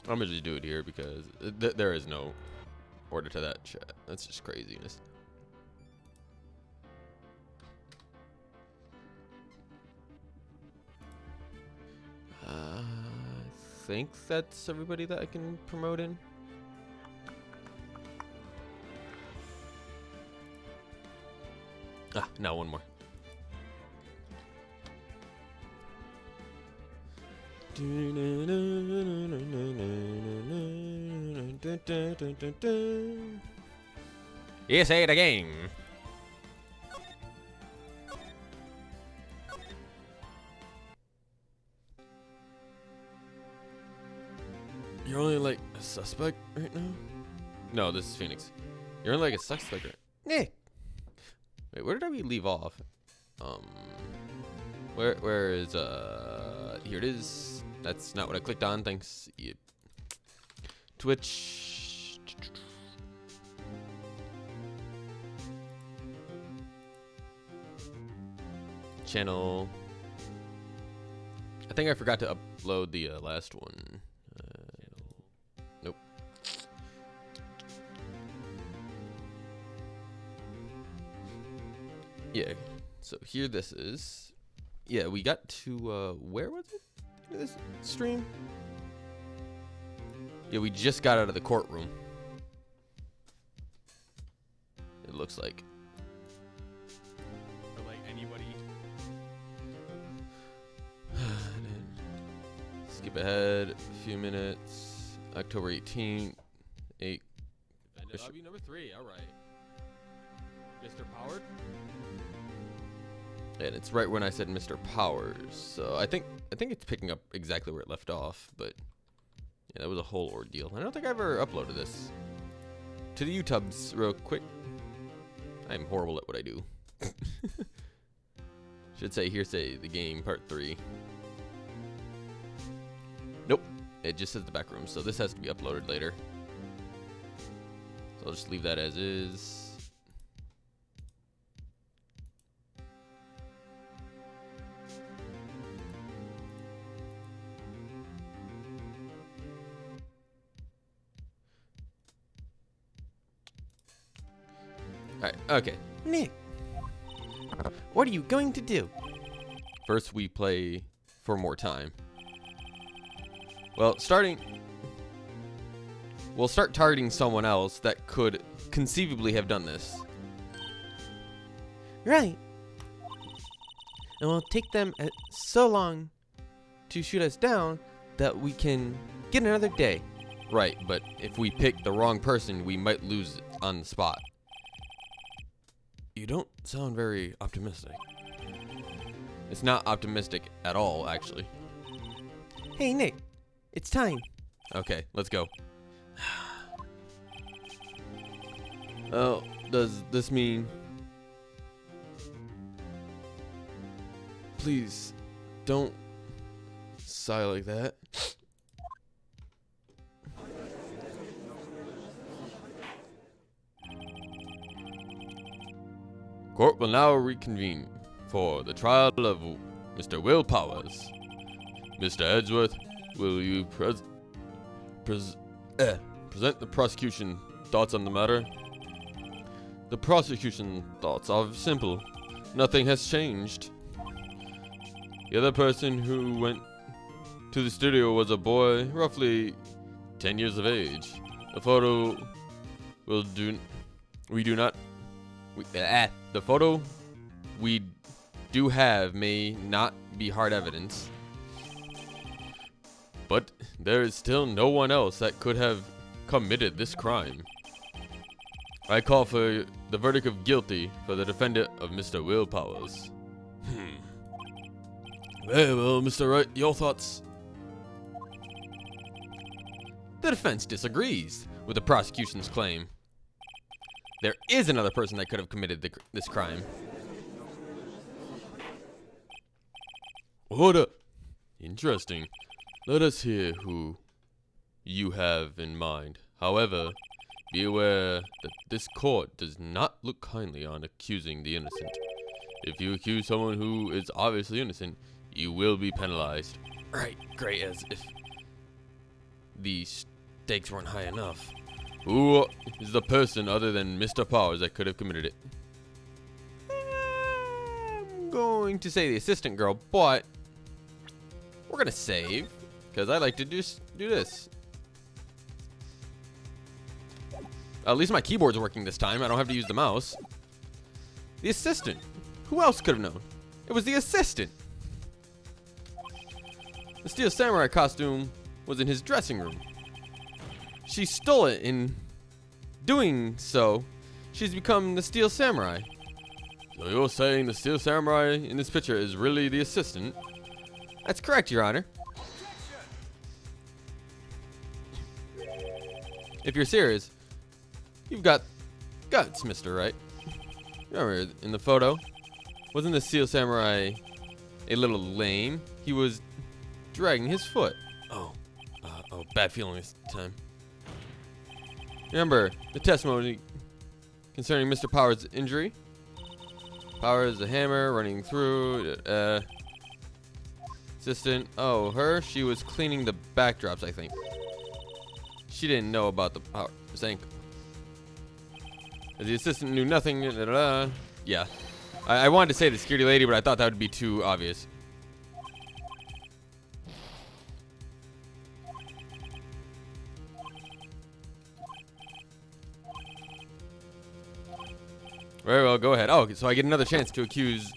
I'm gonna just do it here because there is no order to that chat. That's just craziness. I think that's everybody that I can promote in. Ah, now one more. You say it again. You're only like a suspect right now? No, this is Phoenix. You're only like a suspect right now. Yeah. Wait, where did we leave off? Where is here it is. That's not what I clicked on. Thanks. Yep. Twitch. Channel. I think I forgot to upload the last one. Nope. Yeah. So here this is. Yeah, we got to where was it? This stream? Yeah, we just got out of the courtroom. It looks like. Or like anybody. Skip ahead a few minutes. October 18th. 8. Lobby number 3. All right. Mr. Powered. And it's right when I said Mr. Powers. So I think it's picking up exactly where it left off, but yeah, that was a whole ordeal. I don't think I've ever uploaded this to the YouTubes real quick. I'm horrible at what I do. Should say hearsay the game part 3. Nope, it just says the back room, so this has to be uploaded later. So I'll just leave that as is. Alright, okay. Nick, what are you going to do? First, we play for more time. Well, we'll start targeting someone else that could conceivably have done this. Right. And we'll take them so long to shoot us down that we can get another day. Right, but if we pick the wrong person, we might lose on the spot. You don't sound very optimistic. It's not optimistic at all, actually. Hey, Nick. It's time. Okay, let's go. Oh, does this mean... Please, don't sigh like that. Court will now reconvene for the trial of Mr. Will Powers. Mr. Edgeworth, will you present the prosecution thoughts on the matter? The prosecution thoughts are simple. Nothing has changed. The other person who went to the studio was a boy, roughly 10 years of age. The photo we do not The photo we do have may not be hard evidence, but there is still no one else that could have committed this crime. I call for the verdict of guilty for the defendant of Mr. Will Powers. Very well, Mr. Wright, your thoughts? The defense disagrees with the prosecution's claim. There is another person that could have committed this crime. Hold up. Interesting. Let us hear who you have in mind. However, be aware that this court does not look kindly on accusing the innocent. If you accuse someone who is obviously innocent, you will be penalized. Right, great, as if the stakes weren't high enough. Who is the person other than Mr. Powers that could have committed it? I'm going to say the assistant girl, but we're gonna save, because I like to just do this. At least my keyboard's working this time. I don't have to use the mouse. The assistant. Who else could have known? It was the assistant. The Steel Samurai costume was in his dressing room. She stole it. In doing so, she's become the Steel Samurai. So you're saying the Steel Samurai in this picture is really the assistant? That's correct, Your Honor. If you're serious, you've got guts, Mr. Wright. Remember, in the photo, wasn't the Steel Samurai a little lame? He was dragging his foot. Oh, bad feeling this time. Remember the testimony concerning Mr. Powers' injury? Powers, the hammer running through. Assistant. Oh, her? She was cleaning the backdrops, I think. She didn't know about the power sink. The assistant knew nothing. Yeah. I wanted to say the security lady, but I thought that would be too obvious. Very well, go ahead. Oh, so I get another chance to accuse.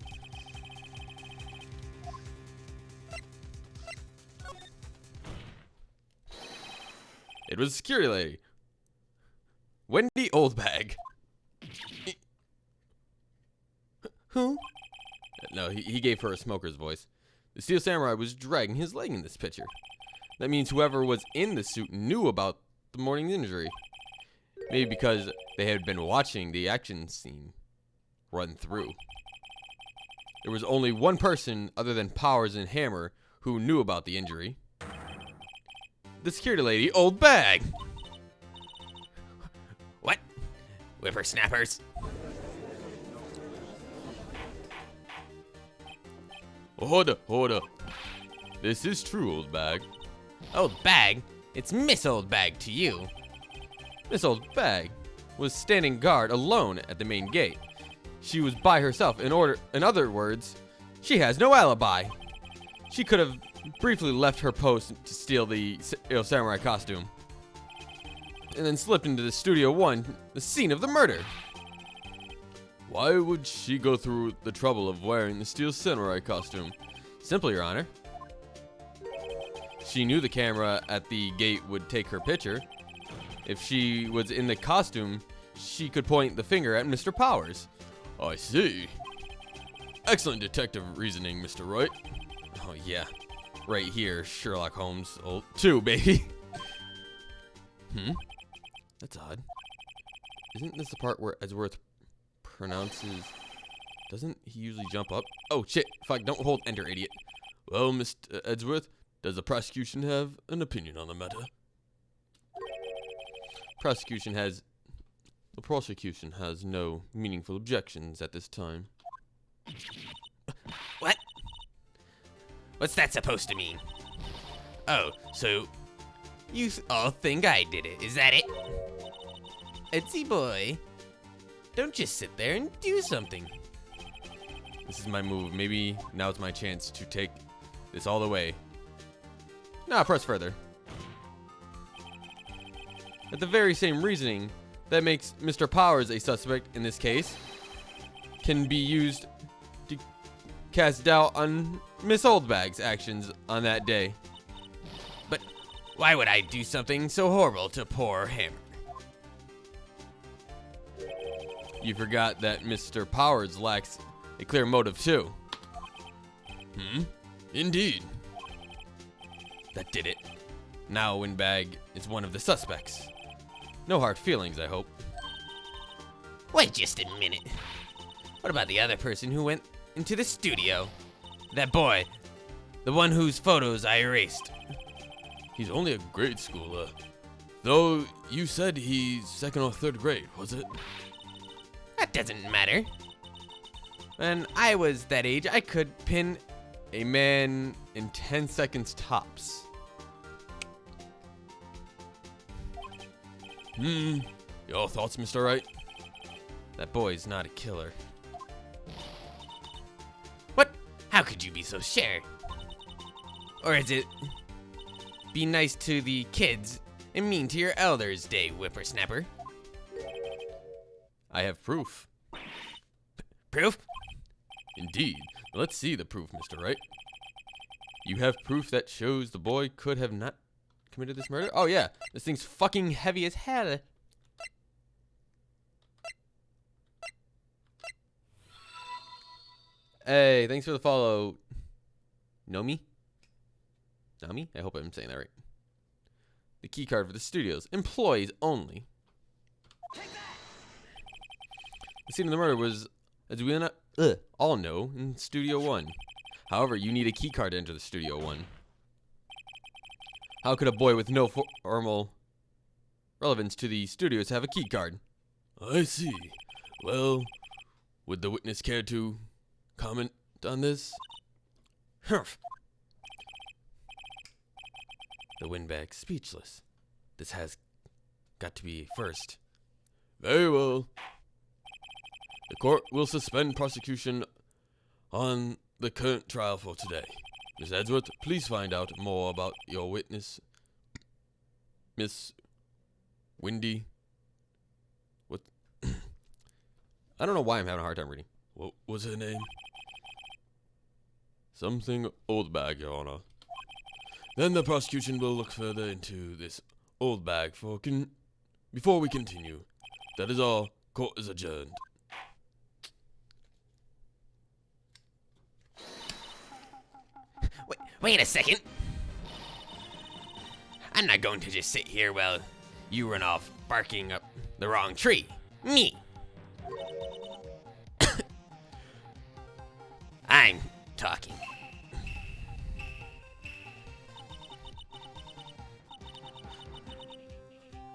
It was a security lady. Wendy Oldbag. Who? No, he gave her a smoker's voice. The Steel Samurai was dragging his leg in this picture. That means whoever was in the suit knew about the morning's injury. Maybe because they had been watching the action scene run through. There was only one person other than Powers and Hammer who knew about the injury. The security lady, Old Bag. What? Whippersnappers? Hold up. This is true, Old Bag. Old Bag? It's Miss Old Bag to you. Miss Old Bag was standing guard alone at the main gate. She was by herself. In other words, she has no alibi. She could have briefly left her post to steal the samurai costume, and then slipped into the Studio 1, the scene of the murder. Why would she go through the trouble of wearing the Steel Samurai costume? Simple, Your Honor. She knew the camera at the gate would take her picture. If she was in the costume, she could point the finger at Mr. Powers. I see. Excellent detective reasoning, Mr. Wright. Oh, yeah. Right here, Sherlock Holmes. Oh, 2, baby. That's odd. Isn't this the part where Edgeworth pronounces... Doesn't he usually jump up? Oh, shit. Fuck, don't hold enter, idiot. Well, Mr. Edgeworth, does the prosecution have an opinion on the matter? The prosecution has no meaningful objections at this time. What? What's that supposed to mean? Oh, so you all think I did it, is that it? Etsy boy, don't just sit there and do something. This is my move. Maybe now it's my chance to take this all the way. Nah, press further. At the very same reasoning that makes Mr. Powers a suspect in this case, can be used to cast doubt on Miss Oldbag's actions on that day. But why would I do something so horrible to poor Hammer? You forgot that Mr. Powers lacks a clear motive too. Indeed. That did it. Now Windbag is one of the suspects. No hard feelings, I hope. Wait just a minute. What about the other person who went into the studio? That boy. The one whose photos I erased. He's only a grade schooler. Though you said he's 2nd or 3rd grade, was it? That doesn't matter. When I was that age, I could pin a man in 10 seconds tops. Your thoughts, Mr. Wright? That boy's not a killer. What? How could you be so sure? Or is it be nice to the kids and mean to your elders, day whippersnapper? I have proof. Proof? Indeed. Let's see the proof, Mr. Wright. You have proof that shows the boy could have not committed this murder? Oh yeah, this thing's fucking heavy as hell. Hey, thanks for the follow. Nomi? Nami? I hope I'm saying that right. The key card for the studios. Employees only. The scene of the murder was, as we all know, in Studio 1. However, you need a key card to enter the Studio 1. How could a boy with no formal relevance to the studios have a key card? I see. Well, would the witness care to comment on this? Humph. The Windbag speechless. This has got to be first. Very well. The court will suspend prosecution on the current trial for today. Miss Edgeworth, please find out more about your witness, Miss Windy. What? I don't know why I'm having a hard time reading. What was her name? Something Oldbag, Your Honor. Then the prosecution will look further into this Oldbag before we continue. That is all. Court is adjourned. Wait a second. I'm not going to just sit here while you run off barking up the wrong tree. Me. I'm talking.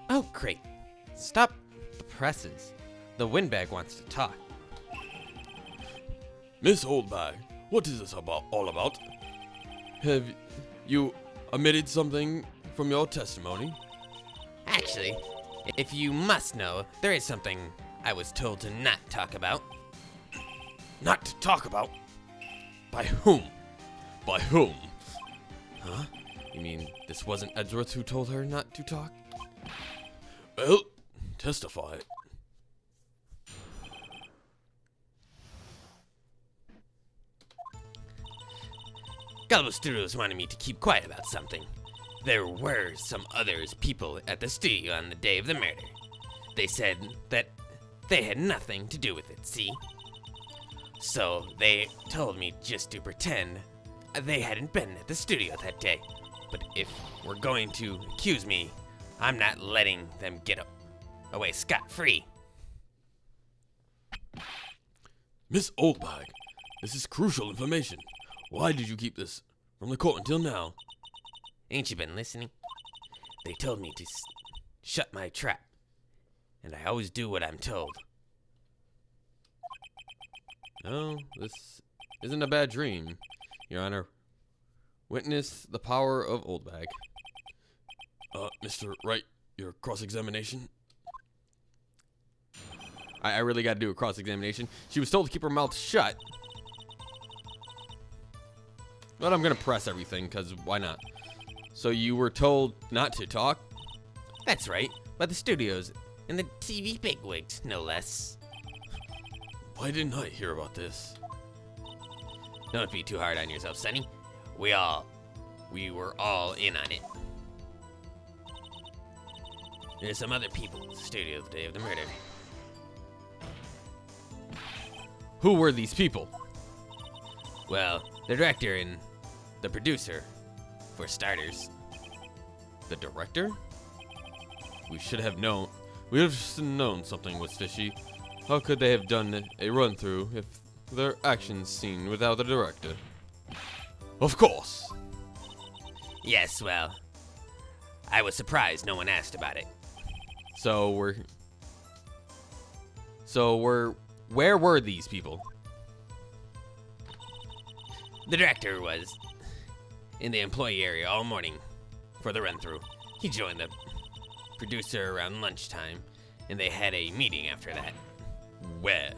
Oh, great. Stop the presses. The Windbag wants to talk. Miss Oldbag, what is this all about? Have you omitted something from your testimony? Actually, if you must know, there is something I was told to not talk about. Not to talk about? By whom? By whom? Huh? You mean this wasn't Edgeworth who told her not to talk? Well, testify. Gullible Studios wanted me to keep quiet about something. There were some people at the studio on the day of the murder. They said that they had nothing to do with it, see? So they told me just to pretend they hadn't been at the studio that day. But if we're going to accuse me, I'm not letting them get away scot-free. Miss Oldbag, this is crucial information. Why did you keep this from the court until now? Ain't you been listening? They told me to shut my trap, and I always do what I'm told. No, this isn't a bad dream, Your Honor. Witness the power of Oldbag. Mr. Wright, your cross-examination? I really got to do a cross-examination. She was told to keep her mouth shut. But I'm going to press everything, because why not? So you were told not to talk? That's right, by the studios and the TV bigwigs, no less. Why didn't I hear about this? Don't be too hard on yourself, Sonny. We were all in on it. There's some other people at the studio the day of the murder. Who were these people? Well, the director and the producer, for starters. The director? We should have known. We would have known something was fishy. How could they have done a run-through if their actions seen without the director? Of course. Yes, well, I was surprised no one asked about it. Where were these people? The director was in the employee area all morning for the run-through. He joined the producer around lunchtime, and they had a meeting after that. Where?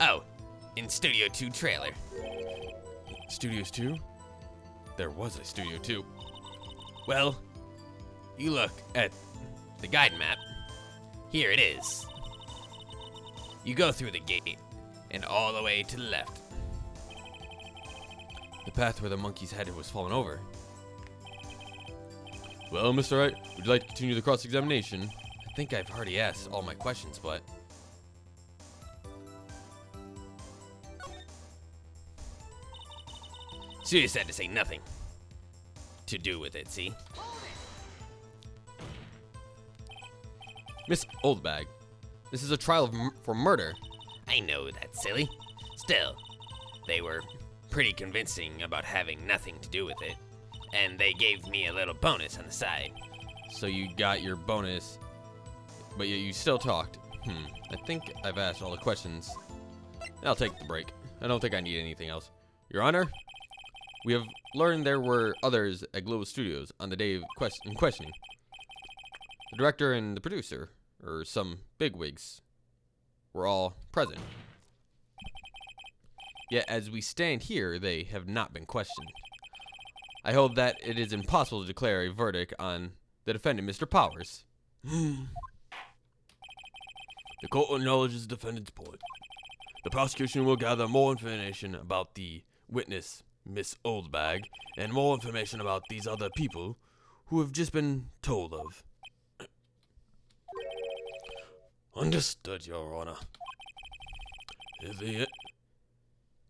Oh, in Studio 2 trailer. Studios 2? There was a Studio 2. Well, you look at the guide map. Here it is. You go through the gate and all the way to the left. The path where the monkey's head was fallen over. Well, Mr. Wright, would you like to continue the cross-examination? I think I've already asked all my questions, but... So you just had to say nothing to do with it, see? Miss Oldbag, this is a trial for murder. I know that's silly. Still, they were pretty convincing about having nothing to do with it. And they gave me a little bonus on the side. So you got your bonus, but yet you still talked. I think I've asked all the questions. I'll take the break. I don't think I need anything else. Your Honor, we have learned there were others at Global Studios on the day of questioning. The director and the producer, or some bigwigs, were all present. Yet as we stand here, they have not been questioned. I hold that it is impossible to declare a verdict on the defendant, Mr. Powers. The court acknowledges the defendant's point. The prosecution will gather more information about the witness, Miss Oldbag, and more information about these other people who have just been told of. Understood, Your Honor.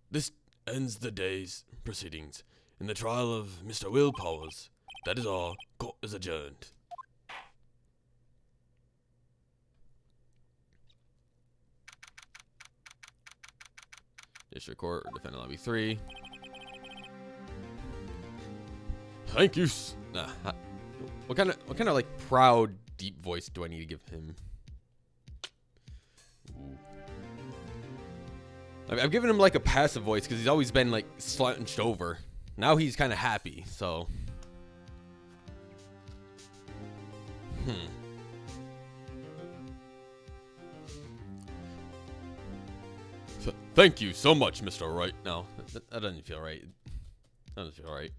This ends the day's proceedings in the trial of Mr. Will Powers. That is all. Court is adjourned. District Court, Defendant Lobby 3. Thank you. What kind of like proud deep voice do I need to give him? Ooh. I've given him like a passive voice because he's always been like slouched over. Now he's kind of happy, so. Thank you so much, Mr. Wright. No, that doesn't feel right. That doesn't feel right.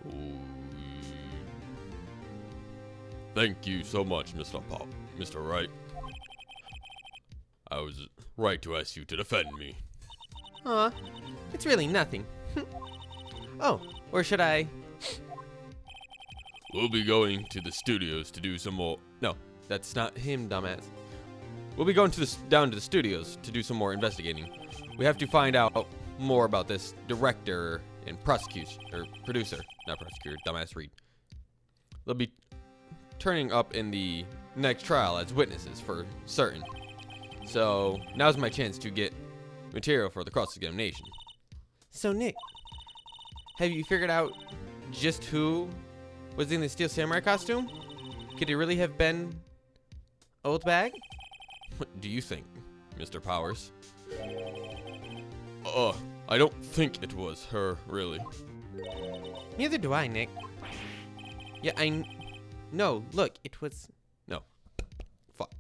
Ooh. Thank you so much, Mr. Wright. I was right to ask you to defend me. Aw, it's really nothing. Oh, or should I? We'll be going to the studios to do some more. No, that's not him, dumbass. We'll be going down to the studios to do some more investigating. We have to find out more about this director and producer, not prosecutor, dumbass Reed. They'll be turning up in the next trial as witnesses for certain. So now's my chance to get material for the cross-examination. So Nick, have you figured out just who was in the Steel Samurai costume? Could it really have been Oldbag? What do you think, Mr. Powers? I don't think it was her, really. Neither do I, Nick. Yeah, no, look, it was... No. Fuck.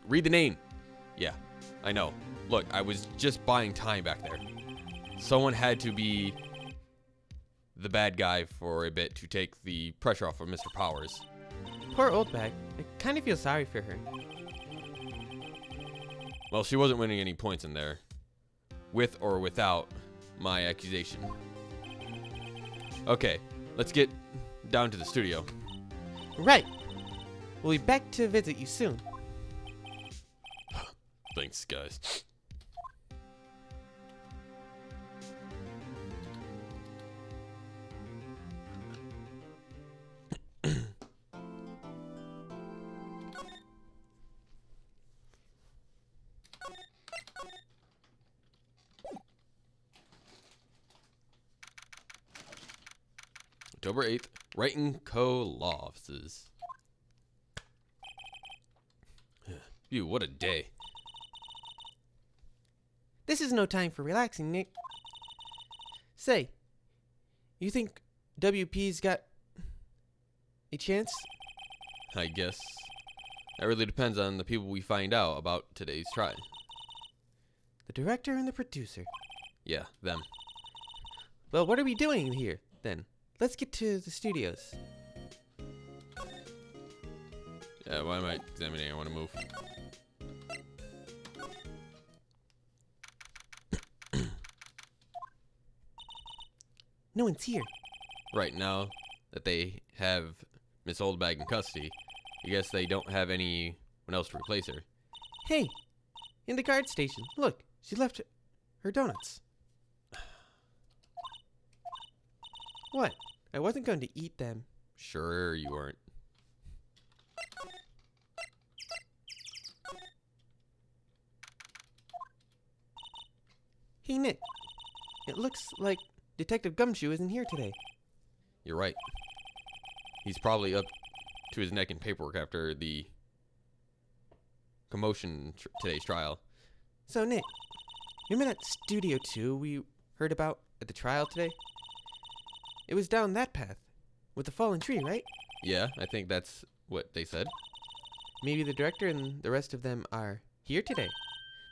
Read the name. Yeah, I know. Look, I was just buying time back there. Someone had to be the bad guy for a bit to take the pressure off of Mr. Powers. Poor Oldbag. I kind of feel sorry for her. Well, she wasn't winning any points in there, with or without my accusation. Okay, let's get down to the studio. Right. We'll be back to visit you soon. Thanks, guys. October 8th, Wright & Co. Law Offices. Phew, what a day. This is no time for relaxing, Nick. Say, you think WP's got a chance? I guess. That really depends on the people we find out about today's trial. The director and the producer. Yeah, them. Well, what are we doing here, then? Let's get to the studios. Yeah, why am I examining? I want to move. No one's here. Right now that they have Miss Oldbag in custody, I guess they don't have anyone else to replace her. Hey, in the guard station. Look, she left her donuts. What? I wasn't going to eat them. Sure you weren't. Hey, Nick. It looks like Detective Gumshoe isn't here today. You're right. He's probably up to his neck in paperwork after the commotion today's trial. So, Nick, remember that Studio 2 we heard about at the trial today? It was down that path with the fallen tree, right? Yeah, I think that's what they said. Maybe the director and the rest of them are here today.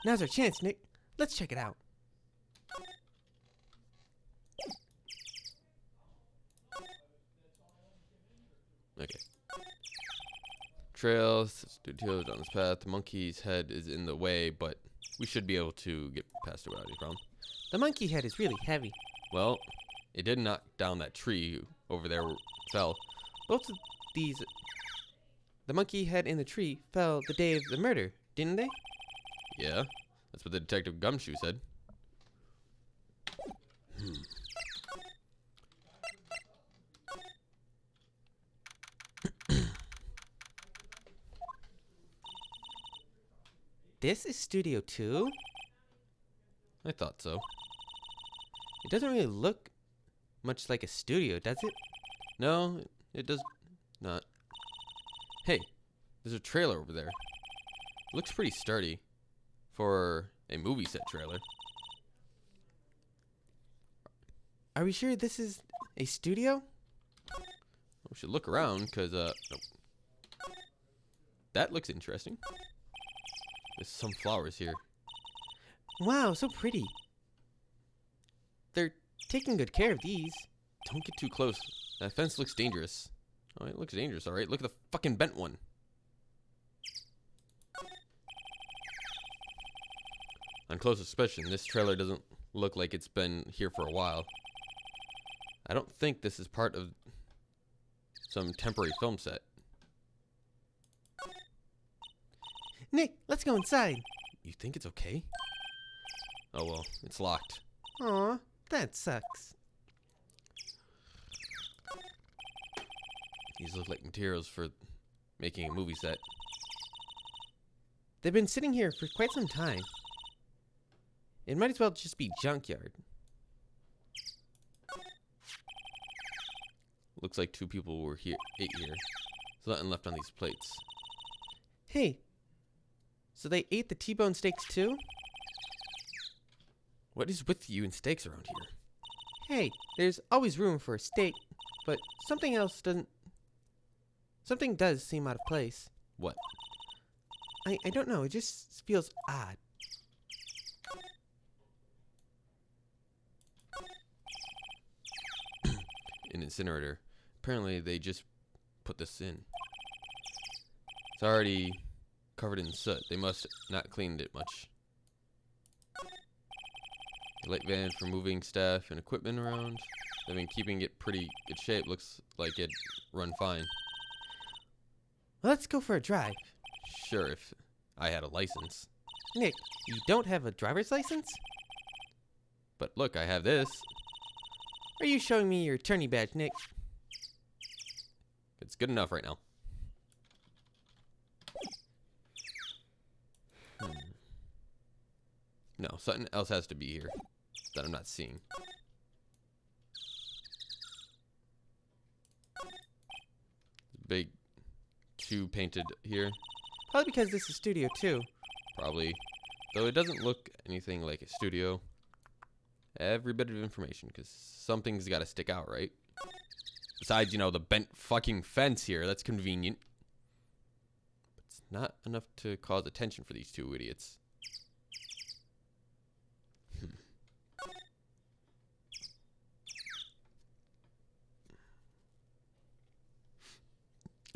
Now's our chance, Nick. Let's check it out. Okay. Trails, studios on this path. The monkey's head is in the way, but we should be able to get past it without any problem. The monkey head is really heavy. Well, it did knock down that tree over there where it fell. Both of these... The monkey head and the tree fell the day of the murder, didn't they? Yeah, that's what the Detective Gumshoe said. This is Studio 2? I thought so. It doesn't really look much like a studio, does it? No, it does not. Hey, there's a trailer over there. Looks pretty sturdy for a movie set trailer. Are we sure this is a studio? We should look around because, nope. That looks interesting. There's some flowers here. Wow, so pretty. They're taking good care of these. Don't get too close. That fence looks dangerous. Oh, it looks dangerous, alright. Look at the fucking bent one. On close inspection, this trailer doesn't look like it's been here for a while. I don't think this is part of some temporary film set. Nick, let's go inside. You think it's okay? Oh well, it's locked. Aw, that sucks. These look like materials for making a movie set. They've been sitting here for quite some time. It might as well just be junkyard. Looks like two people were here, ate here. There's nothing left on these plates. Hey, so they ate the T-bone steaks too? What is with you and steaks around here? Hey, there's always room for a steak, but something else doesn't... Something does seem out of place. What? I don't know, it just feels odd. An incinerator. Apparently they just put this in. It's already covered in soot. They must not cleaned it much. A light van for moving staff and equipment around. They've been keeping it pretty good shape. Looks like it'd run fine. Well, let's go for a drive. Sure, if I had a license. Nick, you don't have a driver's license? But look, I have this. Are you showing me your attorney badge, Nick? It's good enough right now. No, something else has to be here that I'm not seeing. Big 2 painted here. Probably because this is Studio 2. Probably. Though it doesn't look anything like a studio. Every bit of information, because something's got to stick out, right? Besides, you know, the bent fucking fence here. That's convenient. But it's not enough to cause attention for these 2 idiots.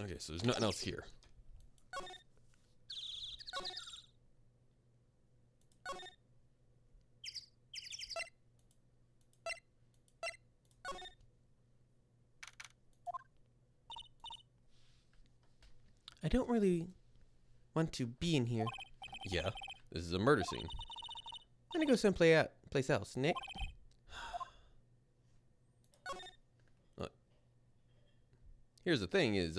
Okay, so there's nothing else here. I don't really want to be in here. Yeah, this is a murder scene. I'm gonna go someplace else, Nick. Here's the thing is,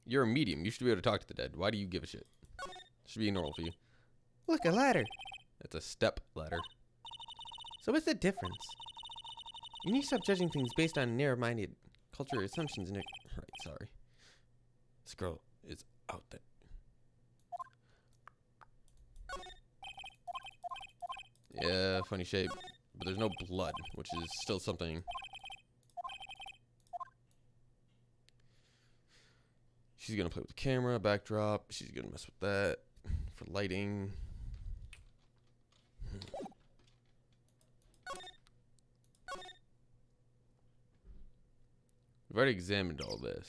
you're a medium. You should be able to talk to the dead. Why do you give a shit? Should be normal for you. Look, a ladder. It's a step ladder. So what's the difference? You need to stop judging things based on narrow-minded cultural assumptions, Nick. Right, sorry. This girl is out there. Yeah, funny shape. But there's no blood, which is still something. She's gonna play with the camera, backdrop. She's gonna mess with that for lighting. We've already examined all this.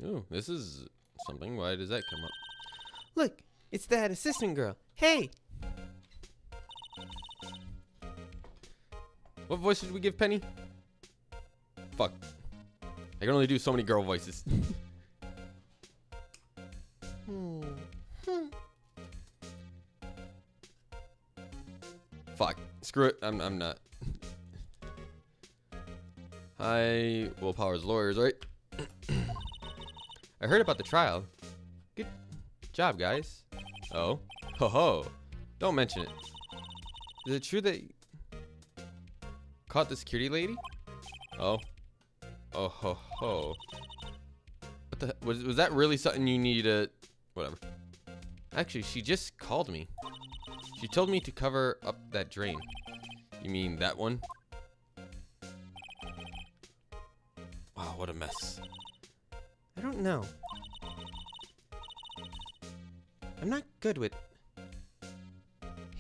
Oh, this is something. Why does that come up? Look, it's that assistant girl. Hey! What voice did we give Penny? Fuck. I can only do so many girl voices. Fuck. Screw it. I'm not. Hi, Willpower's lawyers, right? I heard about the trial. Good job, guys. Oh. Ho ho. Don't mention it. Is it true that you caught the security lady? Oh. Oh ho ho. What the was that really something you need to whatever. Actually, she just called me. She told me to cover up that drain. You mean that one? Wow, what a mess. I don't know. I'm not good with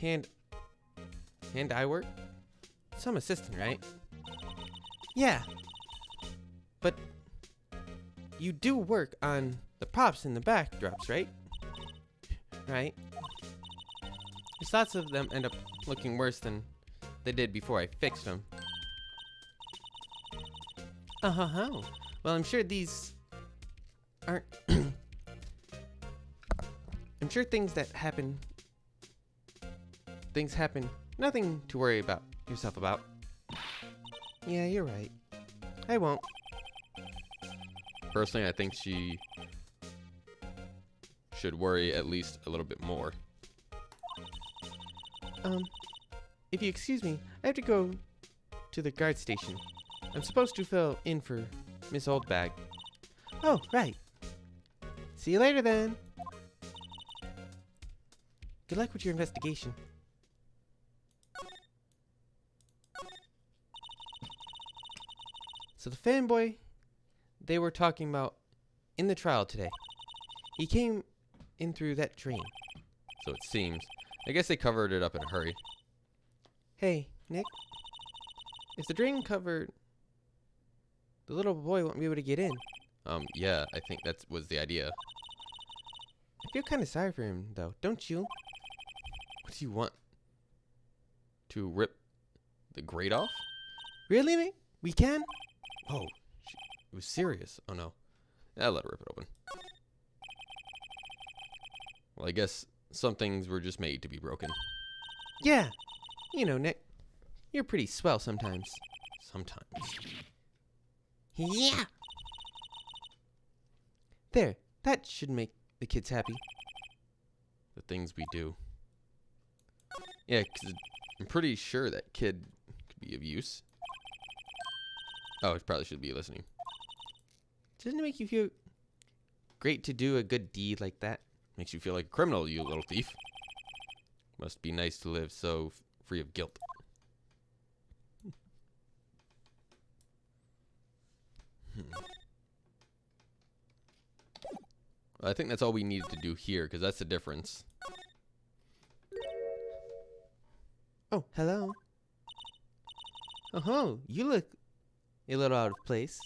hand-eye work. Some assistant, right? Yeah. But you do work on the props and the backdrops, right? Right? There's lots of them end up looking worse than they did before I fixed them. Uh-huh. Well, I'm sure these aren't... I'm sure things happen. Nothing to worry about yourself about. Yeah, you're right. I won't. Personally, I think she should worry at least a little bit more. If you excuse me, I have to go to the guard station. I'm supposed to fill in for Miss Oldbag. Oh, right. See you later then. Good luck with your investigation. So the fanboy they were talking about in the trial today, he came in through that drain. So it seems. I guess they covered it up in a hurry. Hey, Nick. If the drain covered, the little boy won't be able to get in. Yeah, I think that was the idea. I feel kind of sorry for him, though, don't you? What do you want? To rip the grate off? Really, Nick? We can? Oh, it was serious. Oh no. I'll let her rip it open. Well, I guess some things were just made to be broken. Yeah. You know, Nick, you're pretty swell sometimes. Sometimes. Yeah. There, that should make the kids happy. The things we do. Yeah, 'cause I'm pretty sure that kid could be of use. Oh, it probably should be listening. Doesn't it make you feel great to do a good deed like that? Makes you feel like a criminal, you little thief. Must be nice to live so free of guilt. Well, I think that's all we needed to do here, because that's the difference. Oh, hello. Oh, you look a little out of place.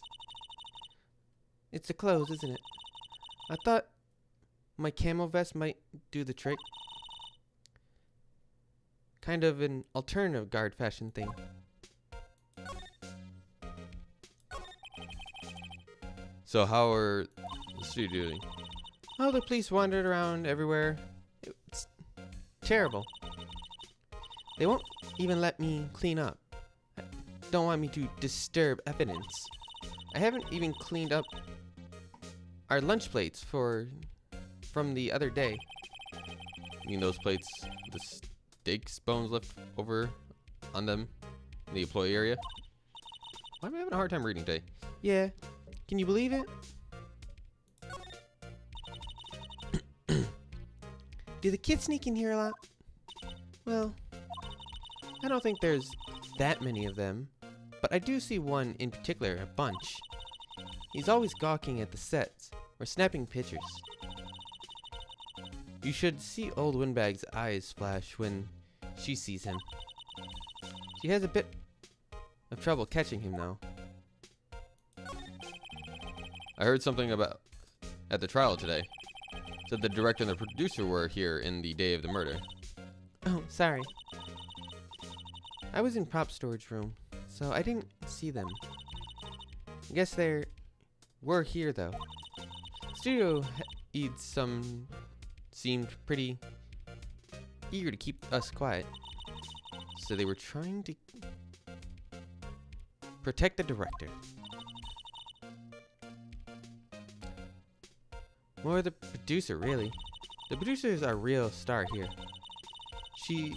It's the clothes, isn't it? I thought my camo vest might do the trick. Kind of an alternative guard fashion thing. So how are the studio doing? Oh, the police wandered around everywhere. It's terrible. They won't even let me clean up. Don't want me to disturb evidence. I haven't even cleaned up our lunch plates from the other day. You mean those plates, the steaks bones left over on them in the employee area? Why am I having a hard time reading today? Yeah. Can you believe it? Do the kids sneak in here a lot? Well, I don't think there's that many of them, but I do see one in particular a bunch. He's always gawking at the sets or snapping pictures. You should see old Windbag's eyes flash when she sees him. She has a bit of trouble catching him, though. I heard something about at the trial today. Said the director and the producer were here in the day of the murder. Oh, sorry. I was in prop storage room, so I didn't see them. I guess they were here, though. Studio heads seemed pretty eager to keep us quiet. So they were trying to protect the director. More the producer, really. The producer is our real star here. She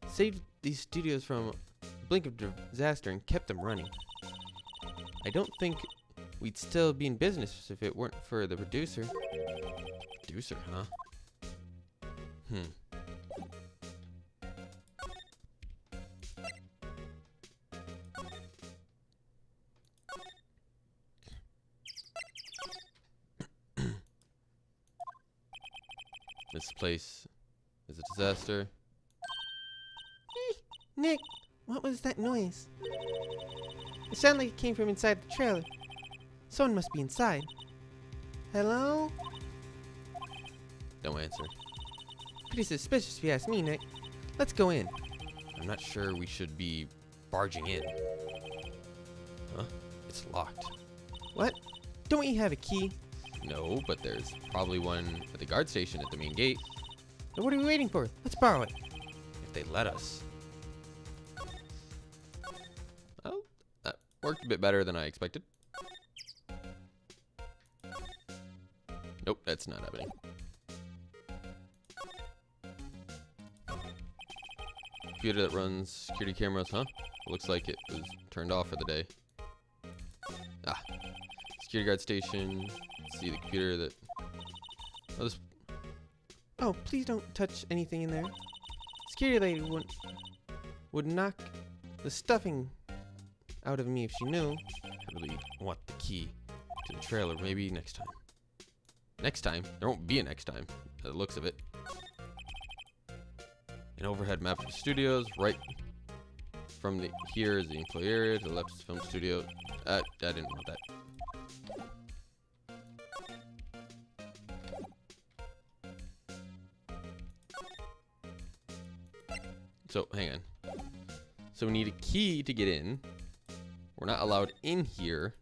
saved these studios from a blink of disaster and kept them running. I don't think we'd still be in business if it weren't for the producer. Producer, huh? This place is a disaster. Nick, what was that noise? It sounded like it came from inside the trailer. Someone must be inside. Hello? Don't answer. Pretty suspicious if you ask me, Nick. Let's go in. I'm not sure we should be barging in. Huh? It's locked. What? Don't we have a key? No, but there's probably one at the guard station at the main gate. Then what are we waiting for? Let's borrow it. If they let us. Well, that worked a bit better than I expected. Nope, that's not happening. Computer that runs security cameras, huh? Looks like it was turned off for the day. Ah, security guard station. See the computer that. Oh, this. Oh, please don't touch anything in there. Security lady would knock the stuffing out of me if she knew. I really want the key to the trailer. Maybe next time. Next time? There won't be a next time. By the looks of it. An overhead map of the studios. Right from the here is the employee area. To the left is film studio. I didn't want that. So, hang on. So we need a key to get in. We're not allowed in here.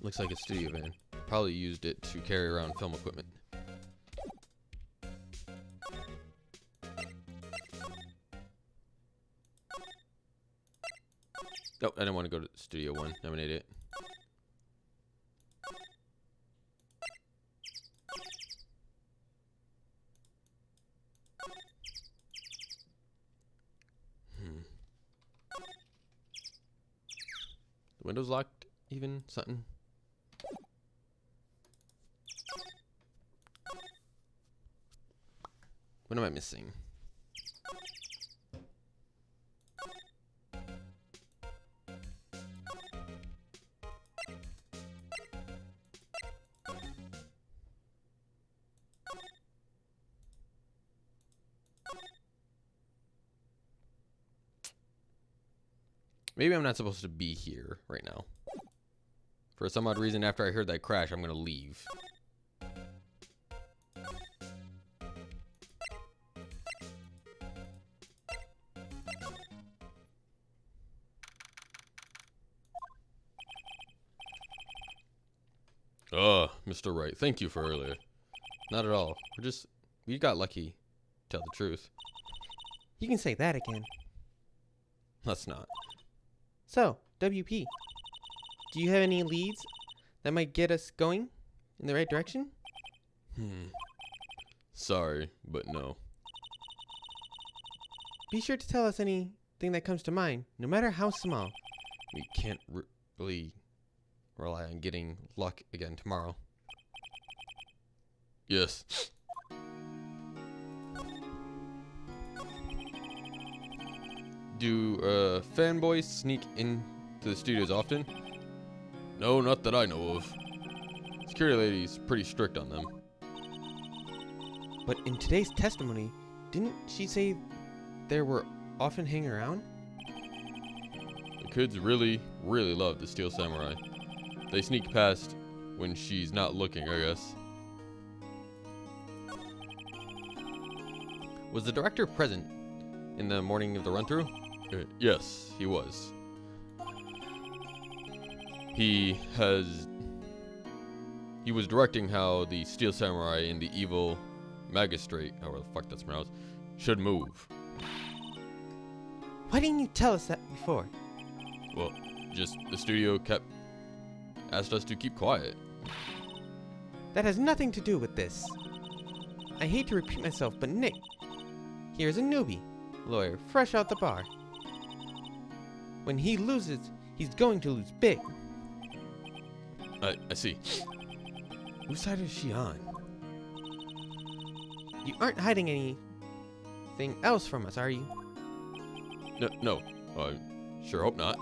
Looks like a studio van. Probably used it to carry around film equipment. Oh, I didn't want to go to Studio 1. I'm an idiot. The window's locked, even? Something? What am I missing? Maybe I'm not supposed to be here right now. For some odd reason, after I heard that crash, I'm gonna leave. Mr. Wright, thank you for earlier. Not at all. We got lucky, to tell the truth. You can say that again. Let's not. So, WP, do you have any leads that might get us going in the right direction? Sorry, but no. Be sure to tell us anything that comes to mind, no matter how small. We can't really rely on getting luck again tomorrow. Yes. Do fanboys sneak into the studios often? No, not that I know of. Security lady's pretty strict on them. But in today's testimony, didn't she say there were often hanging around? The kids really, really love the Steel Samurai. They sneak past when she's not looking, I guess. Was the director present in the morning of the run-through? Yes, he was. He was directing how the Steel Samurai and the evil magistrate, however the fuck that's pronounced, should move. Why didn't you tell us that before? Well, just the studio asked us to keep quiet. That has nothing to do with this. I hate to repeat myself, but Nick, here's a newbie, lawyer, fresh out the bar. When he loses, he's going to lose big. I see. Whose side is she on? You aren't hiding anything else from us, are you? No. I sure hope not.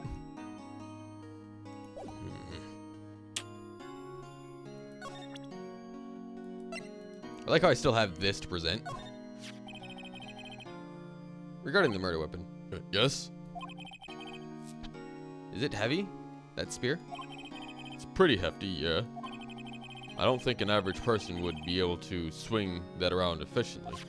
I like how I still have this to present. Regarding the murder weapon. Yes? Is it heavy? That spear? It's pretty hefty, yeah. I don't think an average person would be able to swing that around efficiently.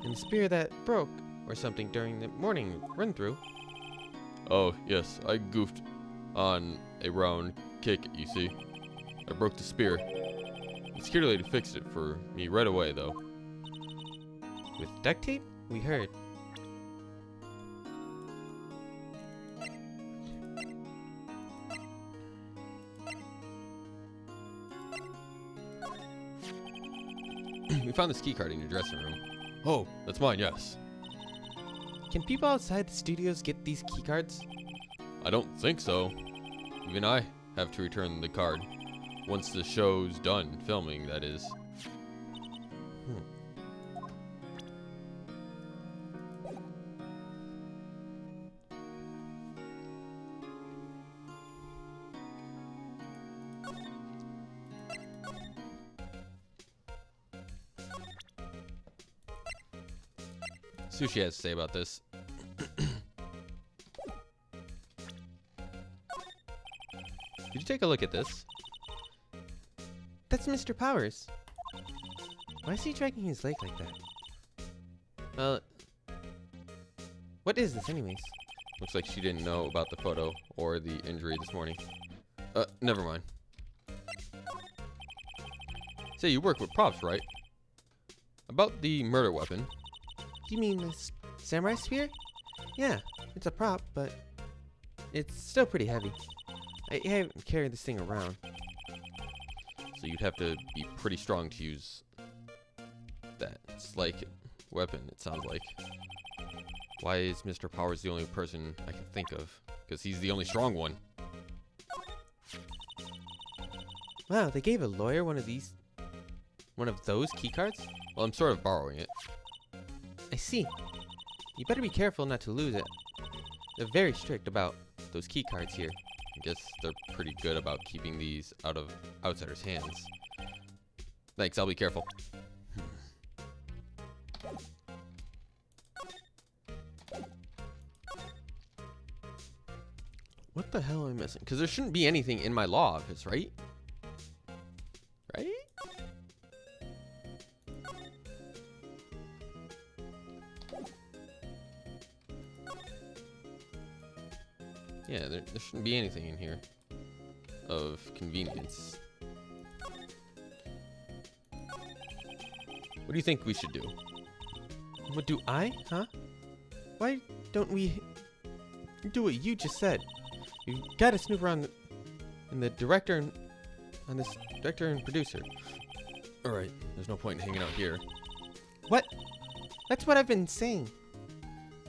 And the spear that broke or something during the morning run-through. Oh, yes, I goofed on a round kick, you see. I broke the spear. The security lady fixed it for me right away, though. With duct tape? We heard. We found this key card in your dressing room. Oh, that's mine, yes. Can people outside the studios get these key cards? I don't think so. Even I have to return the card. Once the show's done filming, that is. See what she has to say about this. Did you take a look at this? That's Mr. Powers. Why is he dragging his leg like that? What is this anyways? Looks like she didn't know about the photo or the injury this morning. Never mind. Say, you work with props, right? About the murder weapon. You mean this samurai spear? Yeah, it's a prop, but it's still pretty heavy. I haven't carried this thing around. So you'd have to be pretty strong to use that slight weapon, it sounds like. Why is Mr. Powers the only person I can think of? Because he's the only strong one. Wow, they gave a lawyer one of those key cards? Well, I'm sort of borrowing it. I see. You better be careful not to lose it. They're very strict about those key cards here. I guess they're pretty good about keeping these out of outsiders' hands. Thanks, I'll be careful. What the hell am I missing? Because there shouldn't be anything in my law office, right? Right? Yeah, there shouldn't be anything in here of convenience. What do you think we should do? What do I? Huh? Why don't we do what you just said? You gotta snoop around in the director and on this director and producer. Alright, there's no point in hanging out here. What? That's what I've been saying.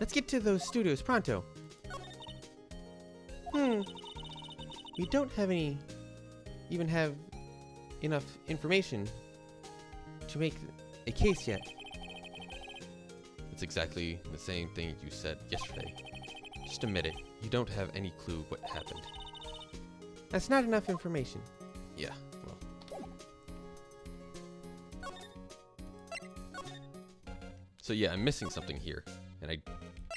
Let's get to those studios pronto. We don't even have enough information to make a case yet. It's exactly the same thing you said yesterday. Just admit it. You don't have any clue what happened. That's not enough information. Yeah, well. So yeah, I'm missing something here, and I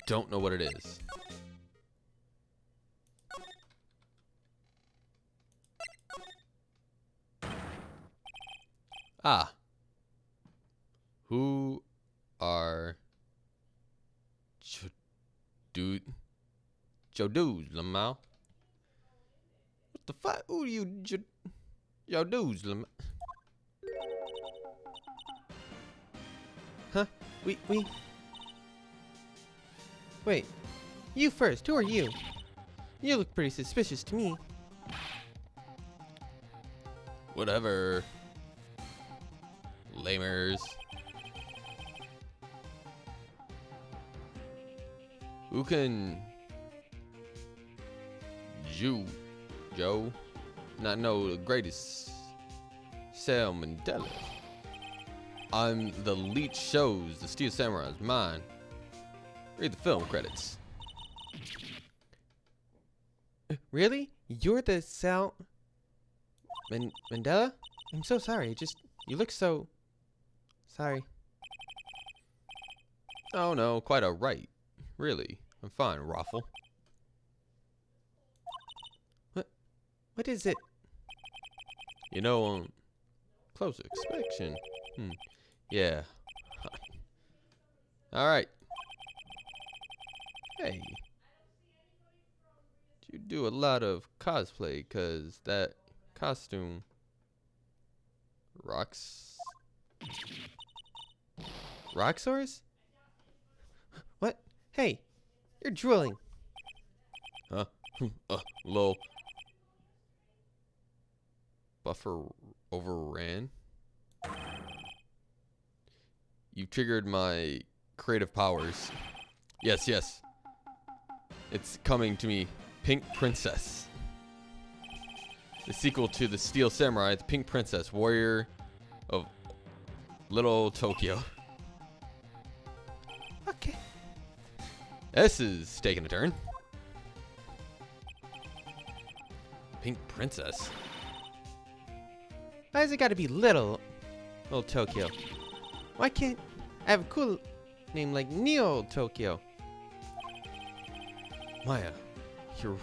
don't know what it is. Ah. Who are Joe dudes, Lamau? What the fuck? Who are you, Joe dudes, Lamau? Huh? Wait. You first. Who are you? You look pretty suspicious to me. Whatever. Lamers. Who can Joe not know the greatest Sal Mandela? I'm the lead shows the Steel Samurai is mine. Read the film credits. Really? You're the Sal Mandela? I'm so sorry. You look so sorry. Oh no, quite alright. Really, I'm fine, Raffle. What is it? You know, close inspection. Yeah. Alright. Hey. You do a lot of cosplay, cause that costume rocks. Roxors? What? Hey, you're drooling. Huh? Lol. Buffer overran. You triggered my creative powers. Yes, yes. It's coming to me. Pink Princess. The sequel to the Steel Samurai, the Pink Princess, Warrior of Little Tokyo. Okay. S is taking a turn. Pink Princess. Why's it gotta be little Tokyo? Why can't I have a cool name like Neo Tokyo. Maya, you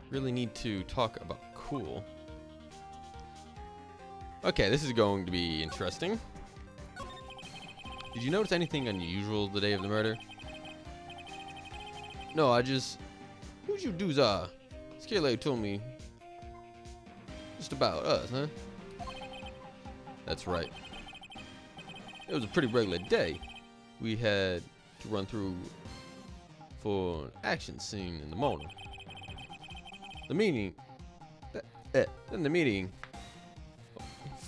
really need to talk about cool. Okay, this is going to be interesting. Did you notice anything unusual the day of the murder? No, I just... Who'd you dudes are? Scale told me just about us, huh? That's right. It was a pretty regular day. We had to run through for an action scene in the morning. The meeting... Then the meeting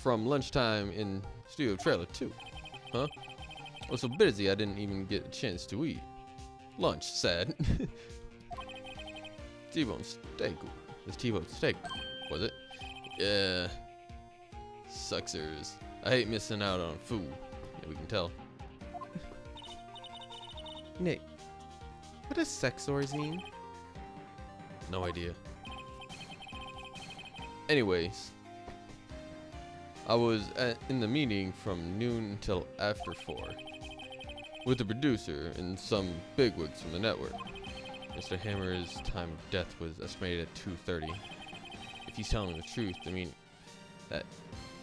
from lunchtime in Studio Trailer 2. Huh? I was so busy I didn't even get a chance to eat. Lunch, sad. T-bone steak. This T-bone steak, was it? Yeah. Sucksers. I hate missing out on food. Yeah, we can tell. Nick, what does sexors mean? No idea. Anyways, I was in the meeting from noon until after 4 with the producer and some bigwigs from the network. Mr. Hammer's time of death was estimated at 2:30. If he's telling the truth, I mean, that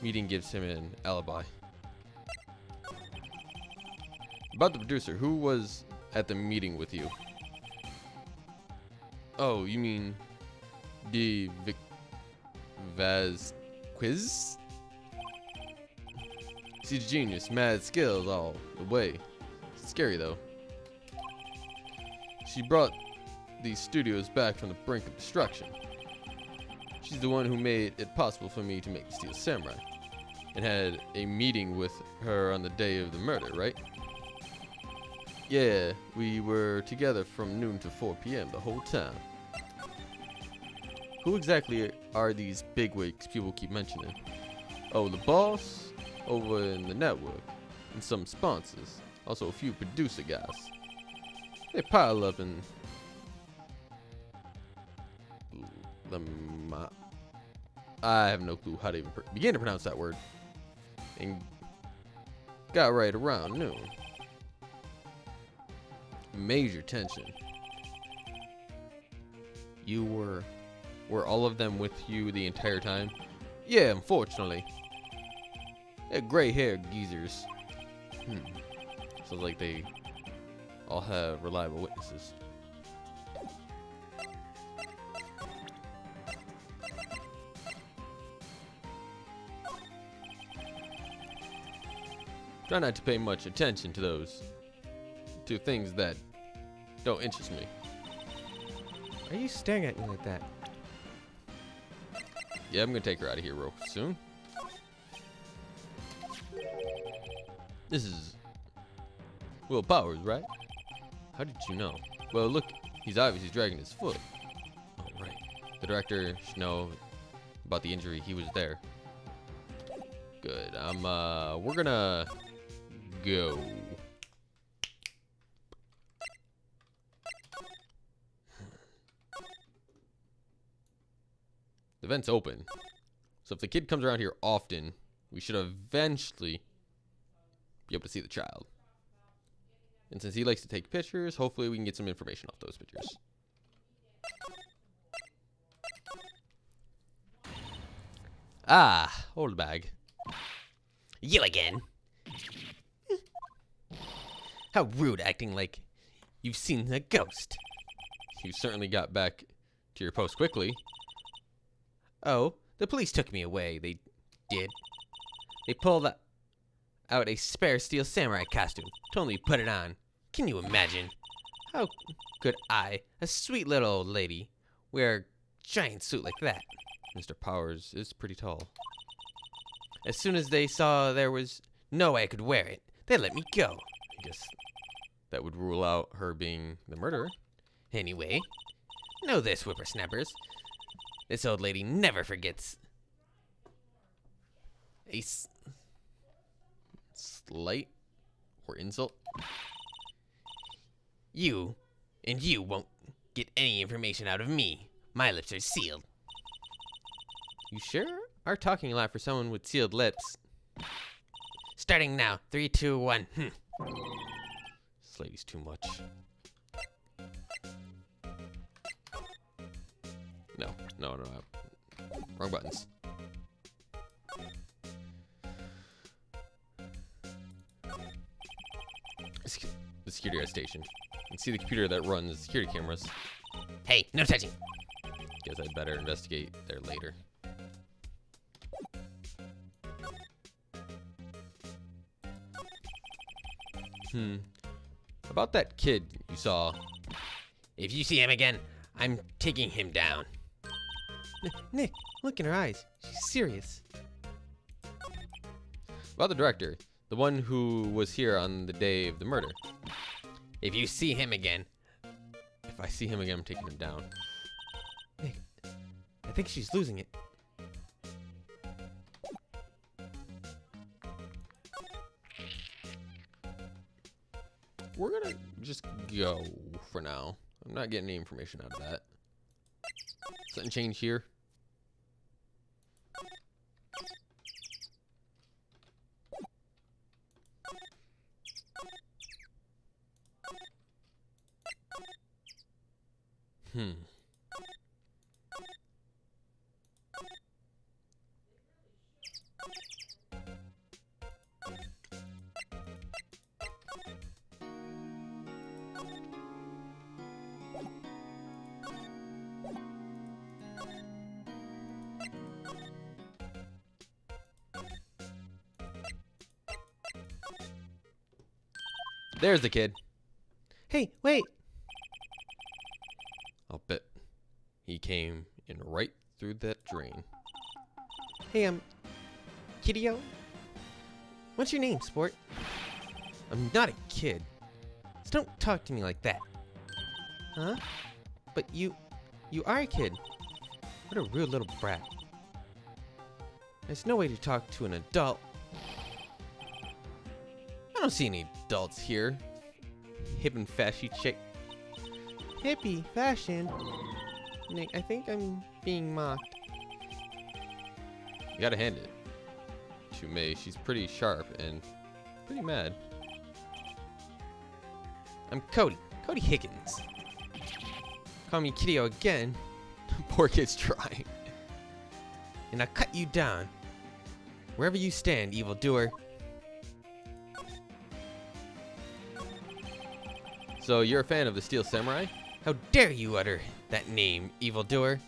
meeting gives him an alibi. About the producer, who was at the meeting with you? Oh, you mean the Vasquez? She's a genius, mad skills all the way. Scary though. She brought these studios back from the brink of destruction. She's the one who made it possible for me to make the Steel Samurai. And had a meeting with her on the day of the murder, right? Yeah, we were together from noon to 4 p.m. the whole time. Who exactly are these bigwigs people keep mentioning? Oh, the boss over in the network, and some sponsors, also a few producer guys. They pile up and I have no clue how to even begin to pronounce that word. And got right around noon. Major tension. You were all of them with you the entire time? Yeah, unfortunately. They're gray-haired geezers. Sounds like they all have reliable witnesses. Try not to pay much attention to those two things that don't interest me. Are you staring at me like that? Yeah, I'm gonna take her out of here real soon. This is Will Powers, right? How did you know? Well, look, he's obviously dragging his foot. Oh, right. The director should know about the injury. He was there. Good. We're gonna go. The vent's open. So if the kid comes around here often, we should eventually be able to see the child. And since he likes to take pictures, hopefully we can get some information off those pictures. Ah, old bag. You again? How rude, acting like you've seen a ghost. You certainly got back to your post quickly. Oh, the police took me away, they did. They pulled out a spare Steel Samurai costume, told me to put it on. Can you imagine? How could I, a sweet little old lady, wear a giant suit like that? Mr. Powers is pretty tall. As soon as they saw there was no way I could wear it, they let me go. I guess that would rule out her being the murderer. Anyway, know this, whippersnappers. This old lady never forgets a Slight or insult? You won't get any information out of me. My lips are sealed. You sure are talking a lot for someone with sealed lips. Starting now. 3, 2, 1. lady's too much. No. Wrong buttons. The security guard station. You can see the computer that runs security cameras. Hey, no touching. Guess I'd better investigate there later. About that kid you saw. If you see him again, I'm taking him down. Nick, look in her eyes. She's serious. About the director. The one who was here on the day of the murder. If you see him again, If I see him again, I'm taking him down. Nick, I think she's losing it. We're gonna just go for now. I'm not getting any information out of that. Something change here? There's the kid. Hey, wait. I'll bet he came in right through that drain. Hey, Kiddio? What's your name, sport? I'm not a kid. So don't talk to me like that. Huh? But you are a kid. What a rude little brat. There's no way to talk to an adult. I don't see any adults here. Hip and fashy chick. Hippie fashion. Nick, I think I'm being mocked. You gotta hand it to May. She's pretty sharp and pretty mad. I'm Cody Higgins. Call me Kiddio again, Poor kid's trying. and I'll cut you down. Wherever you stand, evildoer. So you're a fan of the Steel Samurai? How dare you utter that name, evildoer?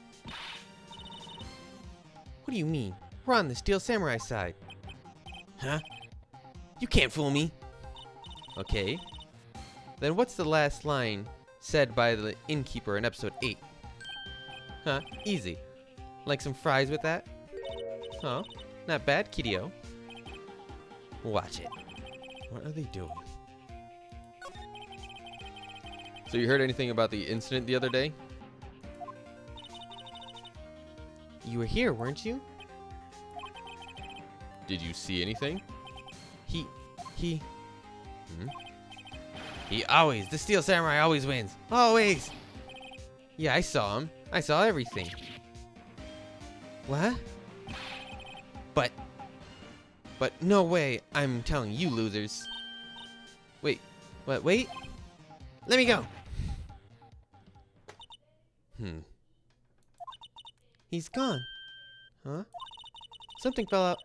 What do you mean? We're on the Steel Samurai side. Huh? You can't fool me. Okay. Then what's the last line said by the innkeeper in episode 8? Huh? Easy. Like some fries with that? Oh, not bad, Kiddio. Watch it. What are they doing? So you heard anything about the incident the other day? You were here, weren't you? Did you see anything? He... Hmm? The Steel Samurai always wins. Always! Yeah, I saw him. I saw everything. What? But no way I'm telling you losers. Wait, what, wait? Let me go! He's gone. Huh? Something fell out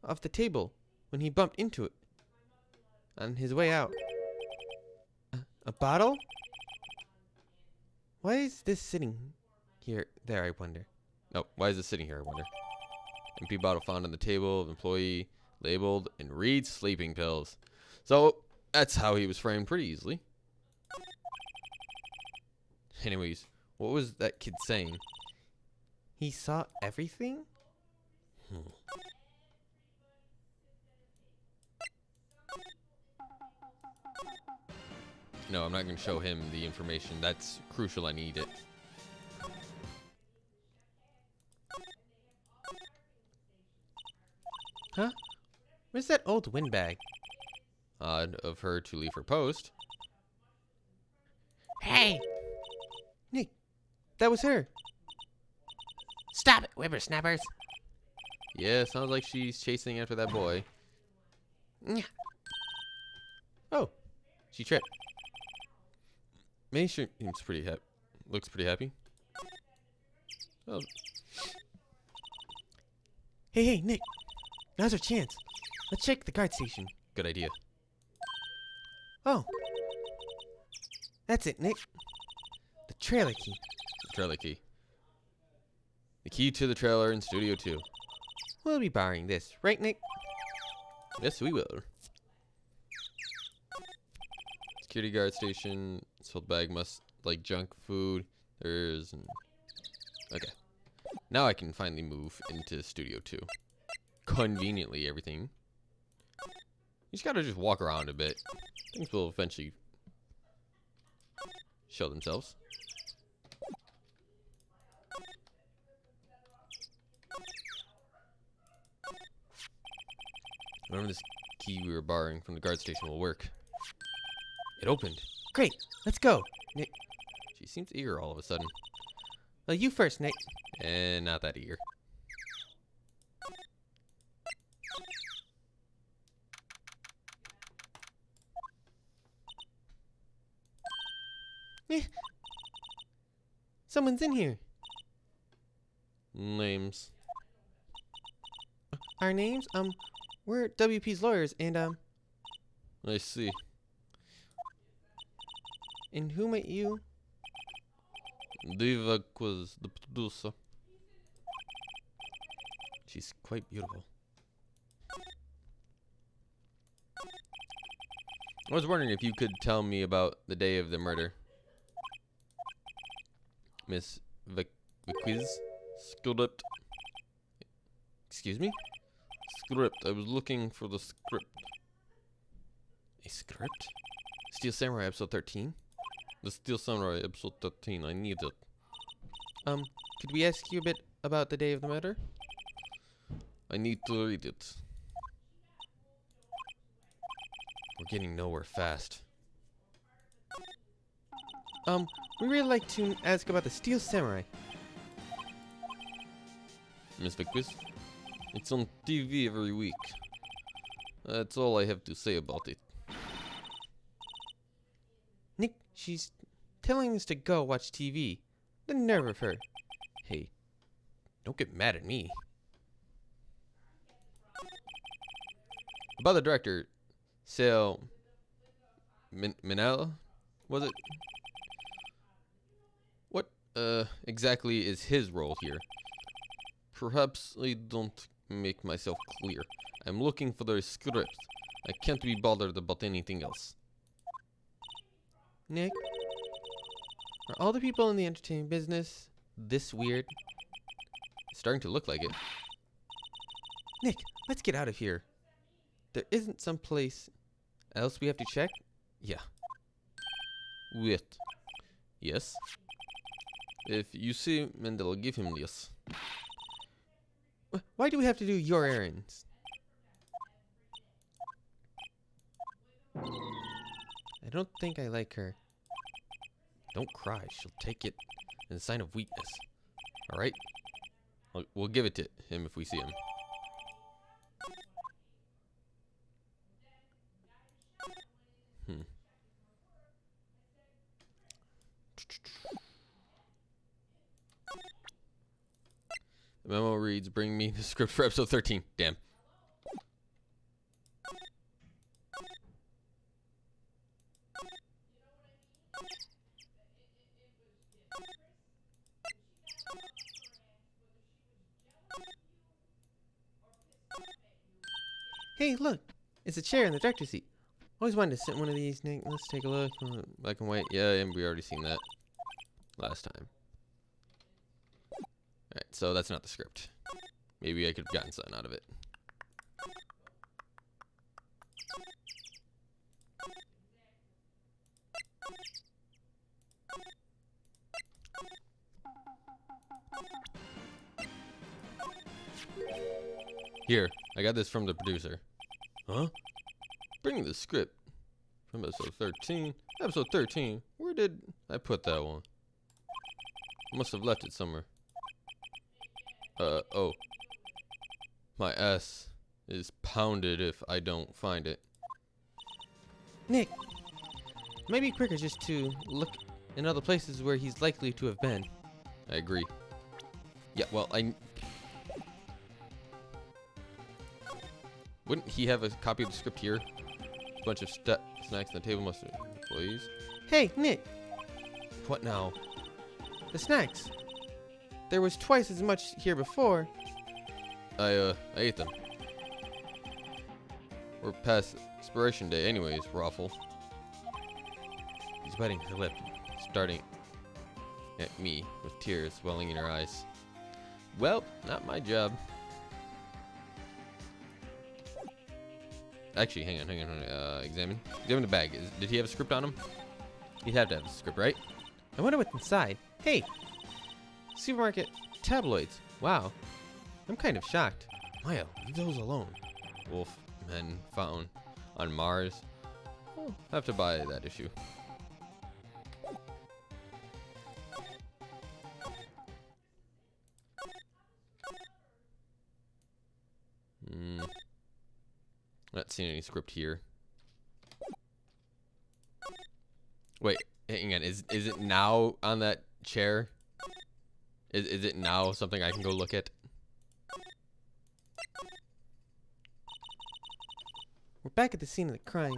off the table when he bumped into it on his way out. A bottle? Why is this sitting there, I wonder? No, why is it sitting here, I wonder? Empty bottle found on the table of employee, labeled, and reads sleeping pills. So, that's how he was framed pretty easily. Anyways, what was that kid saying? He saw everything? No, I'm not going to show him the information. That's crucial. I need it. Huh? Where's that old windbag? Odd of her to leave her post. Hey, Nick, that was her. stop it, whippersnappers. Yeah, sounds like she's chasing after that boy. Oh, She tripped. May sure seems pretty happy. Looks pretty happy. Oh. Hey, Nick. Now's our chance. Let's check the guard station. Good idea. Oh. That's it, Nick. The trailer key. Trailer key. The key to the trailer in Studio 2. We'll be borrowing this, right, Nick? Yes, we will. Security guard station. Sold bag must like junk food. There's... Okay. Now I can finally move into Studio 2. Conveniently, everything. You just gotta just walk around a bit. Things will eventually show themselves. Remember this key we were borrowing from the guard station will work. It opened. Great. Let's go, Nick. She seems eager all of a sudden. Well, you first, Nick. And not that eager. Someone's in here. Names. Our names? We're WP's lawyers, and, I see. and who might you? Diva was the producer. She's quite beautiful. I was wondering if you could tell me about the day of the murder. Miss Viquiz? Script. Excuse me? Script. I was looking for the script. A script? Steel Samurai episode 13? The Steel Samurai episode 13. I need it. Could we ask you a bit about the day of the murder? I need to read it. We're getting nowhere fast. We really like to ask about the Steel Samurai. Miss Viquiz? It's on TV every week. That's all I have to say about it. Nick, she's telling us to go watch TV. The nerve of her. Hey, don't get mad at me. About the director, Sal Minella, was it? What exactly is his role here? Perhaps I don't make myself clear. I'm looking for the script. I can't be bothered about anything else. Nick, are all the people in the entertainment business this weird? It's starting to look like it. Nick, let's get out of here. There isn't some place else we have to check? Yeah. Wait. Yes? If you see Mendel, give him this. Why do we have to do your errands? I don't think I like her. Don't cry. She'll take it as a sign of weakness. Alright? We'll give it to him if we see him. The memo reads, bring me the script for episode 13. Damn. Hey, look. It's a chair in the director's seat. Always wanted to sit in one of these, Nick. Let's take a look. Black and white. Yeah, and we already seen that last time. Alright, so that's not the script. Maybe I could have gotten something out of it. Here, I got this from the producer. Huh? Bring the script from episode 13. Episode 13? Where did I put that one? Must have left it somewhere. Oh. My ass is pounded if I don't find it. Nick, It might be quicker just to look in other places where he's likely to have been. I agree. Yeah, well, wouldn't he have a copy of the script here? A bunch of snacks on the table must be employees. Hey, Nick, What now? the snacks. There was twice as much here before. I ate them. We're past expiration day anyways, Raffle. She's biting her lip, starting at me with tears welling in her eyes. Well, not my job. Actually, hang on. Examine the bag. Did he have a script on him? He'd have to have a script, right? I wonder what's inside. Hey, supermarket tabloids. Wow, I'm kind of shocked. Maya, leave those alone. Wolf, men, found on Mars. I'll have to buy that issue. Not seeing any script here. Wait, hang on. Is it now on that chair? Is it now something I can go look at? We're back at the scene of the crime.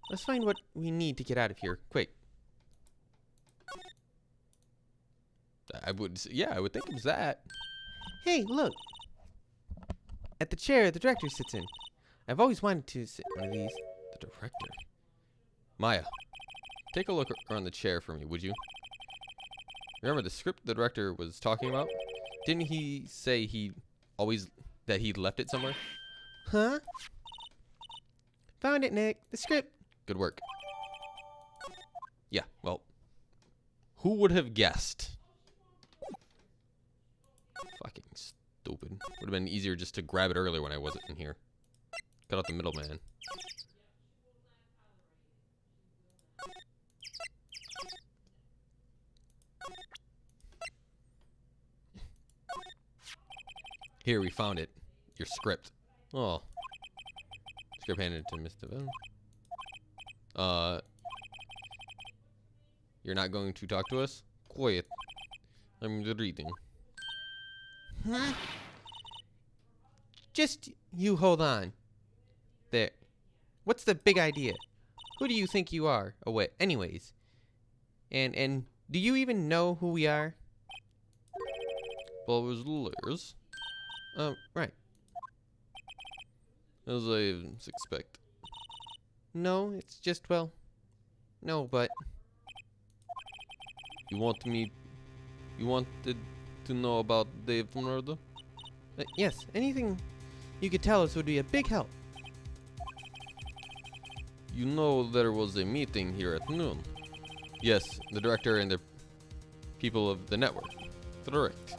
Let's find what we need to get out of here, quick. I would think it was that. Hey, look! At the chair the director sits in. I've always wanted to sit in one of these. The director. Maya, take a look around the chair for me, would you? Remember the script the director was talking about? Didn't he say that he left it somewhere? Huh? Found it, Nick. The script. Good work. Yeah, well, who would have guessed? Fucking stupid. Would have been easier just to grab it earlier when I wasn't in here. Cut out the middleman. Here, we found it. Your script. Oh. Script handed to Mr. Bell. You're not going to talk to us? Quiet. I'm reading. Huh? Just you hold on. There. What's the big idea? Who do you think you are? Oh wait, anyways. And do you even know who we are? Well, it was lawyers. Right. As I expect. No, it's just, well, no, but You wanted to know about Dave's murder? yes, anything you could tell us would be a big help. You know there was a meeting here at noon. Yes, the director and the people of the network. Correct.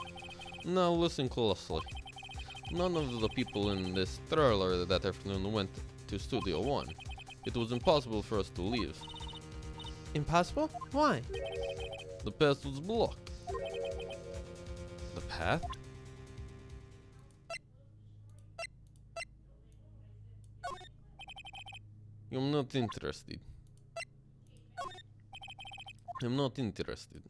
Now listen closely. None of the people in this trailer that afternoon went to Studio One. It was impossible for us to leave. Impossible? Why? The path was blocked. The path? I'm not interested. I'm not interested.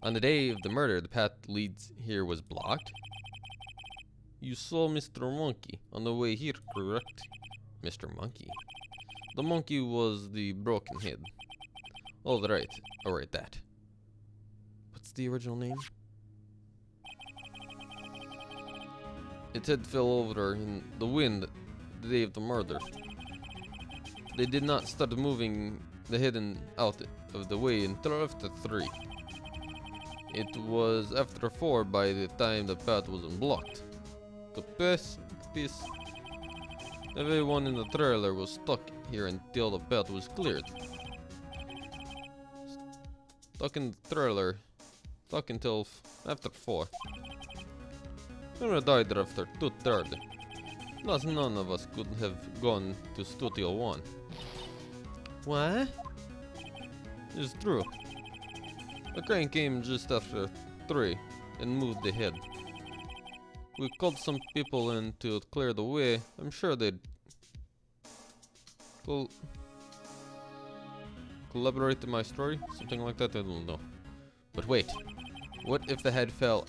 On the day of the murder, the path leads here was blocked. You saw Mr. Monkey on the way here, correct? Mr. Monkey. The monkey was the broken head. Alright, that. What's the original name? Its head fell over in the wind the day of the murder. They did not start moving the head out of the way until after 3. It was after 4 by the time the path was unblocked. The best is everyone in the trailer was stuck here until the path was cleared. Stuck in the trailer, stuck until after 4. I died after 2:30. Thus none of us could have gone to Studio One. What? It's true. The crane came just after 3 and moved the head. we called some people in to clear the way. I'm sure they'd collaborate in my story, something like that. I don't know. But wait, what if the head fell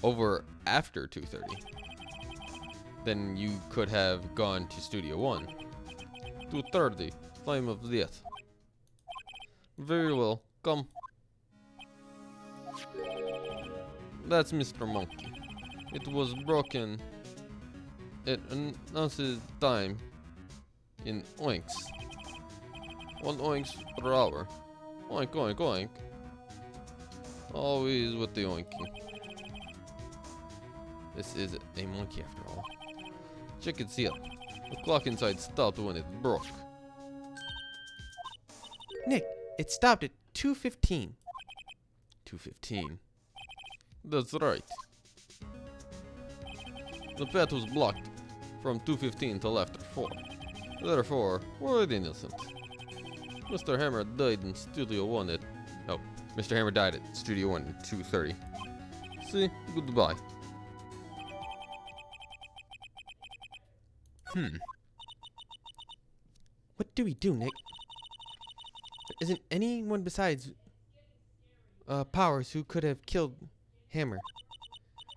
over after 2:30? Then you could have gone to Studio 1. 2:30, time of death. Very well, come. That's Mr. Monkey. It was broken. It announces time in oinks. 1 oinks per hour. Oink, oink, oink. Always with the oinking. This is a monkey after all. Check its heel. The clock inside stopped when it broke. Nick, it stopped at 2:15. 2:15. That's right. The path was blocked from 2:15 till after 4. Therefore, we're innocent. Mr. Hammer died in Studio 1 at... Oh, Mr. Hammer died at Studio 1 at 2:30. See? Goodbye. What do we do, Nick? There isn't anyone besides Powers who could have killed Hammer.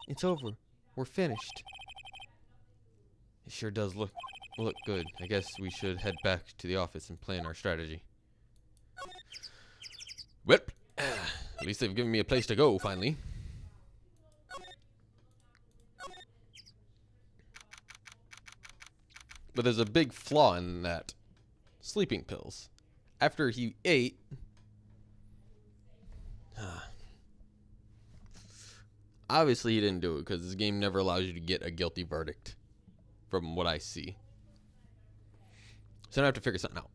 It's over. We're finished. It sure does look good. I guess we should head back to the office and plan our strategy. Well, at least they've given me a place to go, finally. But there's a big flaw in that. Sleeping pills. After he ate... Obviously he didn't do it because this game never allows you to get a guilty verdict. From what I see. So I have to figure something out.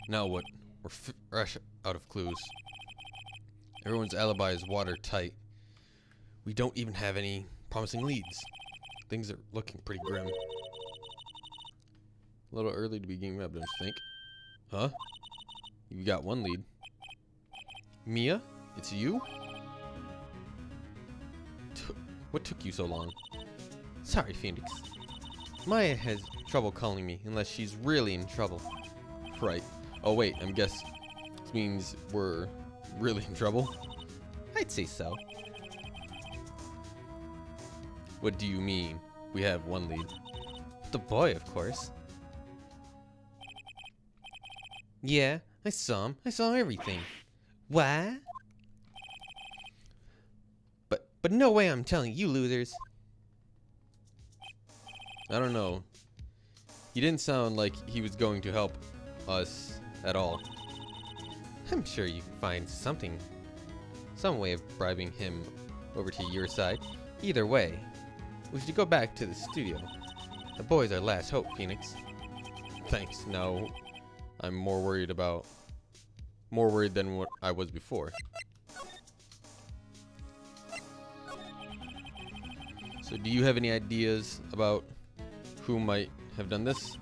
Now what? We're fresh out of clues. Everyone's alibi is watertight. We don't even have any promising leads. Things are looking pretty grim. A little early to be giving evidence, think. Huh? You got one lead. Mia? It's you? What took you so long? Sorry, Phoenix. Maya has trouble calling me unless she's really in trouble. Right. Oh wait, I guess this means we're really in trouble? I'd say so. What do you mean? We have one lead. The boy, of course. Yeah, I saw him. I saw everything. What? But no way I'm telling you losers. I don't know. He didn't sound like he was going to help us at all. I'm sure you can find something. Some way of bribing him over to your side. Either way, we should go back to the studio. The boy's our last hope, Phoenix. Thanks. No, I'm more worried than what I was before. So do you have any ideas about who might have done this?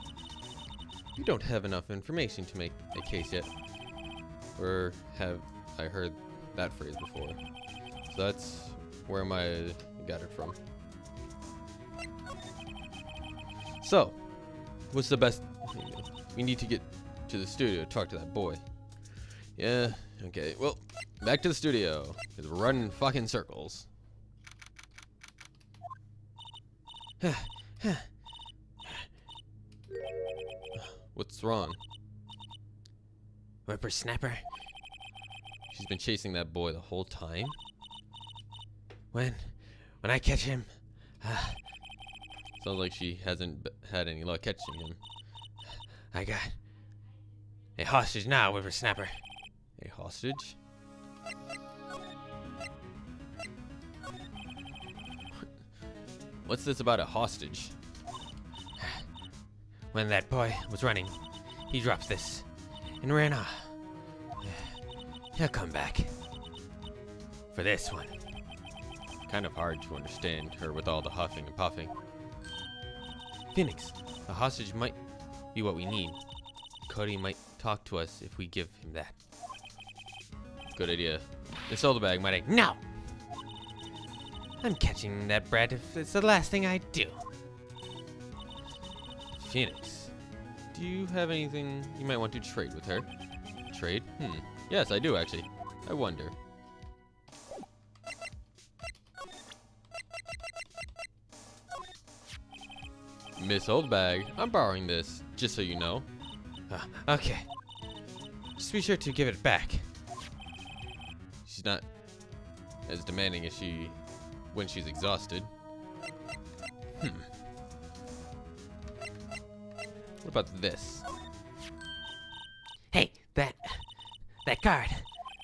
We don't have enough information to make a case yet. Or have I heard that phrase before? So that's where I got it from. So, what's the best? We need to get to the studio to talk to that boy. Yeah, okay. Well, back to the studio. Because we're running fucking circles. What's wrong? Whippersnapper? She's been chasing that boy the whole time? When I catch him, Sounds like she hasn't had any luck catching him. I got a hostage now, Whippersnapper. A hostage? What's this about a hostage? When that boy was running, he dropped this and ran off. He'll come back for this one. kind of hard to understand her with all the huffing and puffing. Phoenix, a hostage might be what we need. Cody might talk to us if we give him that. Good idea. Miss Oldbag might I... No! I'm catching that brat if it's the last thing I do. Phoenix, do you have anything you might want to trade with her? Trade? Yes, I do actually. I wonder. Miss Oldbag, I'm borrowing this, just so you know. Okay. Just be sure to give it back. She's not as demanding as she when she's exhausted. What about this? Hey, that card.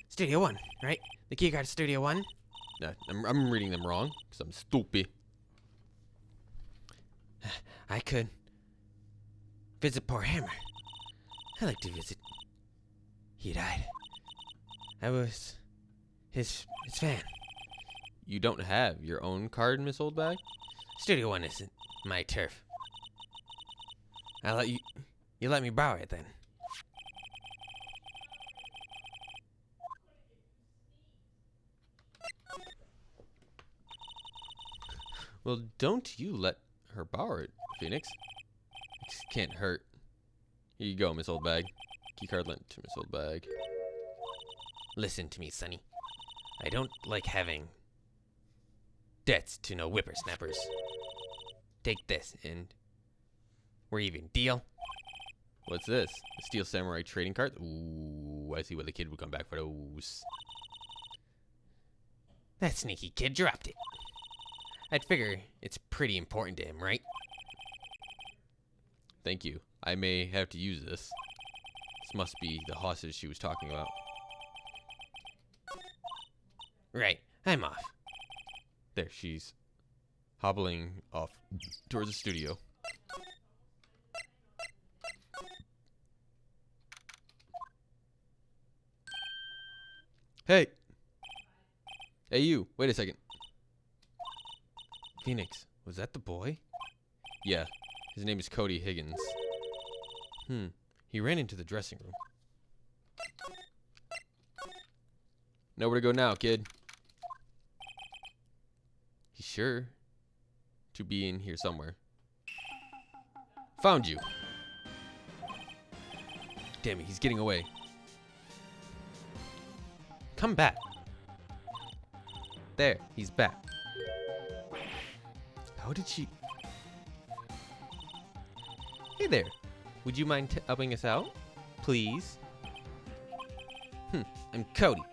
Studio 1, right? The key card Studio 1? No, I'm reading them wrong, because I'm stupid. I could visit poor Hammer. I like to visit. He died. I was his fan. You don't have your own card, Miss Oldbag? Studio 1 isn't my turf. I'll let you let me borrow it then. Well, don't you let her borrow it, Phoenix. It can't hurt. Here you go, Miss Oldbag. Keycard lent to Miss Oldbag. Listen to me, Sonny. I don't like having debts to no whippersnappers. Take this, and we're even. Deal? What's this? A Steel Samurai trading card? Ooh, I see why the kid would come back for those. That sneaky kid dropped it. I'd figure it's pretty important to him, right? Thank you. I may have to use this. This must be the hostage she was talking about. Right, I'm off. There, she's hobbling off towards the studio. Hey! Hey you, wait a second. Phoenix, was that the boy? Yeah, his name is Cody Higgins. He ran into the dressing room. Nowhere to go now, kid. He's sure to be in here somewhere. Found you. Damn it, he's getting away. Come back. There, he's back. How did she... Hey there. Would you mind helping us out? Please? I'm Cody.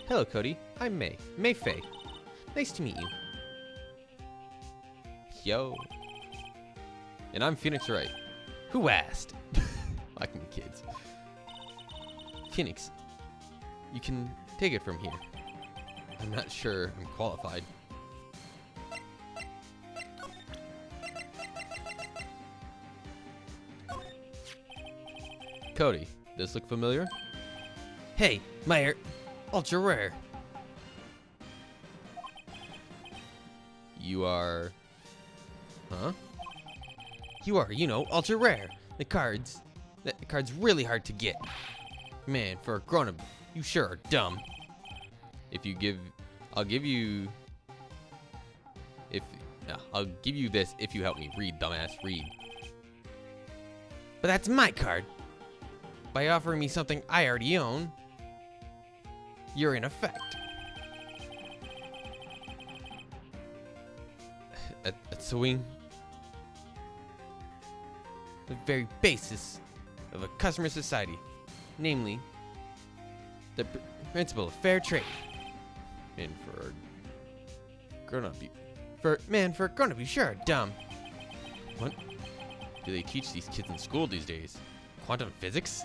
Hello, Cody. I'm May. May Faye. Nice to meet you. Yo. And I'm Phoenix Wright. Who asked? Fucking kids. Phoenix, you can take it from here. I'm not sure I'm qualified. Cody, this look familiar? Hey, Meyer. Ultra rare. You are... Huh? You are, ultra rare. The card's really hard to get. Man, for a grown-up, you sure are dumb. I'll give you this if you help me read, dumbass, read. But that's my card. By offering me something I already own, you're in effect. A swing. The very basis of a customer society, namely the principle of fair trade. And for a grown-up, For a grown-up, you sure are dumb. what do they teach these kids in school these days? Quantum physics?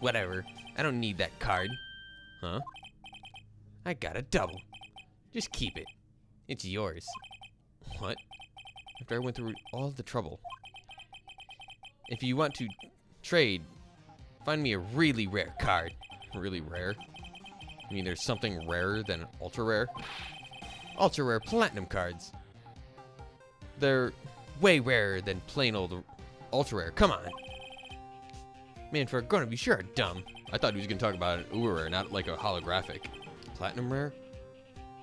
Whatever. I don't need that card. Huh? I got a double. Just keep it. It's yours. What? After I went through all the trouble. If you want to trade, find me a really rare card. Really rare. You mean there's something rarer than ultra rare? Ultra rare platinum cards. They're way rarer than plain old ultra rare. Come on. Man, for a grown-up, you sure are dumb. I thought he was gonna talk about an uber rare, not like a holographic. Platinum rare?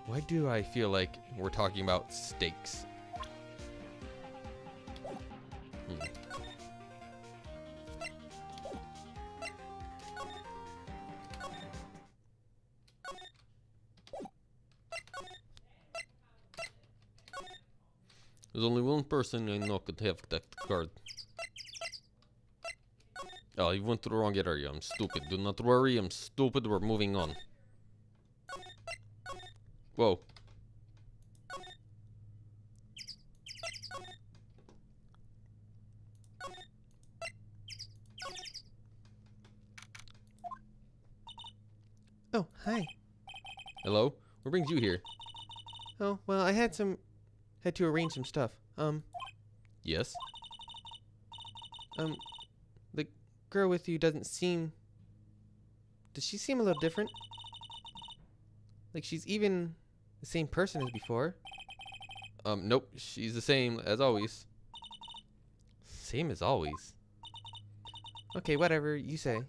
Why do I feel like we're talking about steaks? There's only one person I know could have that card. Oh, you went to the wrong area. I'm stupid. Do not worry. I'm stupid. We're moving on. Whoa. Oh, hi. Hello? What brings you here? Oh, well, I had to arrange some stuff. Yes? The girl with you does she seem a little different? Like she's even the same person as before? Nope. She's the same as always. Same as always. Okay, whatever you say.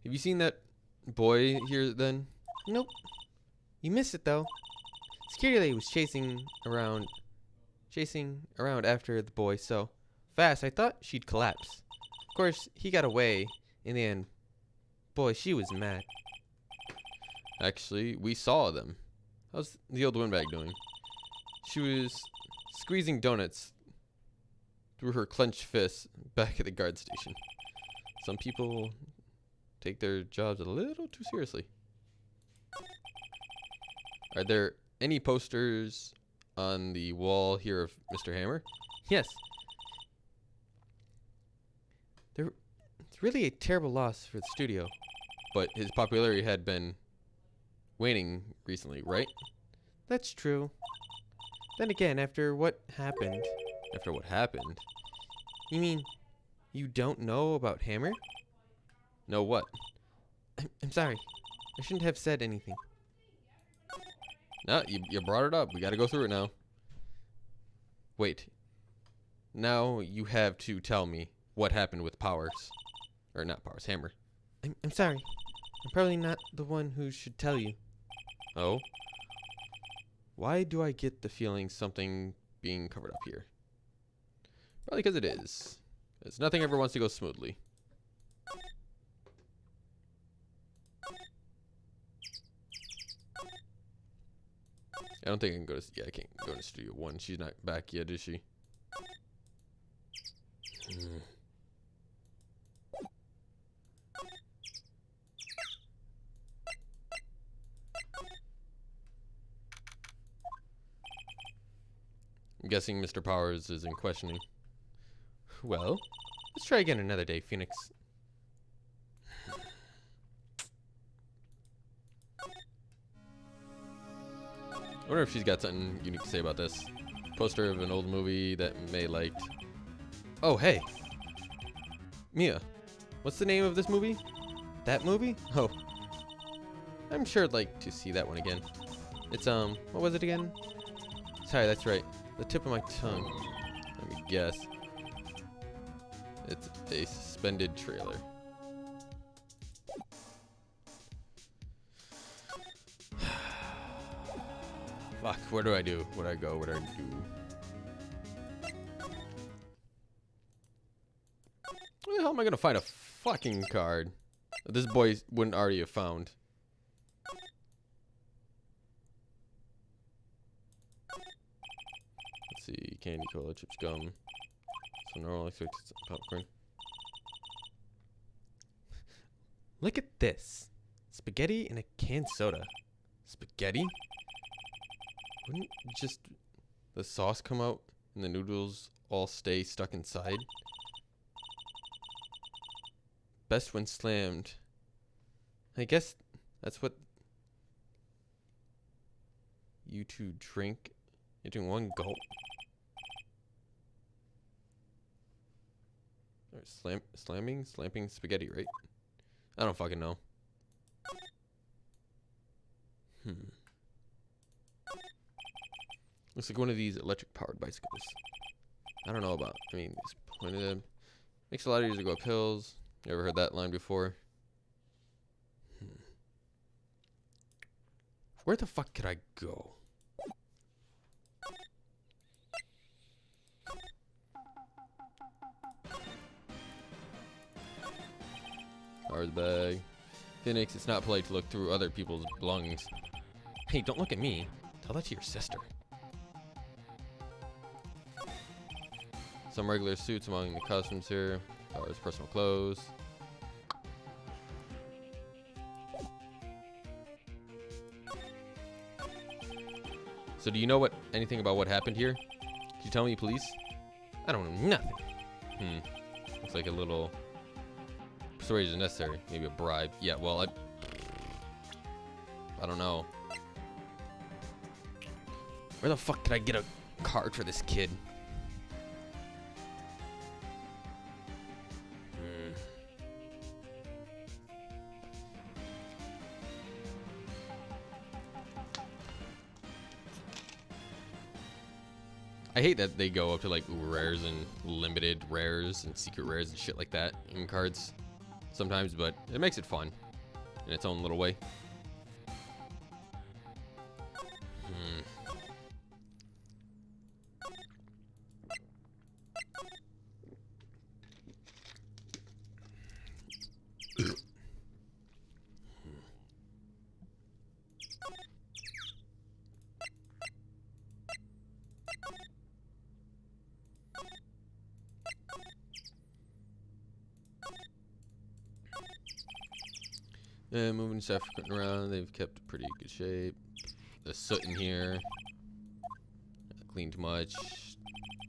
Have you seen that boy here then? Nope. You missed it though. Security lady was chasing around after the boy so fast I thought she'd collapse. Of course, he got away in the end. Boy, she was mad. Actually, we saw them. How's the old windbag doing? She was squeezing donuts through her clenched fists back at the guard station. Some people take their jobs a little too seriously. Are there any posters on the wall here of Mr. Hammer? Yes. It's really a terrible loss for the studio. But his popularity had been waning recently, right? That's true. Then again, after what happened... After what happened? You mean you don't know about Hammer? No what? I'm sorry. I shouldn't have said anything. No, you brought it up. We gotta go through it now. Wait. Now you have to tell me what happened with Powers. Or not Powers, Hammer. I'm sorry. I'm probably not the one who should tell you. Oh? Why do I get the feeling something being covered up here? Probably because it is. Because nothing ever wants to go smoothly. I don't think I can go to... Yeah, I can't go to Studio 1. She's not back yet, is she? I'm guessing Mr. Powers is in questioning. Well, Let's try again another day, Phoenix. I wonder if she's got something unique to say about this. Poster of an old movie that May liked. Oh, hey. Mia, what's the name of this movie? That movie? Oh. I'm sure I'd like to see that one again. It's, what was it again? Sorry, that's right. The tip of my tongue. Let me guess. It's a suspended trailer. Fuck, where do I do? Where do I go? What do I do? Where the hell am I gonna find a fucking card that this boy wouldn't already have found? Let's see, candy, cola, chips, gum. So normal expected popcorn. Look at this. Spaghetti and a canned soda. Spaghetti? Wouldn't just the sauce come out and the noodles all stay stuck inside? Best when slammed. I guess that's what you two drink into one gulp. Or slapping spaghetti, right? I don't fucking know. Looks like one of these electric powered bicycles. I don't know about. I mean, it's pointed. Makes it a lot easier to go up hills. You ever heard that line before? Where the fuck could I go? Power's bag. Phoenix, it's not polite to look through other people's belongings. Hey, don't look at me. Tell that to your sister. Some regular suits among the costumes here. Power's personal clothes. So do you know anything about what happened here? Could you tell me, please? I don't know nothing. Looks like a little persuasion necessary. Maybe a bribe. Yeah, well, I don't know. Where the fuck could I get a card for this kid? I hate that they go up to like rares and limited rares and secret rares and shit like that in cards sometimes, but it makes it fun in its own little way. And moving stuff around, they've kept pretty good shape. The soot in here, not cleaned much.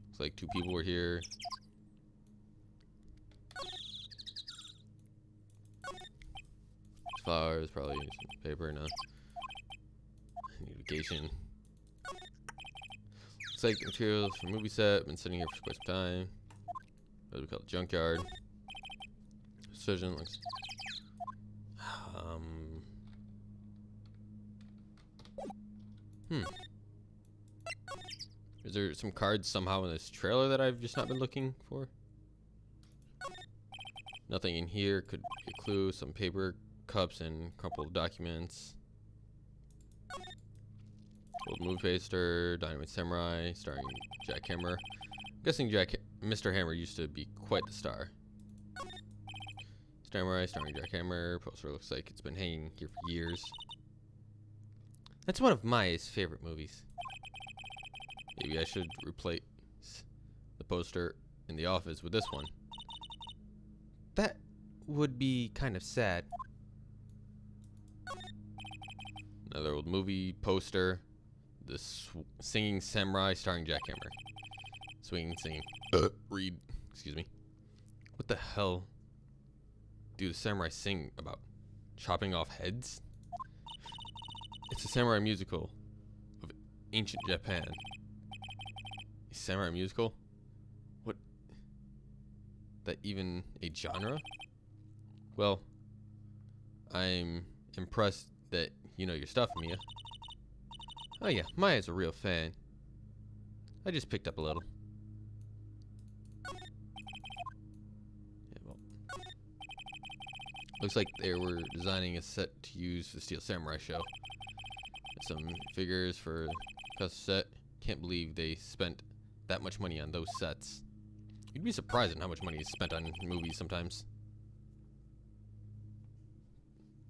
Looks like 2 people were here. Flowers, probably some paper, no. Vacation. Looks like the materials for movie set. Been sitting here for quite some time. What do we call it? Junkyard. Precision looks. Is there some cards somehow in this trailer that I've just not been looking for? Nothing in here could be a clue. Some paper cups and crumpled documents. Old movie poster, Dynamite Samurai, starring Jack Hammer. I'm guessing Mr. Hammer used to be quite the star. Samurai, starring Jack Hammer. Poster looks like it's been hanging here for years. That's one of Maya's favorite movies. Maybe I should replace the poster in the office with this one. That would be kind of sad. Another old movie poster. The Singing Samurai starring Jack Hammer. Swinging, singing. Read. Excuse me. What the hell do the samurai sing about? Chopping off heads? It's a samurai musical of ancient Japan. A samurai musical? What? That even a genre? Well, I'm impressed that you know your stuff, Mia. Oh yeah, Maya's a real fan. I just picked up a little. Yeah, well. Looks like they were designing a set to use for the Steel Samurai show. Some figures for the set. Can't believe they spent that much money on those sets. You'd be surprised at how much money is spent on movies sometimes.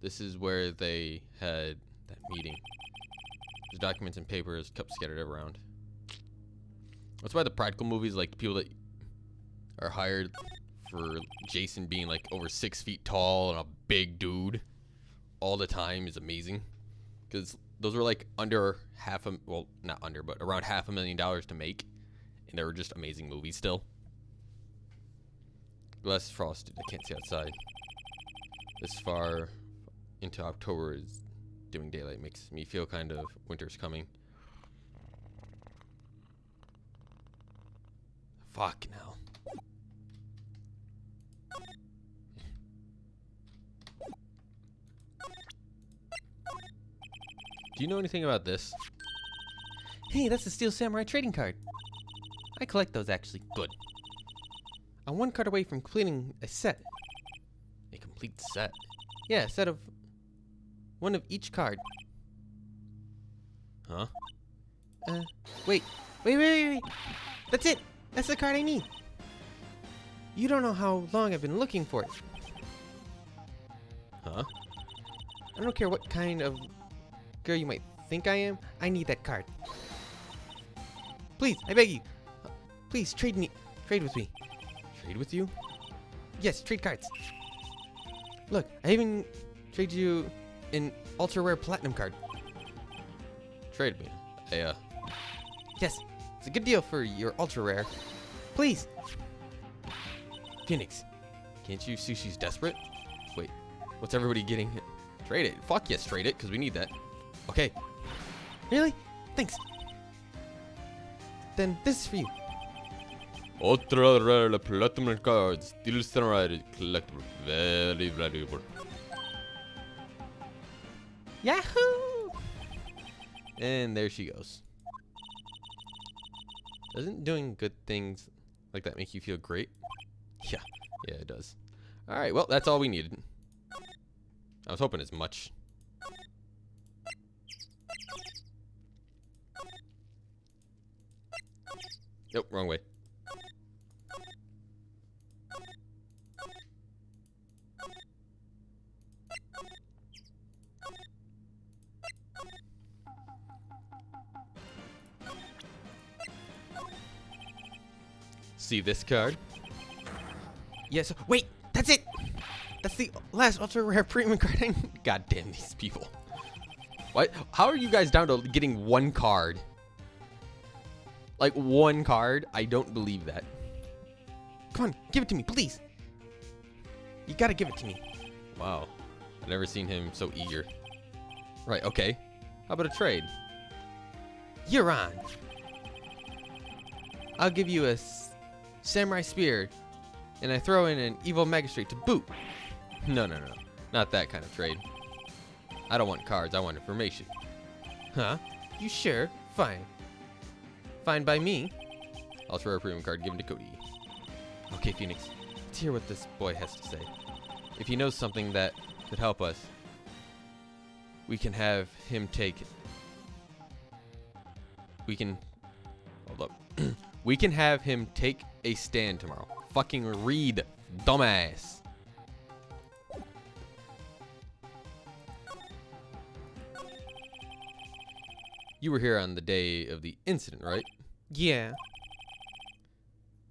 This is where they had that meeting. There's documents and papers kept scattered around. That's why the practical movies, like people that are hired for Jason being like over 6 feet tall and a big dude all the time, is amazing. Because those were like under well, not under, but around $500,000 to make. And they were just amazing movies still. Less frosted, I can't see outside. This far into October is doing daylight, makes me feel kind of winter's coming. Fuck now. Do you know anything about this? Hey, that's the Steel Samurai trading card. I collect those actually. Good. I'm one card away from completing a set. A complete set. Yeah, a set of one of each card. Huh? Wait. That's it. That's the card I need. You don't know how long I've been looking for it. Huh? I don't care what kind of girl you might think I am. I need that card. Please, I beg you. Please trade with me. Trade with you? Yes, trade cards. Look, I even trade you an ultra rare platinum card. Trade me. Yes, it's a good deal for your ultra rare. Please. Phoenix. Can't you see she's desperate? Wait, what's everybody getting? Trade it. Fuck yes, trade it, because we need that. Okay. Really? Thanks. Then this is for you. Ultra rare platinum cards. Steel Samurai collectible. Very valuable. Yahoo! And there she goes. Doesn't doing good things like that make you feel great? Yeah, it does. Alright, well, that's all we needed. I was hoping as much. Nope, wrong way. See this card? Yes. Wait, that's it. That's the last ultra rare premium card. God damn these people. What? How are you guys down to getting one card? Like one card? I don't believe that. Come on, give it to me, please. You gotta give it to me. Wow. I've never seen him so eager. Right, okay. How about a trade? You're on. I'll give you a samurai spear, and I throw in an evil magistrate to boot. No. Not that kind of trade. I don't want cards, I want information. Huh? You sure? Fine. Fine by me. Ultra rare premium card given to Cody. Okay, Phoenix. Let's hear what this boy has to say. If he knows something that could help us, we can have him take... Hold up. We can have him take a stand tomorrow. Fucking read, dumbass. You were here on the day of the incident, right? Yeah.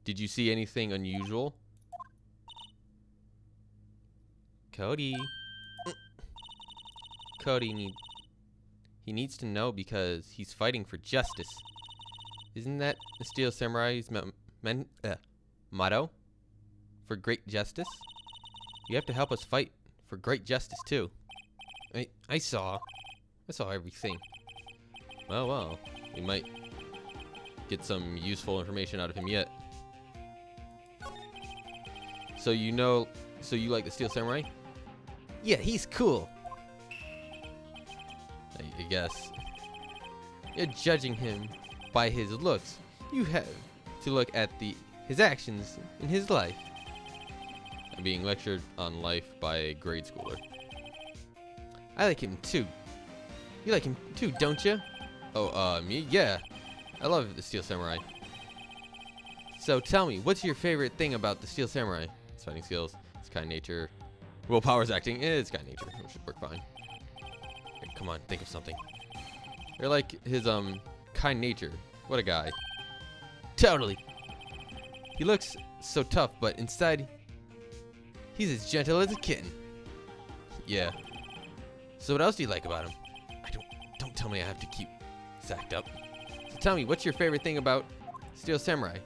Did you see anything unusual? Cody. Cody he needs to know because he's fighting for justice. Isn't that the Steel Samurai's motto? For great justice? You have to help us fight for great justice too. I saw everything. Well, we might get some useful information out of him yet. So you like the Steel Samurai? Yeah, he's cool. I guess. You're judging him by his looks. You have to look at his actions in his life. I'm being lectured on life by a grade schooler. I like him too. You like him too, don't you? Oh, me? Yeah. I love the Steel Samurai. So tell me, what's your favorite thing about the Steel Samurai? His fighting skills, his kind nature. Willpower's acting, it's kind nature. It should work fine. Hey, come on, think of something. You're like his, kind nature. What a guy. Totally. He looks so tough, but inside, he's as gentle as a kitten. Yeah. So what else do you like about him? Don't tell me I have to keep sacked up. So tell me, what's your favorite thing about Steel Samurai?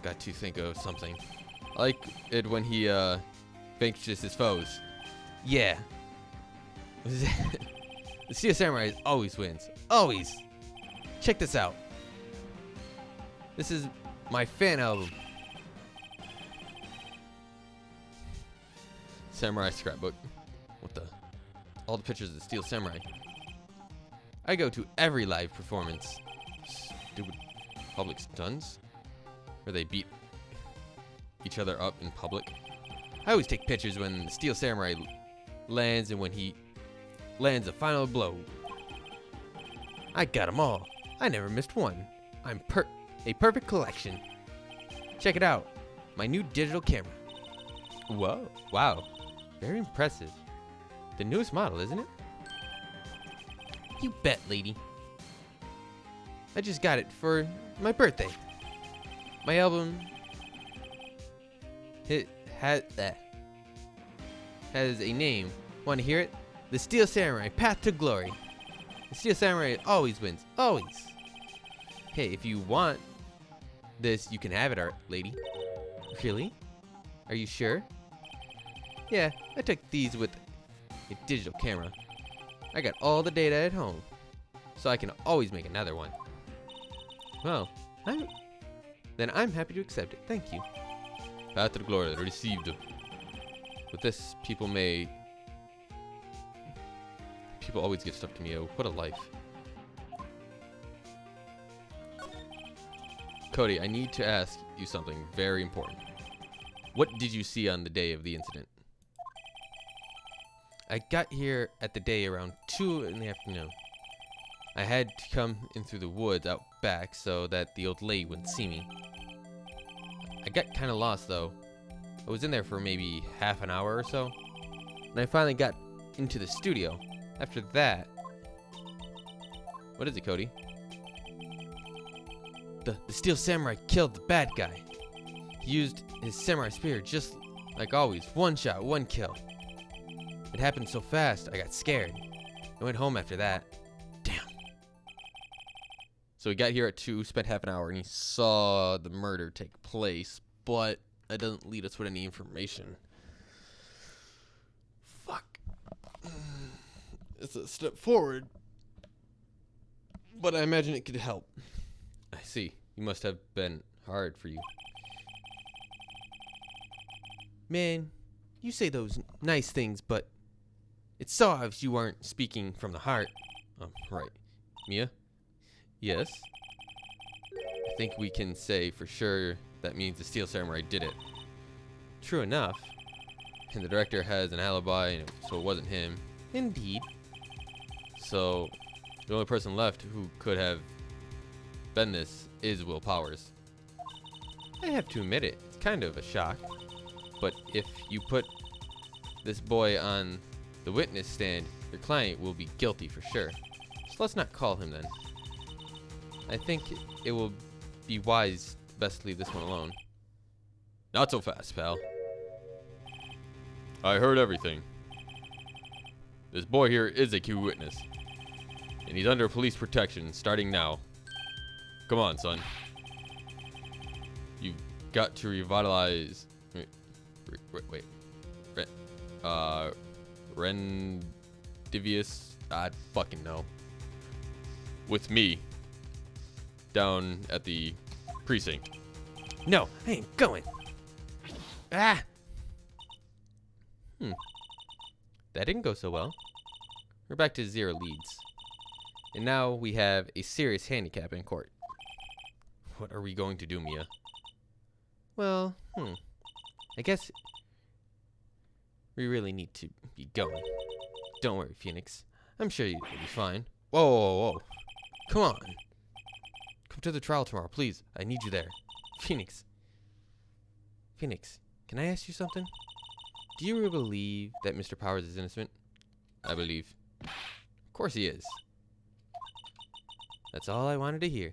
Got to think of something. I like it when he, vanquishes his foes. Yeah. The Steel Samurai always wins. Always. Check this out. This is my fan album. Samurai scrapbook. What the? All the pictures of the Steel Samurai. I go to every live performance. Stupid public stunts? Where they beat each other up in public. I always take pictures when the Steel Samurai lands and when he lands a final blow. I got them all. I never missed one. I'm a perfect collection. Check it out. My new digital camera. Whoa. Wow. Very impressive. The newest model, isn't it? You bet, lady. I just got it for my birthday. My album has a name. Want to hear it? The Steel Samurai, Path to Glory. The Steel Samurai always wins. Always. Hey, if you want this, you can have it, lady. Really? Are you sure? Yeah, I took these with a digital camera. I got all the data at home, so I can always make another one. Well, then I'm happy to accept it. Thank you. Path to Glory received. With this, people always give stuff to me. Oh, what a life. Cody, I need to ask you something very important. What did you see on the day of the incident? I got here at the day around 2 in the afternoon. I had to come in through the woods out back so that the old lady wouldn't see me. I got kind of lost though. I was in there for maybe half an hour or so. And I finally got into the studio. After that... What is it, Cody? The Steel Samurai killed the bad guy. He used his samurai spear just like always. One shot, one kill. It happened so fast, I got scared. I went home after that. Damn. So he got here at 2, spent half an hour, and he saw the murder take place, but that doesn't lead us with any information. Fuck. It's a step forward, but I imagine it could help. I see. You must have been hard for you. Man, you say those nice things, but it's so obvious you aren't speaking from the heart. Right. Mia? Yes? I think we can say for sure that means the Steel Samurai did it. True enough. And the director has an alibi, so it wasn't him. Indeed. So, the only person left who could have been this is Will Powers. I have to admit it, it's kind of a shock. But if you put this boy on the witness stand, your client will be guilty for sure. So let's not call him then. I think it will be wise to best leave this one alone. Not so fast, pal. I heard everything. This boy here is a key witness. And he's under police protection starting now. Come on, son. You've got to revitalize... Wait. Rendivius? I fucking know. With me. Down at the precinct. No, I ain't going. Ah! That didn't go so well. We're back to 0 leads. And now we have a serious handicap in court. What are we going to do, Mia? Well, I guess we really need to be going. Don't worry, Phoenix. I'm sure you'll be fine. Whoa. Come on. Come to the trial tomorrow, please. I need you there. Phoenix, can I ask you something? Do you really believe that Mr. Powers is innocent? I believe. Of course he is. That's all I wanted to hear.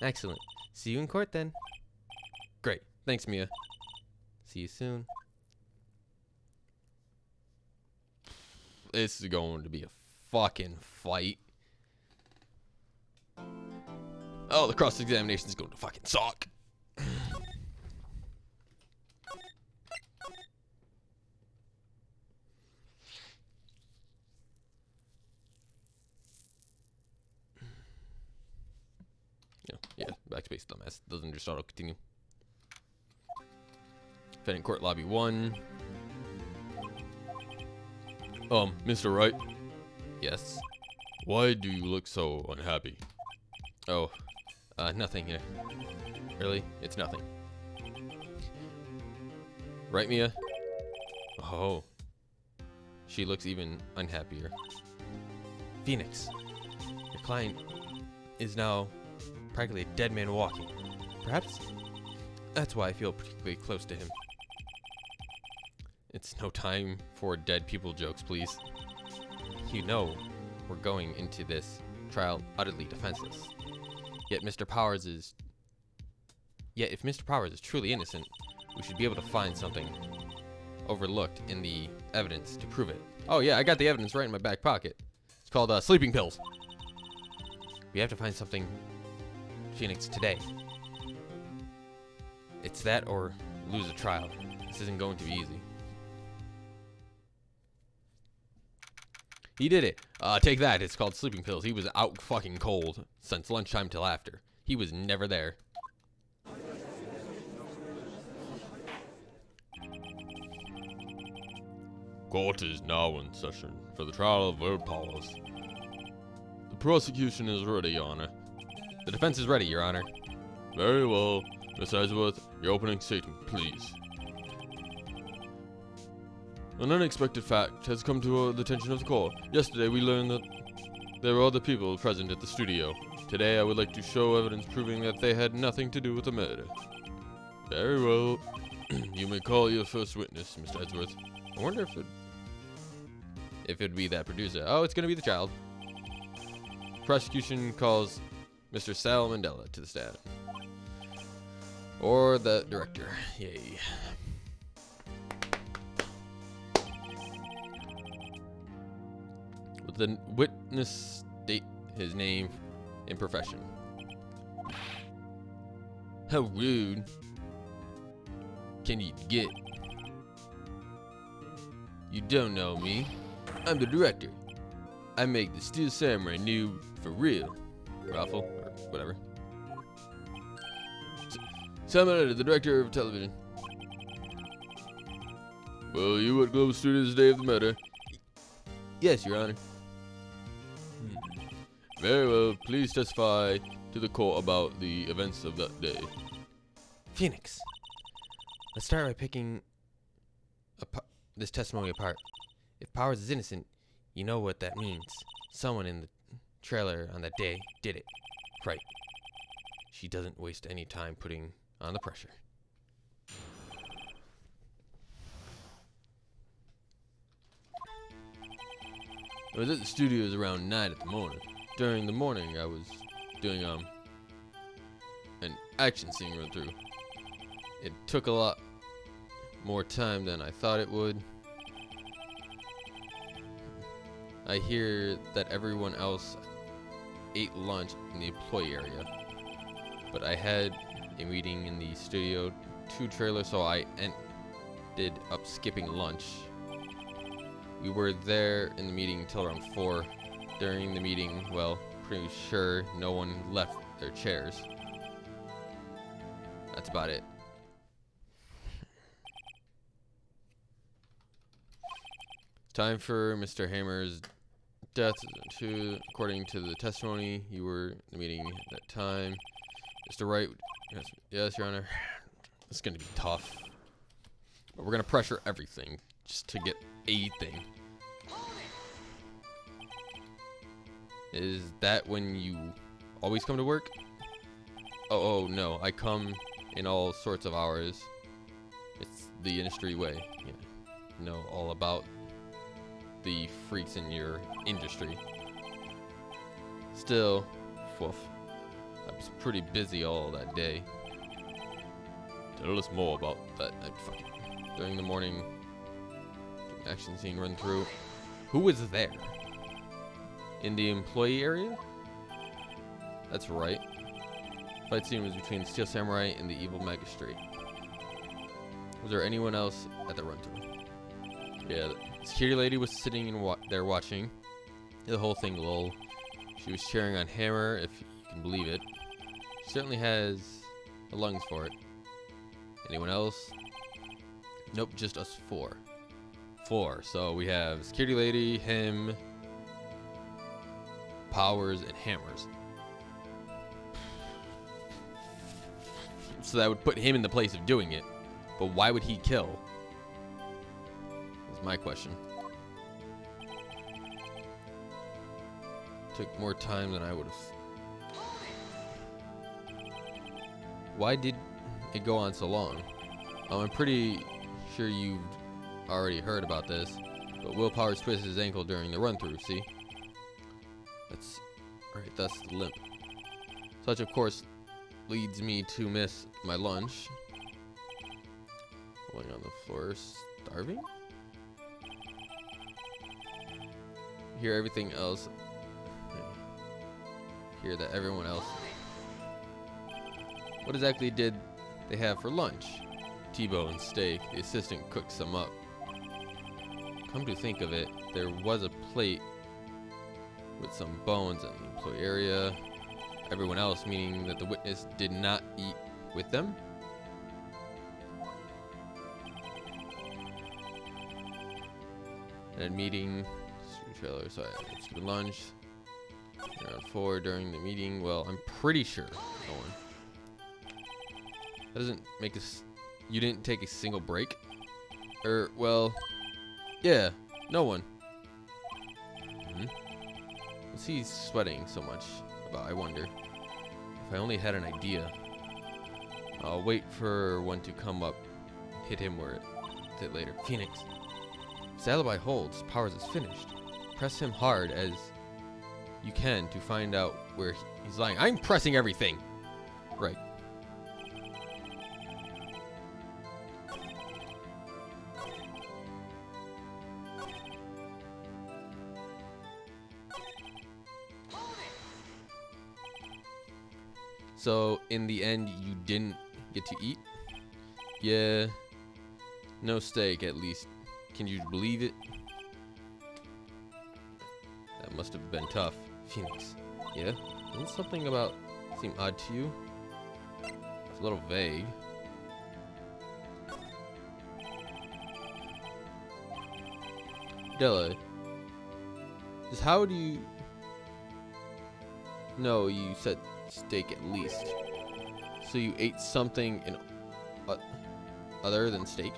Excellent. See you in court then. Great. Thanks, Mia. See you soon. This is going to be a fucking fight. Oh, the cross-examination is going to fucking suck. Yeah, backspace, dumbass. Doesn't just auto continue. Defendant court lobby 1. Mr. Wright, Yes? why do you look so unhappy? Oh, nothing here. Really? It's nothing. Right, Mia? Oh. She looks even unhappier. Phoenix, your client is now practically a dead man walking. Perhaps that's why I feel particularly close to him. It's no time for dead people jokes, please. You know we're going into this trial utterly defenseless. Yet if Mr. Powers is truly innocent, we should be able to find something overlooked in the evidence to prove it. Oh yeah, I got the evidence right in my back pocket. It's called sleeping pills. We have to find something, Phoenix, today. It's that or lose a trial. This isn't going to be easy. He did it. Take that. It's called sleeping pills. He was out fucking cold since lunchtime till after. He was never there. Court is now in session for the trial of Earl Powers. The prosecution is ready, Your Honor. The defense is ready, Your Honor. Very well. Miss Edgeworth, your opening statement, please. An unexpected fact has come to the attention of the court. Yesterday we learned that there were other people present at the studio. Today I would like to show evidence proving that they had nothing to do with the murder. Very well. You may call your first witness, Mr. Edgeworth. I wonder if it'd be that producer. Oh, it's gonna be the child. Prosecution calls Mr. Sal Mandela to the stand. Or the director. Yay. Will the witness state his name and profession? How rude can you get? You don't know me. I'm the director. I make the Steel Samurai new for real. Raffle, or whatever. Salmonetta, the director of television. Well, you at Global Studios the day of the murder? Yes, Your Honor. Very well. Please testify to the court about the events of that day. Phoenix, let's start by picking this testimony apart. If Powers is innocent, you know what that means. Someone in the trailer on that day did it. Right. She doesn't waste any time putting on the pressure. I was at the studios around 9 in the morning. During the morning, I was doing an action scene run through. It took a lot more time than I thought it would. I hear that everyone else ate lunch in the employee area, but I had a meeting in the Studio 2 trailer, so I ended up skipping lunch. We were there in the meeting until around 4. During the meeting, well, pretty sure no one left their chairs. That's about it. Time for Mr. Hammer's death. According to the testimony, you were in the meeting at that time. Mr. Wright, yes, Your Honor. It's going to be tough. But we're going to pressure everything just to get a thing. Is that when you always come to work? Oh, no. I come in all sorts of hours. It's the industry way. You know all about the freaks in your industry. Still, woof. I was pretty busy all that day. Tell us more about that. During the morning, action scene run through. Who was there? In the employee area? That's right. Fight scene was between Steel Samurai and the evil magistrate. Was there anyone else at the run through? Yeah, the security lady was sitting there watching. The whole thing, lol. She was cheering on Hammer, if you can believe it. She certainly has the lungs for it. Anyone else? Nope, just us 4. floor. So we have security lady, him, powers, and hammers. So that would put him in the place of doing it. But why would he kill? That's my question. Took more time than I would have. Why did it go on so long? I'm pretty sure you've already heard about this, but Will Powers twisted his ankle during the run-through, see? That's right, that's the limp. Such, of course, leads me to miss my lunch. Falling on the floor, starving? Hear everything else. Hear that everyone else. What exactly did they have for lunch? T-bone steak. The assistant cooked some up. Come to think of it, there was a plate with some bones in the employee area. Everyone else, meaning that the witness did not eat with them? And meeting, trailer, so I skipped lunch. Around 4 during the meeting. Well, I'm pretty sure no one. That doesn't make us. You didn't take a single break? Well, yeah, no one. What's he sweating so much about, I wonder? If I only had an idea. I'll wait for one to come up, hit him where it later. Phoenix. His alibi holds. Powers is finished. Press him hard as you can to find out where he's lying. I'm pressing everything. Right. So, in the end, you didn't get to eat? Yeah. No steak, at least. Can you believe it? That must have been tough. Phoenix. Yeah? Doesn't something about seem odd to you? It's a little vague. Della. Just how do you... No, you said steak at least. So you ate something in other than steak?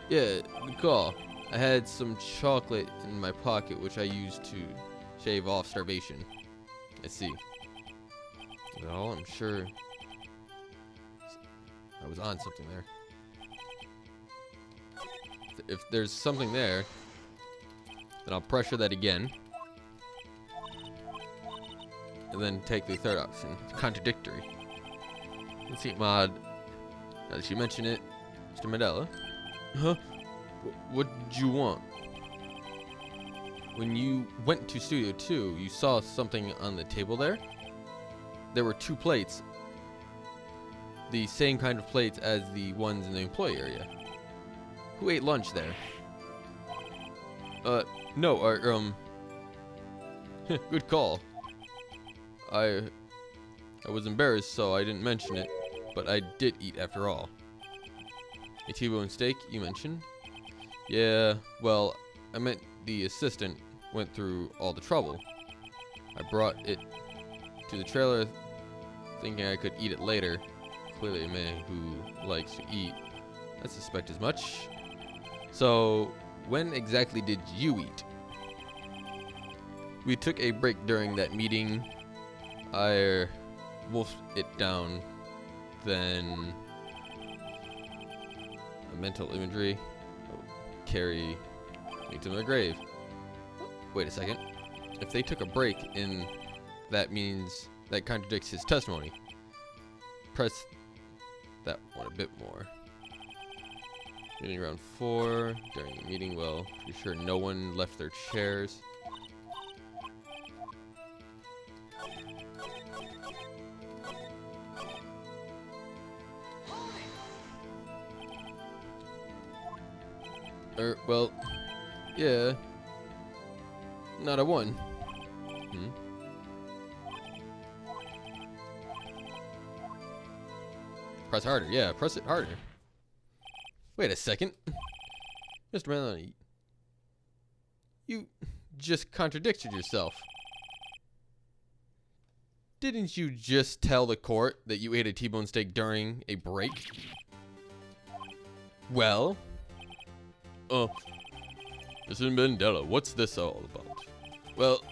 Yeah, good call. I had some chocolate in my pocket, which I used to shave off starvation. I see. Well, I'm sure I was on something there. If there's something there, then I'll pressure that again. And then take the third option. It's contradictory. Let's see, Mod. Now that you mention it, Mr. Medella. Huh? What did you want? When you went to Studio 2, you saw something on the table there? There were 2 plates. The same kind of plates as the ones in the employee area. Who ate lunch there? No, good call. I was embarrassed, so I didn't mention it, but I did eat after all. A T-bone steak, you mentioned? Yeah, well, I meant the assistant went through all the trouble. I brought it to the trailer thinking I could eat it later. Clearly a man who likes to eat. I suspect as much. So, when exactly did you eat? We took a break during that meeting. I wolfed it down, then a mental imagery carry me to my grave. Wait a second. If they took a break in, that means that contradicts his testimony. Press that one a bit more. Meeting around 4 during the meeting. Well, pretty sure no one left their chairs. Well, yeah. Not a 1. Press harder. Yeah, press it harder. Wait a second. Mr. Melanie, You just contradicted yourself. Didn't you just tell the court that you ate a T-bone steak during a break? Well? Mr. Mandela, what's this all about? Well,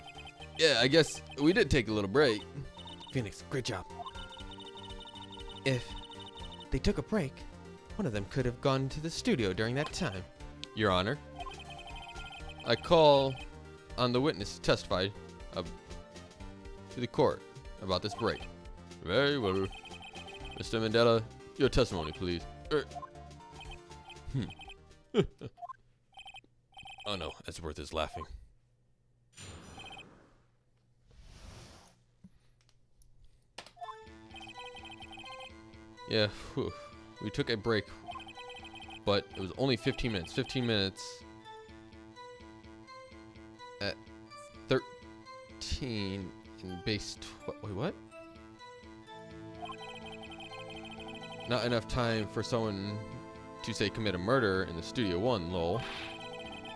yeah, I guess we did take a little break. Phoenix, great job. If they took a break, one of them could have gone to the studio during that time. Your Honor, I call on the witness to testify to the court about this break. Very well. Mr. Mandela, your testimony, please. Oh no, Ellsworth is laughing. Yeah, whew. We took a break, but it was only 15 minutes. 15 minutes at 13 in base 12. Wait, what? Not enough time for someone to say commit a murder in the Studio 1, lol.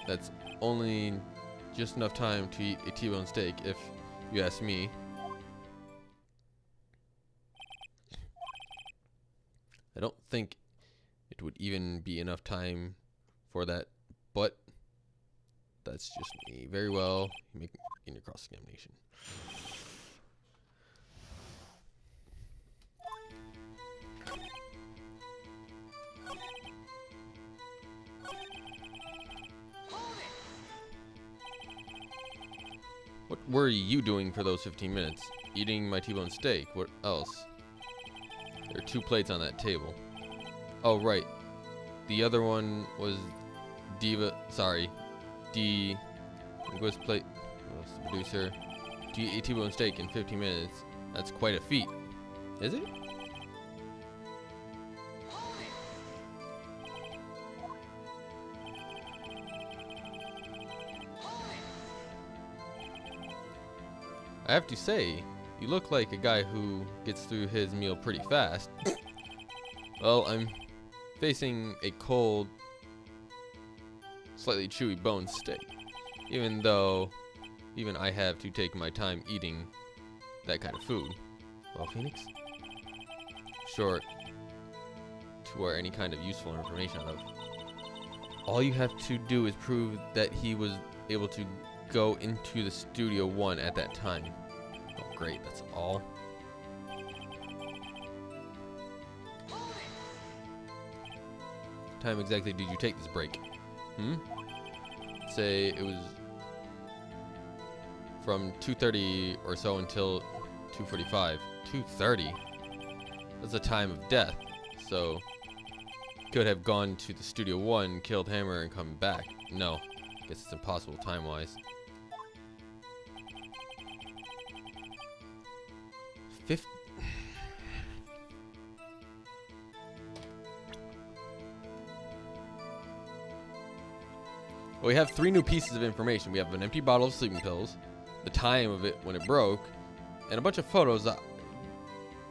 That's only just enough time to eat a T-bone steak, if you ask me. I don't think it would even be enough time for that, but that's just me. Very well. You make in your cross-examination. What were you doing for those 15 minutes? Eating my T-bone steak. What else? There are 2 plates on that table. Oh, right. The other one was D Linguist plate. Was the producer. To eat a T-bone steak in 15 minutes. That's quite a feat. Is it? I have to say, you look like a guy who gets through his meal pretty fast. Well, I'm facing a cold, slightly chewy bone steak. Even I have to take my time eating that kind of food. Well, Phoenix? Sure. To where any kind of useful information out of. All you have to do is prove that he was able to go into the Studio 1 at that time. Oh, great, that's all. What time exactly did you take this break? Say it was from 2:30 or so until 2:45. 2:30? That's the time of death. So, could have gone to the Studio 1, killed Hammer, and come back. No, guess it's impossible time-wise. 50. Well, we have 3 new pieces of information. We have an empty bottle of sleeping pills, the time of it when it broke, and a bunch of photos that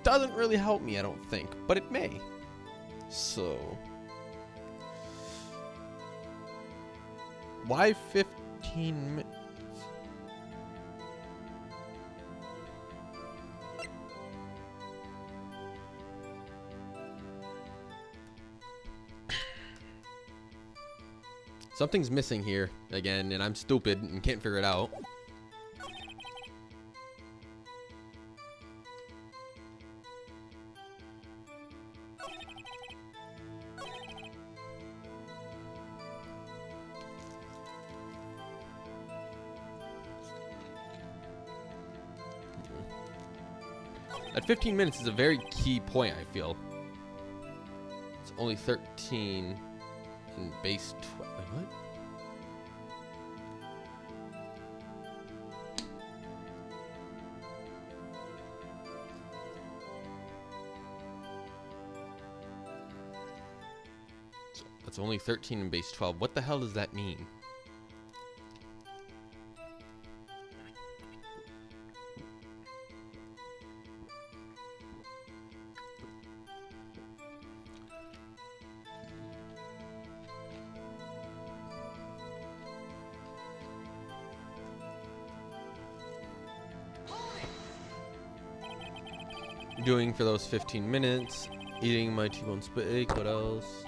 doesn't really help me, I don't think, but it may. So, why 15 minutes? Something's missing here again, and I'm stupid and can't figure it out. That 15 minutes is a very key point, I feel. It's only 13 in base 12. Wait, what? So that's only 13 in base 12. What the hell does that mean? doing for those 15 minutes. Eating my T-bone steak. What else?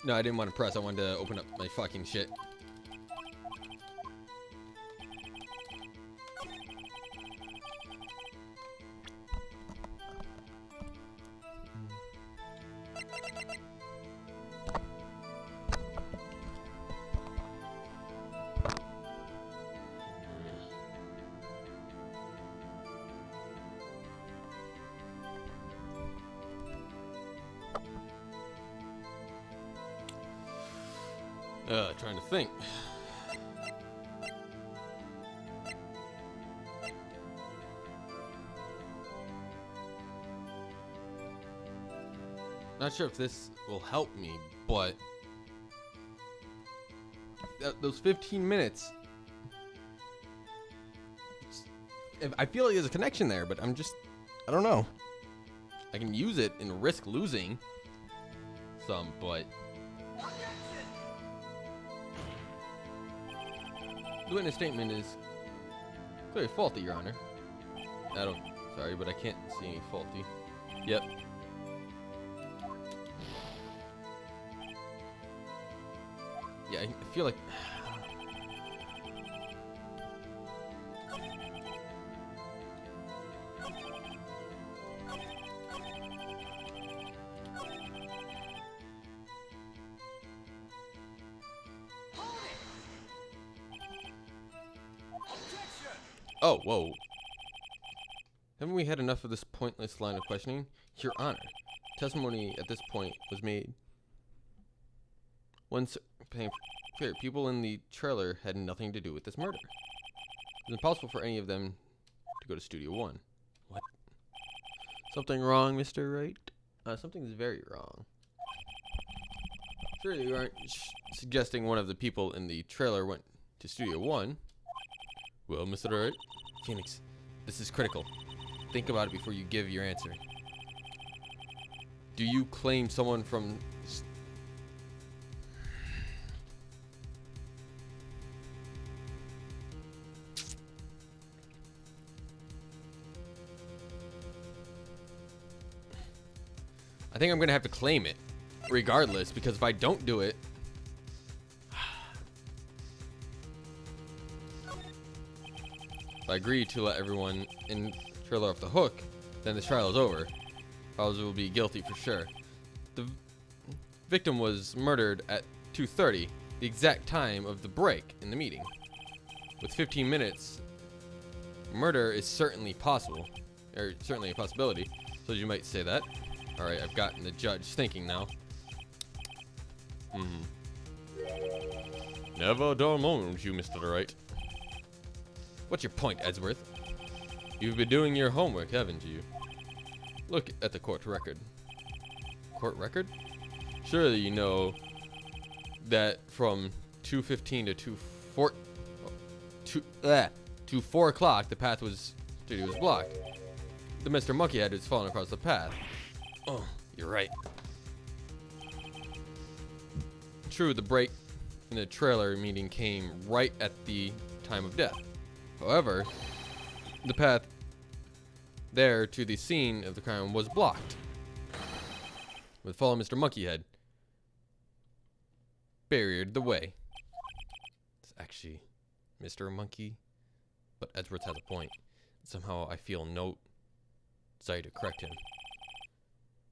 No, I didn't want to press. I wanted to open up my fucking shit. Trying to think. Not sure if this will help me, but those 15 minutes, I feel like there's a connection there, but I don't know. I can use it and risk losing some, but the witness statement is clearly faulty, Your Honor. Sorry, but I can't see any faulty. Yep. Yeah, I feel like... Oh, whoa. Haven't we had enough of this pointless line of questioning? Your Honor, testimony at this point was made. Once clear, people in the trailer had nothing to do with this murder. It was impossible for any of them to go to Studio One. What? Something wrong, Mr. Wright? Something's very wrong. Surely you aren't suggesting one of the people in the trailer went to Studio One. Well, Mr. Wright? Phoenix, this is critical. Think about it before you give your answer. Do you claim someone from... I think I'm going to have to claim it, regardless, because if I don't do it... If I agree to let everyone in the trailer off the hook, then the trial is over. Fowles will be guilty for sure. The victim was murdered at 2:30, the exact time of the break in the meeting. With 15 minutes, murder is certainly possible, or certainly a possibility, so you might say that. Alright, I've gotten the judge thinking now. Never a dull moment, you Mr. Wright. What's your point, Edgeworth? You've been doing your homework, haven't you? Look at the court record. Court record? Surely you know that from 2:15 to 4 o'clock, the path was blocked. The Mr. Monkeyhead was falling across the path. Oh, you're right. True, the break in the trailer meeting came right at the time of death. However, the path there to the scene of the crime was blocked. With fallen Mr. Monkeyhead barriered the way. It's actually Mr. Monkey, but Edgeworth has a point. Somehow I feel no desire to correct him.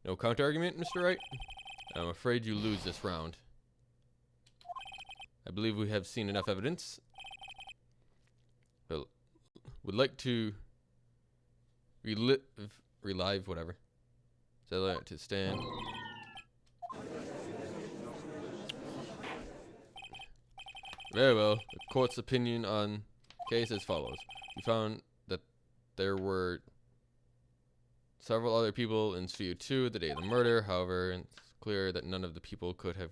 No counter-argument, Mr. Wright? I'm afraid you lose this round. I believe we have seen enough evidence. Well, would like to relive whatever. So to stand. Very well. The court's opinion on the case as follows. We found that there were several other people in Studio 2 the day of the murder. However, it's clear that none of the people could have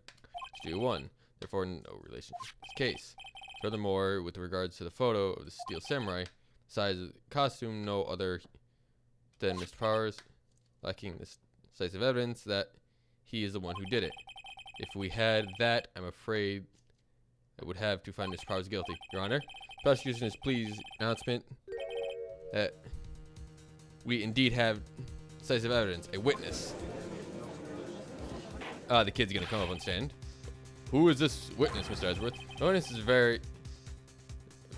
Studio 1. Therefore, no relation to this case. Furthermore, with regards to the photo of the Steel Samurai, size of the costume, no other than Mr. Powers, lacking this decisive evidence that he is the one who did it. If we had that, I'm afraid I would have to find Mr. Powers guilty. Your Honor, prosecution is pleased announcement that we indeed have decisive evidence, a witness. The kid's gonna come up on stand. Who is this witness, Mr. Edgeworth? The witness is very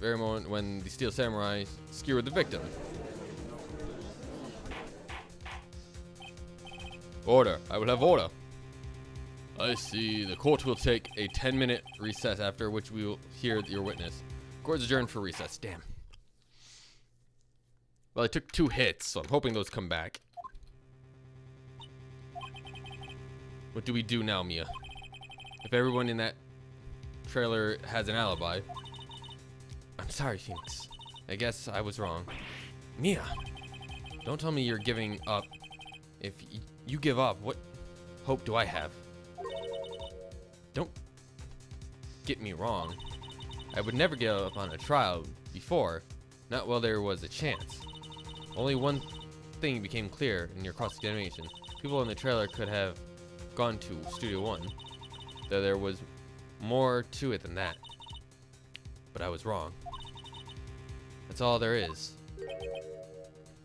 moment when the Steel Samurai skewered the victim. Order. I will have order. I see. The court will take a 10-minute recess, after which we will hear your witness. Court's adjourned for recess. Damn. Well, I took 2 hits, so I'm hoping those come back. What do we do now, Mia? If everyone in that trailer has an alibi. I'm sorry, Phoenix. I guess I was wrong. Mia, don't tell me you're giving up. If you give up, what hope do I have? Don't get me wrong. I would never give up on a trial before, not while there was a chance. Only one thing became clear in your cross-examination. People in the trailer could have gone to Studio One, though there was more to it than that. But I was wrong. That's all there is.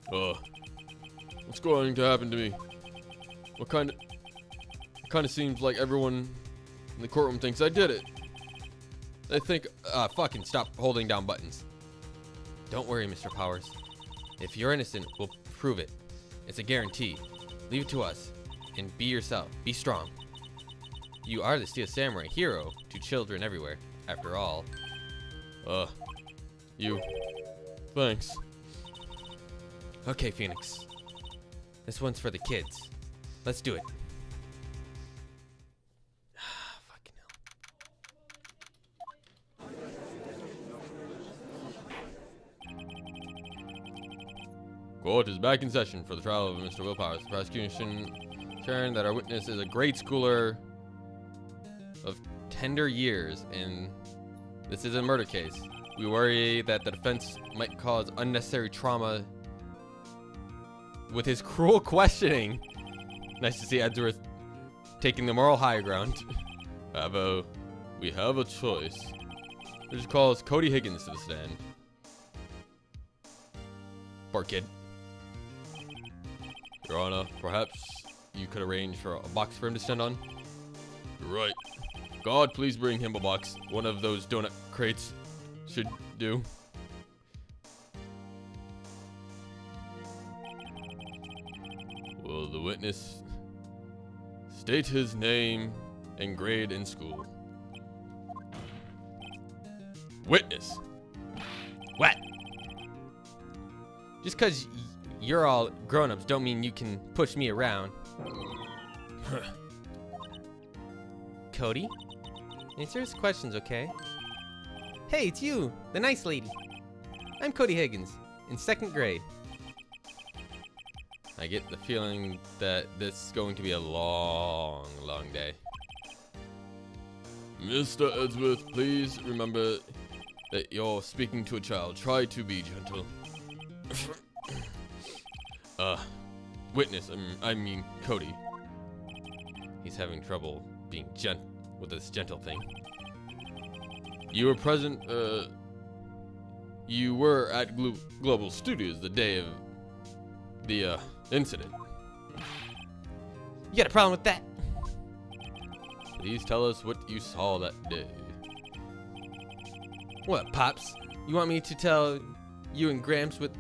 What's going to happen to me? What kind of seems like everyone in the courtroom thinks I did it. They think, fucking stop holding down buttons. Don't worry, Mr. Powers. If you're innocent, we'll prove it. It's a guarantee. Leave it to us. And be yourself. Be strong. You are the Steel Samurai hero to children everywhere, after all. Thanks. Okay, Phoenix. This one's for the kids. Let's do it. Fucking hell. Court is back in session for the trial of Mr. Will Powers. The prosecution sharing that our witness is a grade schooler of tender years, and this is a murder case. We worry that the defense might cause unnecessary trauma with his cruel questioning. Nice to see Edgeworth taking the moral high ground. We have a choice. Which calls Cody Higgins to the stand. Poor kid. Your Honor, perhaps you could arrange for a box for him to stand on? You're right. God, please bring him a box. One of those donut crates should do. Will the witness state his name and grade in school? Witness. What? Just because you're all grown-ups don't mean you can push me around. Cody? Answer his questions, okay? Hey, it's you, the nice lady. I'm Cody Higgins, in 2nd grade. I get the feeling that this is going to be a long, long day. Mr. Edgeworth, please remember that you're speaking to a child. Try to be gentle. Witness, I mean Cody. He's having trouble being with this gentle thing. You were present, you were at Global Studios the day of the, incident. You got a problem with that? Please tell us what you saw that day. What, Pops? You want me to tell you and Gramps with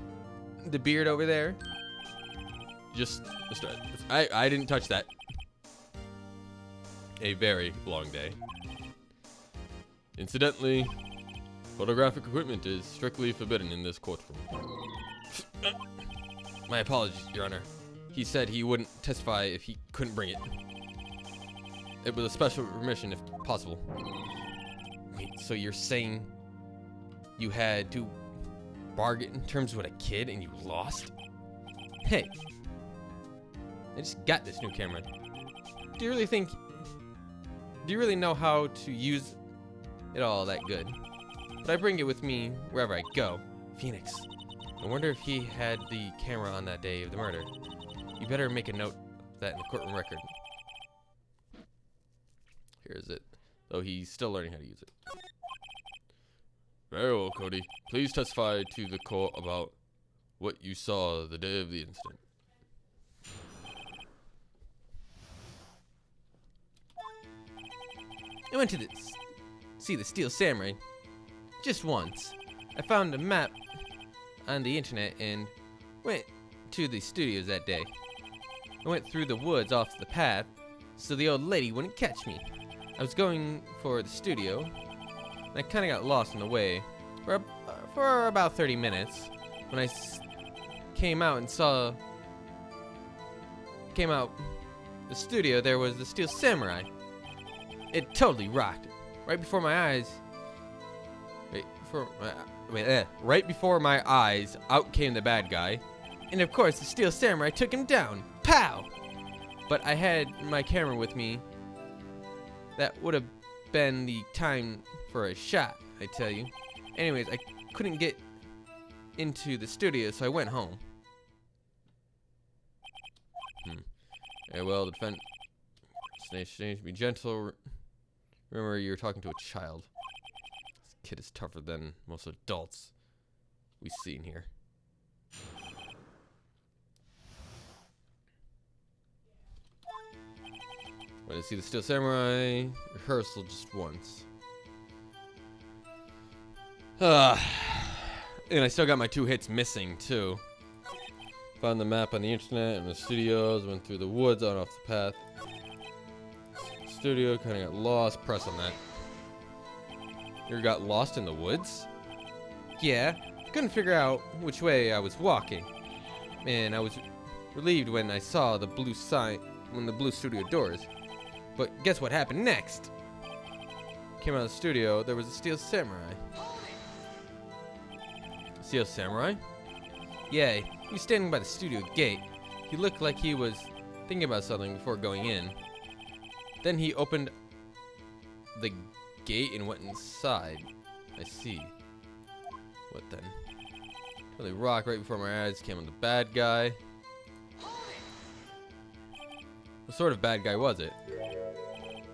the beard over there? Just, I didn't touch that. A very long day. Incidentally, photographic equipment is strictly forbidden in this courtroom. My apologies, Your Honor. He said he wouldn't testify if he couldn't bring it. It was a special permission if possible. Wait, so you're saying you had to bargain in terms with a kid and you lost? Hey, I just got this new camera. Do you really know how to use it all that good? But I bring it with me wherever I go. Phoenix, I wonder if he had the camera on that day of the murder. You better make a note of that in the courtroom record. Here is it. Though he's still learning how to use it. Very well, Cody. Please testify to the court about what you saw the day of the incident. I went to see the Steel Samurai just once. I found a map on the internet and went to the studios that day. I went through the woods off the path so the old lady wouldn't catch me. I was going for the studio and I kind of got lost on the way for about 30 minutes. When I came out the studio, there was the Steel Samurai. It totally rocked. Right before my eyes, right before my eyes, out came the bad guy. And of course, the Steel Samurai took him down. Pow! But I had my camera with me. That would have been the time for a shot, I tell you. Anyways, I couldn't get into the studio, so I went home. Yeah, well, the defense needs to be gentle. Remember, you're talking to a child. This kid is tougher than most adults we've seen here. Went to see the Steel Samurai rehearsal just once. And I still got my 2 hits missing, too. Found the map on the internet and the studios, went through the woods on off the path. Studio, kind of got lost. Press on that. You got lost in the woods? Yeah, couldn't figure out which way I was walking. And I was relieved when I saw the blue sign, when the blue studio doors. But guess what happened next? Came out of the studio, there was a Steel Samurai. Steel Samurai? Yeah, he was standing by the studio gate. He looked like he was thinking about something before going in. Then he opened the gate and went inside. I see. What then? Totally rock right before my eyes came on the bad guy. What sort of bad guy was it?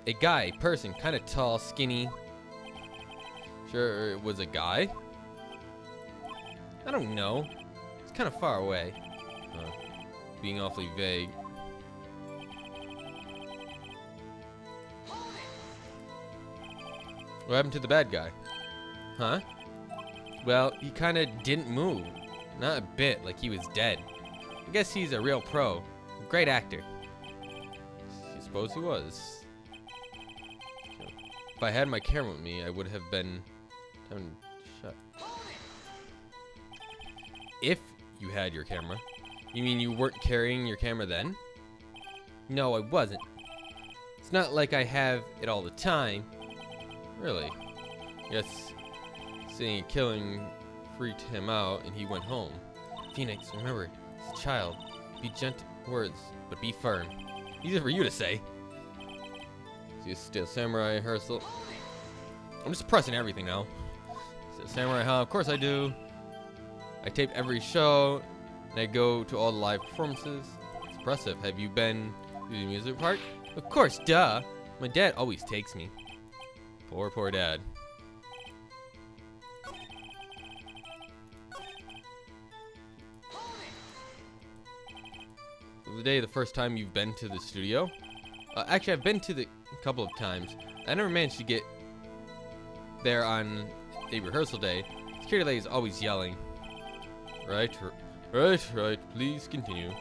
A guy, person, kind of tall, skinny. Sure, it was a guy? I don't know. It's kind of far away. Being awfully vague. What happened to the bad guy? Huh? Well, he kind of didn't move. Not a bit, like he was dead. I guess he's a real pro. Great actor. I suppose he was. If I had my camera with me, I would have been having shot. If you had your camera. You mean you weren't carrying your camera then? No, I wasn't. It's not like I have it all the time. Really? Yes. Seeing a killing freaked him out and he went home. Phoenix, remember, it's a child. Be gentle words, but be firm. Easy for you to say. See a Steel Samurai rehearsal. I'm just pressing everything now. Steel Samurai, huh? Of course I do. I tape every show and I go to all the live performances. It's impressive. Have you been to the music park? Of course, duh. My dad always takes me. Poor dad. The day the first time you've been to the studio? Actually, I've been to the a couple of times. I never managed to get there on a rehearsal day. Security lady is always yelling. Right. Please continue.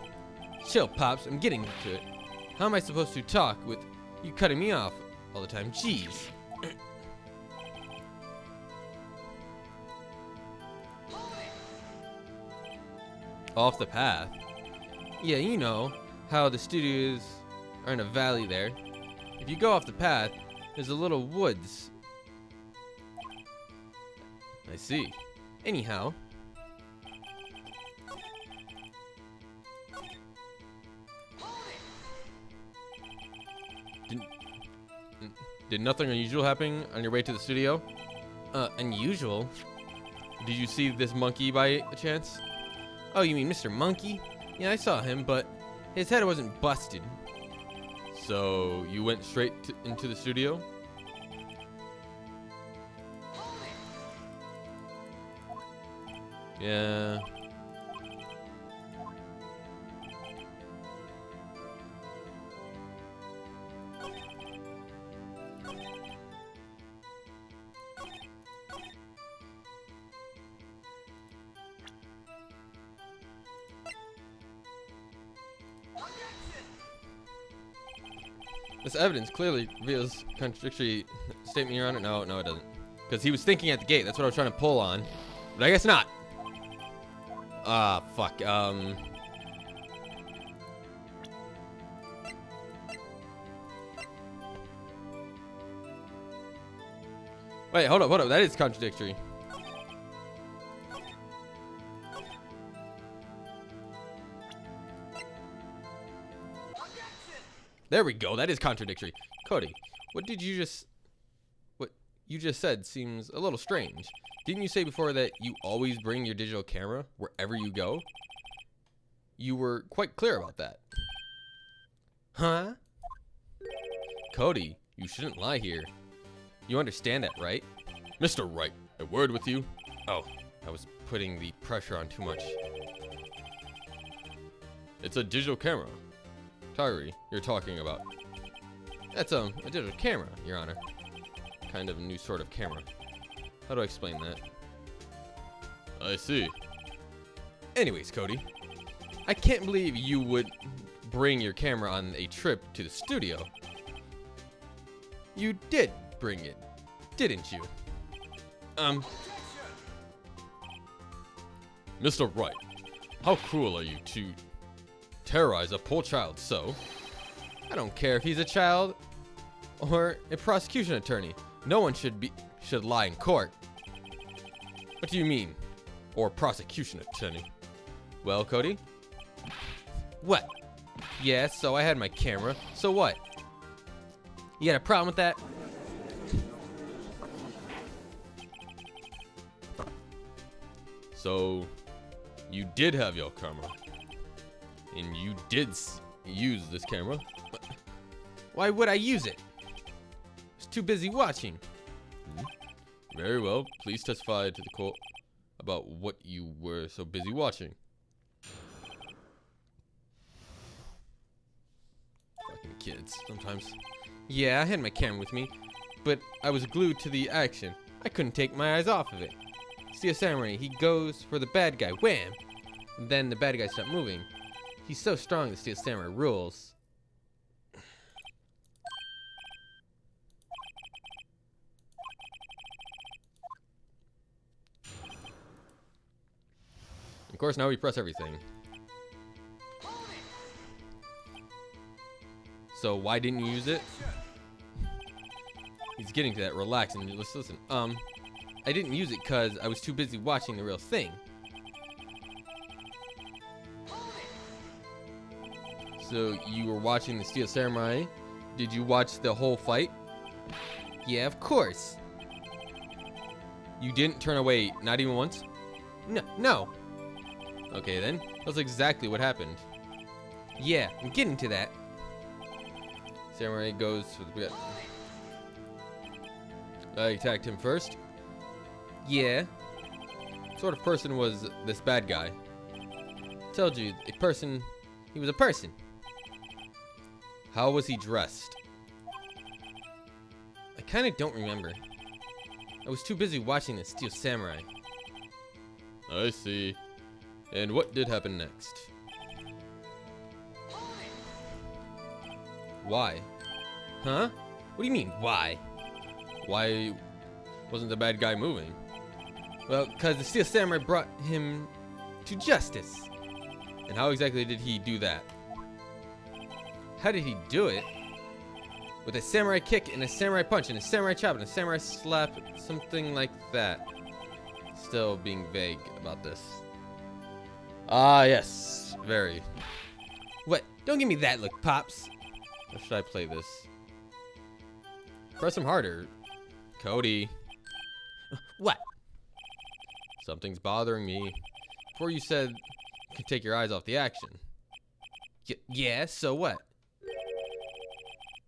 Chill, Pops. I'm getting to it. How am I supposed to talk with you cutting me off all the time? Jeez. Off the path. Yeah, you know how the studios are in a valley there. If you go off the path, there's a little woods. I see. Anyhow, Did nothing unusual happen on your way to the studio? unusual. Did you see this monkey by a chance? Oh, you mean Mr. Monkey? Yeah, I saw him, but his head wasn't busted. So you went straight into the studio? Yeah. This evidence clearly reveals contradictory statement, Your Honor. No, it doesn't. Because he was thinking at the gate. That's what I was trying to pull on. But I guess not. Ah, fuck. Wait, hold up. That is contradictory. There we go. That is contradictory. Cody, what you just said seems a little strange. Didn't you say before that you always bring your digital camera wherever you go? You were quite clear about that. Huh? Cody, you shouldn't lie here. You understand that, right? Mr. Wright, a word with you. Oh, I was putting the pressure on too much. It's a digital camera. Tyree, you're talking about. That's a digital camera, Your Honor. Kind of a new sort of camera. How do I explain that? I see. Anyways, Cody, I can't believe you would bring your camera on a trip to the studio. You did bring it, didn't you? Mr. Wright, how cruel are you to terrorize a poor child so? I don't care if he's a child or a prosecution attorney. No one should lie in court. What do you mean? Or prosecution attorney? Well, Cody? What? Yeah, so I had my camera. So what? You got a problem with that? So, you did have your camera. And you did use this camera. Why would I use it? I was too busy watching. Very well. Please testify to the court about what you were so busy watching. Fucking kids, sometimes. Yeah, I had my camera with me, but I was glued to the action. I couldn't take my eyes off of it. Steel Samurai, he goes for the bad guy. Wham! And then the bad guy stopped moving. He's so strong, the Steel Samurai rules. Of course, now we press everything. So why didn't you use it? He's getting to that. Relax and just listen. I didn't use it because I was too busy watching the real thing. So you were watching the Steel Samurai. Did you watch the whole fight? Yeah, of course. You didn't turn away, not even once? No. Okay then, that's exactly what happened. Yeah, I'm getting to that. Samurai goes for the... I attacked him first. Yeah. What sort of person was this bad guy? Told you, a person... He was a person. How was he dressed? I kind of don't remember. I was too busy watching the Steel Samurai. I see. And what did happen next? Why? Huh? What do you mean, why? Why wasn't the bad guy moving? Well, because the Steel Samurai brought him to justice. And how exactly did he do that? How did he do it? With a samurai kick and a samurai punch and a samurai chop and a samurai slap, something like that. Still being vague about this. Ah, yes. Very. What? Don't give me that look, Pops. How should I play this? Press him harder. Cody. What? Something's bothering me. Before you said can take your eyes off the action. Yeah, so what?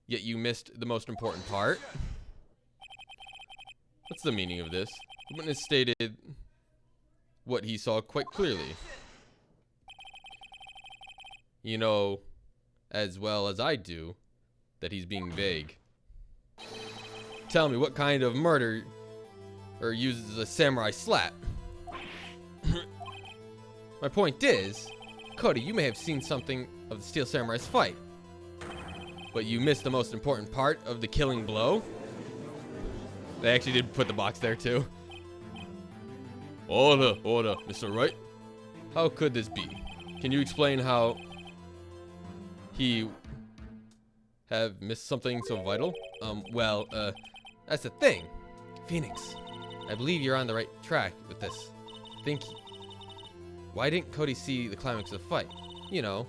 Yet you missed the most important part. What's the meaning of this? The witness stated what he saw quite clearly. You know, as well as I do, that he's being vague. Tell me what kind of murder or uses a samurai slap. My point is, Cody, you may have seen something of the Steel Samurai's fight, but you missed the most important part of the killing blow. They actually did put the box there too. Order, Mr. Wright. How could this be? Can you explain how he have missed something so vital? Well, that's the thing. Phoenix, I believe you're on the right track with this. Why didn't Cody see the climax of the fight? You know,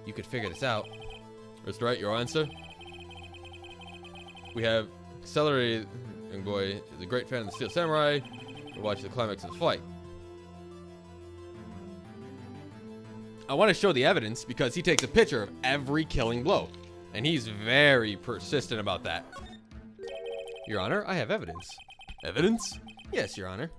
you could figure this out. Mr. Wright, your answer? We have accelerated, and boy is a great fan of the Steel Samurai. We watch the climax of the fight. I want to show the evidence because he takes a picture of every killing blow, and he's very persistent about that. Your Honor, I have evidence. Evidence? Yes, Your Honor.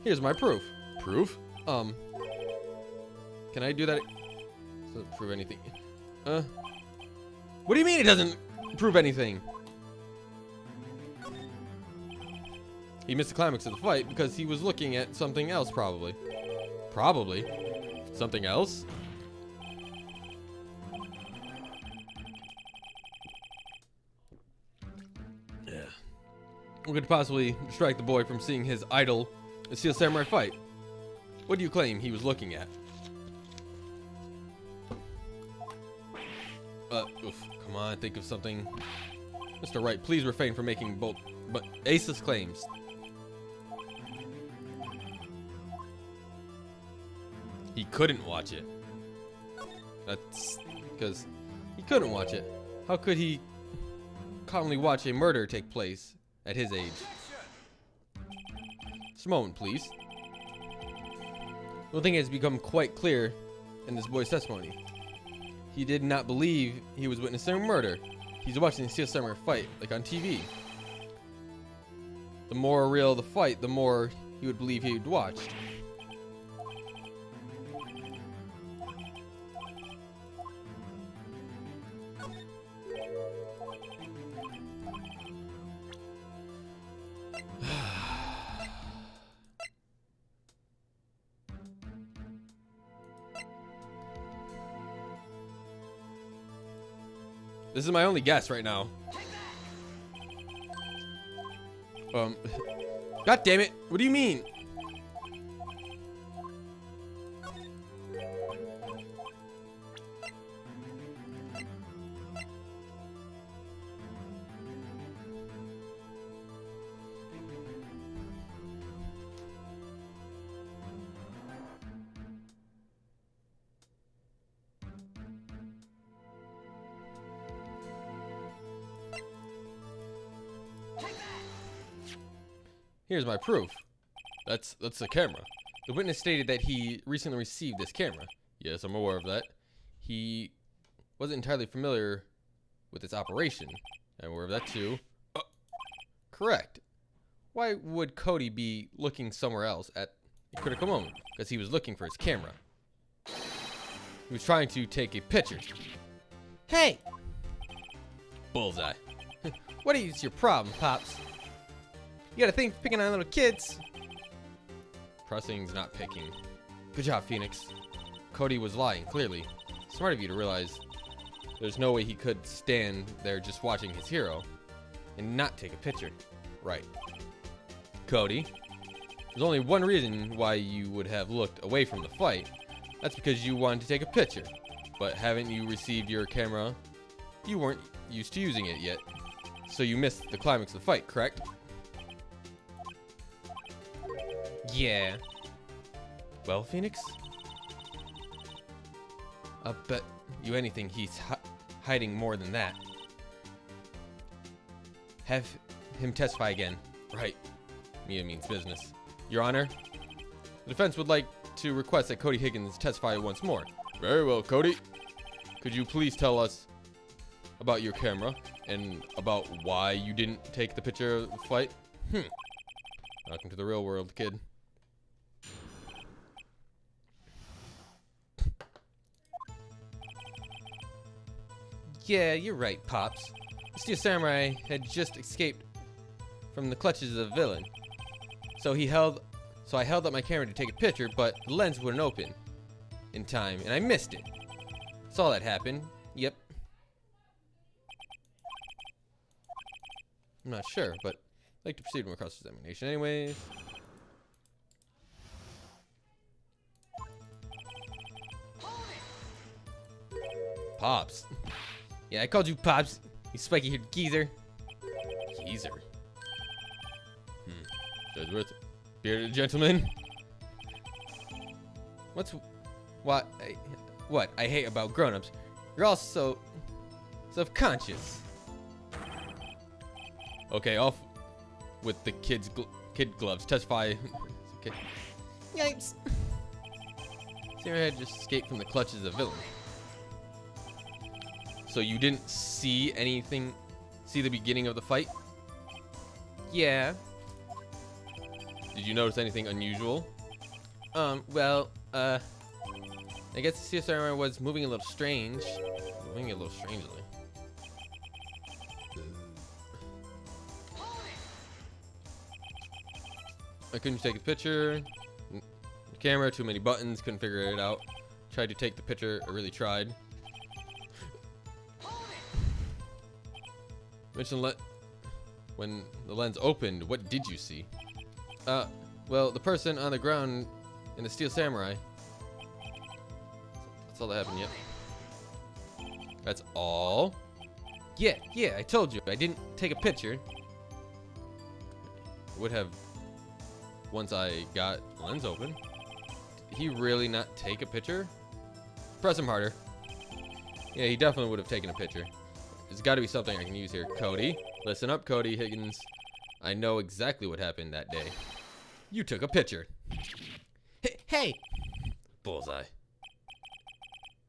Here's my proof. Proof? Can I do that? Doesn't prove anything. What do you mean it doesn't prove anything? He missed the climax of the fight because he was looking at something else, probably. Probably? Something else? Yeah. What could possibly distract the boy from seeing his idol, the Steel Samurai, fight? What do you claim he was looking at? Come on, think of something. Mr. Wright, please refrain from making both but aceless claims. He couldn't watch it. That's because he couldn't watch it. How could he calmly watch a murder take place at his age? Just a moment, please. One thing has become quite clear in this boy's testimony. He did not believe he was witnessing a murder. He's watching the Steel Samurai fight, like on TV. The more real the fight, the more he would believe he'd watched. This is my only guess right now. God damn it. What do you mean? Here's my proof. That's the camera. The witness stated that he recently received this camera. Yes, I'm aware of that. He wasn't entirely familiar with its operation. I'm aware of that too. Correct. Why would Cody be looking somewhere else at a critical moment? Because he was looking for his camera. He was trying to take a picture. Hey! Bullseye. What is your problem, Pops? You gotta think picking on little kids. Pressing's not picking. Good job, Phoenix. Cody was lying, clearly. Smart of you to realize there's no way he could stand there just watching his hero and not take a picture. Right. Cody, there's only one reason why you would have looked away from the fight. That's because you wanted to take a picture. But haven't you received your camera? You weren't used to using it yet. So you missed the climax of the fight, correct? Yeah. Well, Phoenix? I'll bet you anything he's hiding more than that. him testify again. Right. Mia means business. Your Honor, the defense would like to request that Cody Higgins testify once more. Very well, Cody. Could you please tell us about your camera and about why you didn't take the picture of the fight? Welcome to the real world, kid. Yeah, you're right, Pops. The Steel Samurai had just escaped from the clutches of the villain. So I held up my camera to take a picture, but the lens wouldn't open in time, and I missed it. That's all that happened. Yep. I'm not sure, but I'd like to proceed with my cross-examination anyways. Pops. Yeah, I called you Pops, you spiky-haired geezer. Geezer. Judge Worth, bearded gentleman. What I hate about grown-ups? You're all so self-conscious. Okay, off with the kid gloves. Testify. Okay. Yipes. Sarah had just escaped from the clutches of the villain. So you didn't see anything, see the beginning of the fight? Yeah. Did you notice anything unusual? Well, I guess the Steel Samurai was moving a little strange. Moving a little strangely. I couldn't take a picture. The camera, too many buttons, couldn't figure it out. Tried to take the picture, I really tried. When the lens opened, what did you see? Well, the person on the ground in the Steel Samurai. That's all that happened yet. That's all? Yeah, I told you. I didn't take a picture. Would have once I got the lens open. Did he really not take a picture? Press him harder. Yeah, he definitely would have taken a picture. There's got to be something I can use here. Cody, listen up, Cody Higgins. I know exactly what happened that day. You took a picture. Hey! Bullseye.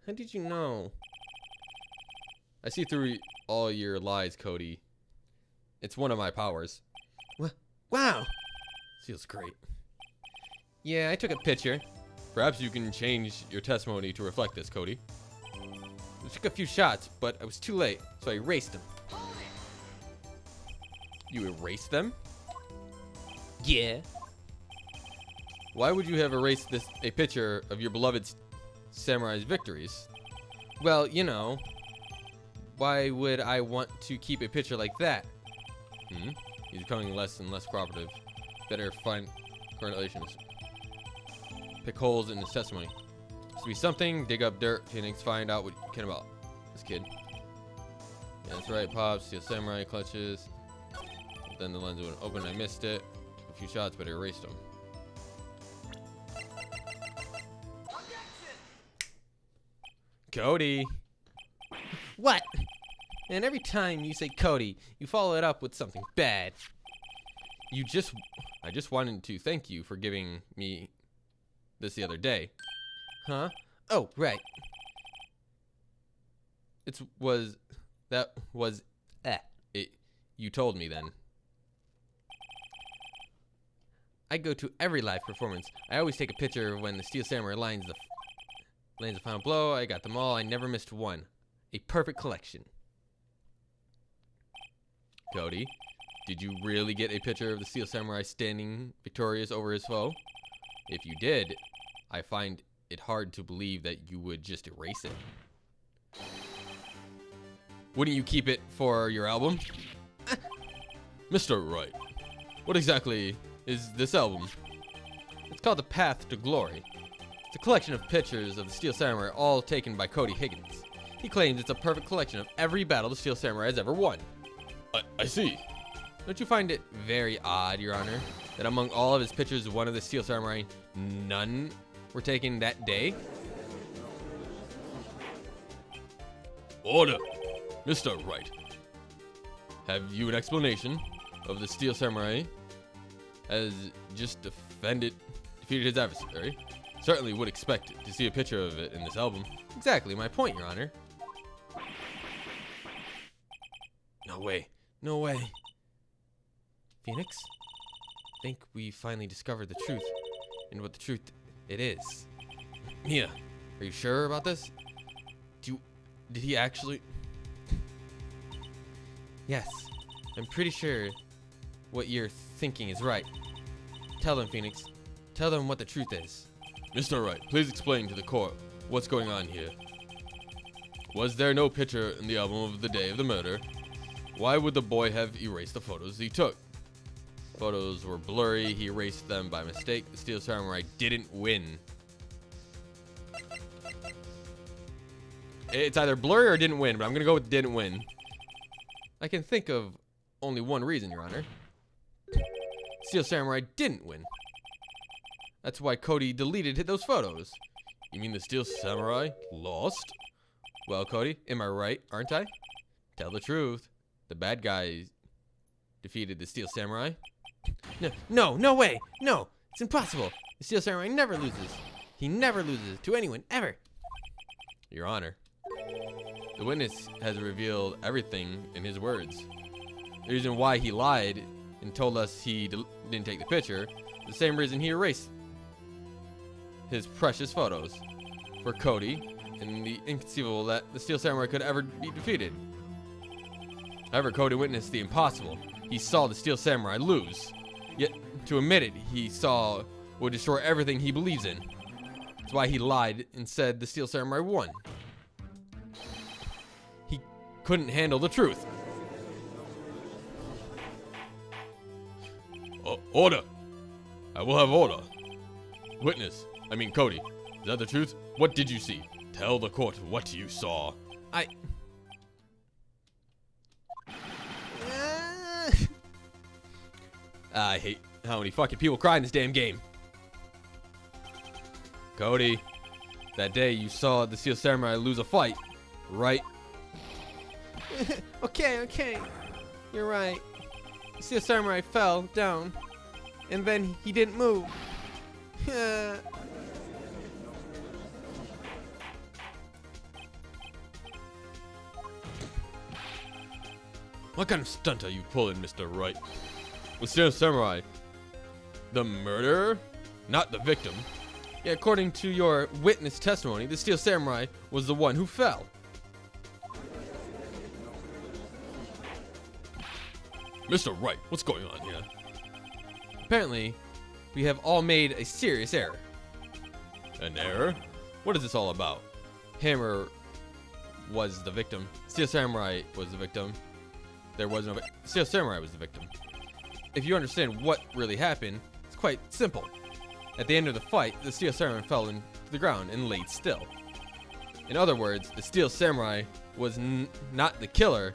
How did you know? I see through all your lies, Cody. It's one of my powers. Wow! Feels great. Yeah, I took a picture. Perhaps you can change your testimony to reflect this, Cody. I took a few shots, but I was too late, so I erased them. You erased them? Yeah. Why would you have erased a picture of your beloved samurai's victories? Well, you know, why would I want to keep a picture like that? He's becoming less and less cooperative. Better find correlations. Pick holes in his testimony. Must be something. Dig up dirt. Phoenix. Find out what you can about this kid. Yeah, that's right. Pops. Steel Samurai clutches. Then the lens wouldn't open. I missed it. Took a few shots, but I erased them. Cody. What? And every time you say Cody, you follow it up with something bad. I just wanted to thank you for giving me this the other day. Huh? Oh, right. You told me then. I go to every live performance. I always take a picture when the Steel Samurai lands the final blow. I got them all. I never missed one. A perfect collection. Cody, did you really get a picture of the Steel Samurai standing victorious over his foe? If you did, I find it hard to believe that you would just erase it. Wouldn't you keep it for your album? Mr. Wright, what exactly is this album? It's called The Path to Glory. It's a collection of pictures of the Steel Samurai, all taken by Cody Higgins. He claims it's a perfect collection of every battle the Steel Samurai has ever won. I see. Don't you find it very odd, Your Honor, that among all of his pictures of one of the Steel Samurai, none were taken that day? Order! Mr. Wright. Have you an explanation? of the Steel Samurai has just defeated his adversary, certainly would expect to see a picture of it in this album. Exactly my point, Your Honor. No way. No way. Phoenix? Think we finally discovered the truth, and what the truth it is. Mia, are you sure about this? Did he actually? Yes, I'm pretty sure what you're thinking is right. Tell them, Phoenix. Tell them what the truth is. Mr. Wright, please explain to the court what's going on here. Was there no picture in the album of the day of the murder? Why would the boy have erased the photos he took? Photos were blurry. He erased them by mistake. The Steel Samurai didn't win. It's either blurry or didn't win, but I'm going to go with didn't win. I can think of only one reason, Your Honor. Steel Samurai didn't win. That's why Cody deleted those photos. You mean the Steel Samurai lost? Well, Cody, am I right, aren't I? Tell the truth. The bad guy defeated the Steel Samurai. No way. No, it's impossible. The Steel Samurai never loses. He never loses to anyone, ever. Your Honor, the witness has revealed everything in his words. The reason why he lied and told us he didn't take the picture, the same reason he erased his precious photos for Cody, and the inconceivable that the Steel Samurai could ever be defeated. However, Cody witnessed the impossible. He saw the Steel Samurai lose. Yet, to admit it, he saw would destroy everything he believes in. That's why he lied and said the Steel Samurai won. He couldn't handle the truth. Order! I will have order. Witness, Cody, is that the truth? What did you see? Tell the court what you saw. I hate how many fucking people cry in this damn game. Cody, that day you saw the Steel Samurai lose a fight, right? Okay. You're right. The Steel Samurai fell down, and then he didn't move. What kind of stunt are you pulling, Mr. Wright? Was Steel Samurai the murderer, not the victim? Yeah, according to your witness testimony, the Steel Samurai was the one who fell. Mr. Wright, what's going on here? Apparently, we have all made a serious error. An error? What is this all about? Hammer was the victim. Steel Samurai was the victim. There was no Steel Samurai was the victim. If you understand what really happened, it's quite simple. At the end of the fight, the Steel Samurai fell into the ground and laid still. In other words, the Steel Samurai was not the killer,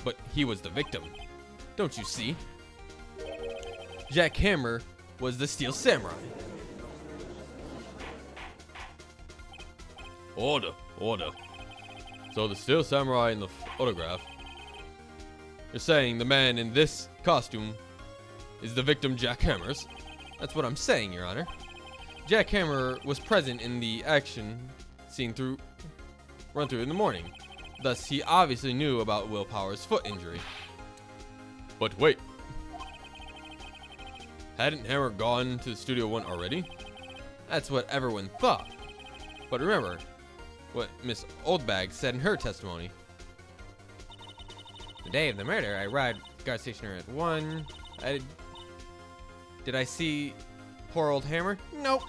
but he was the victim. Don't you see? Jack Hammer was the Steel Samurai. Order. So the Steel Samurai in the photograph, you're saying the man in this costume is the victim, Jack Hammers? That's what I'm saying, Your Honor. Jack Hammer was present in the action seen run through in the morning. Thus, he obviously knew about Will Power's foot injury. But wait. Hadn't Hammer gone to Studio One already? That's what everyone thought. But remember what Miss Oldbag said in her testimony. The day of the murder, I arrived at the guard station at 1. Did I see poor old Hammer? Nope.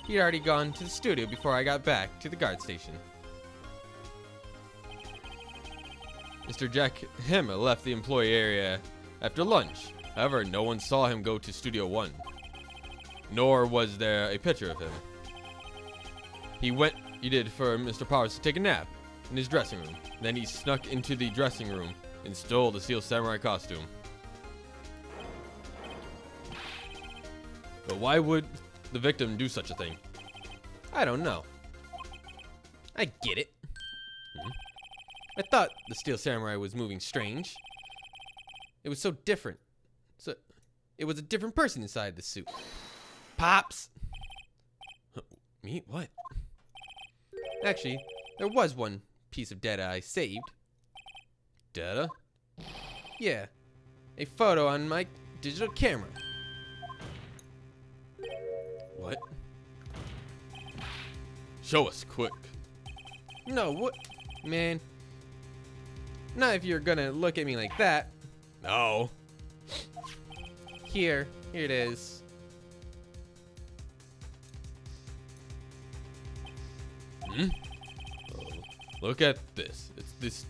He'd already gone to the studio before I got back to the guard station. Mr. Jack Hammer left the employee area after lunch. However, no one saw him go to Studio One. Nor was there a picture of him. He did for Mr. Powers to take a nap in his dressing room. Then he snuck into the dressing room and stole the Steel Samurai costume. But why would the victim do such a thing? I don't know. I get it. I thought the Steel Samurai was moving strange. It was so different. it was a different person inside the suit. Pops! Me? What? Actually, there was one piece of data I saved. Data? Yeah, a photo on my digital camera. What? Show us, quick. No, what? Man. Not if you're gonna look at me like that. No. Here it is. Hmm? Oh, look at this. It's this.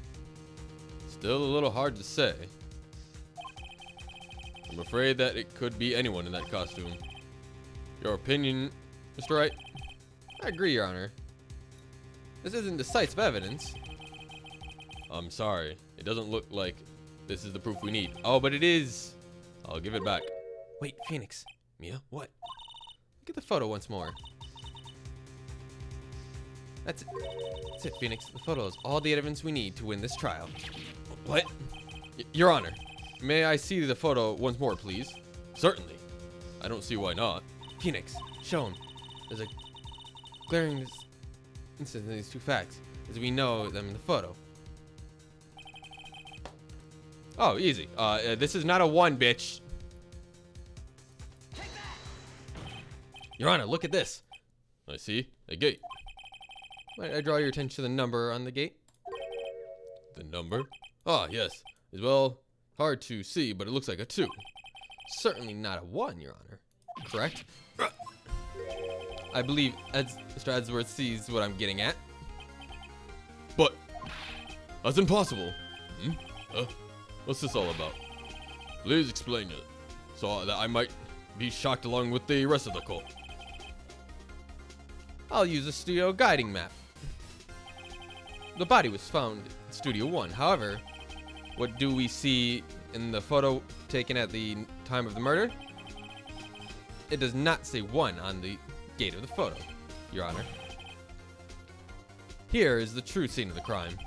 Still a little hard to say. I'm afraid that it could be anyone in that costume. Your opinion, Mr. Wright? I agree, Your Honor. This isn't decisive evidence. I'm sorry. It doesn't look like this is the proof we need. Oh, but it is. I'll give it back. Wait, Phoenix. Mia, what? Look at the photo once more. That's it. That's it, Phoenix. The photo is all the evidence we need to win this trial. What? Your Honor, may I see the photo once more, please? Certainly. I don't see why not. Phoenix, show him. There's a glaring instance in these two facts, as we know them in the photo. Oh, easy. This is not a 1, bitch. Your Honor, look at this. I see. A gate. Might I draw your attention to the number on the gate? The number? Ah, yes. As well, hard to see, but it looks like a 2. Certainly not a 1, Your Honor. Correct? I believe Mr. Edsworth sees what I'm getting at. But that's impossible. Hmm? What's this all about? Please explain it, so that I might be shocked along with the rest of the cult. I'll use a studio guiding map. The body was found in Studio 1. However, what do we see in the photo taken at the time of the murder? It does not say 1 on the gate of the photo, Your Honor. Here is the true scene of the crime.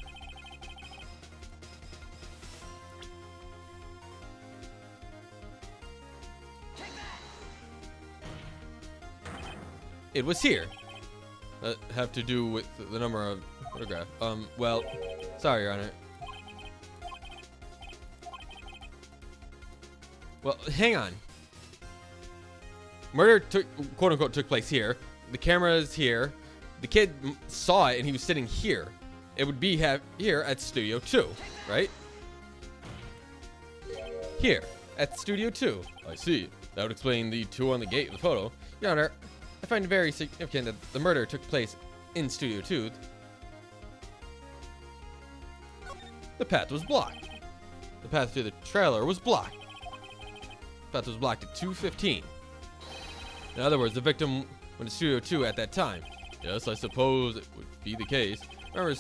It was here. Have to do with the number of photograph. Well, Sorry, Your Honor. Well, hang on. Murder quote unquote took place here. The camera is here. The kid saw it and he was sitting here. It would be here at Studio 2, right? Here at Studio 2. I see. That would explain the 2 on the gate of the photo. Your Honor, I find it very significant that the murder took place in Studio 2. The path was blocked. The path to the trailer was blocked. The path was blocked at 2:15. In other words, the victim went to Studio 2 at that time. Yes, I suppose it would be the case. Remember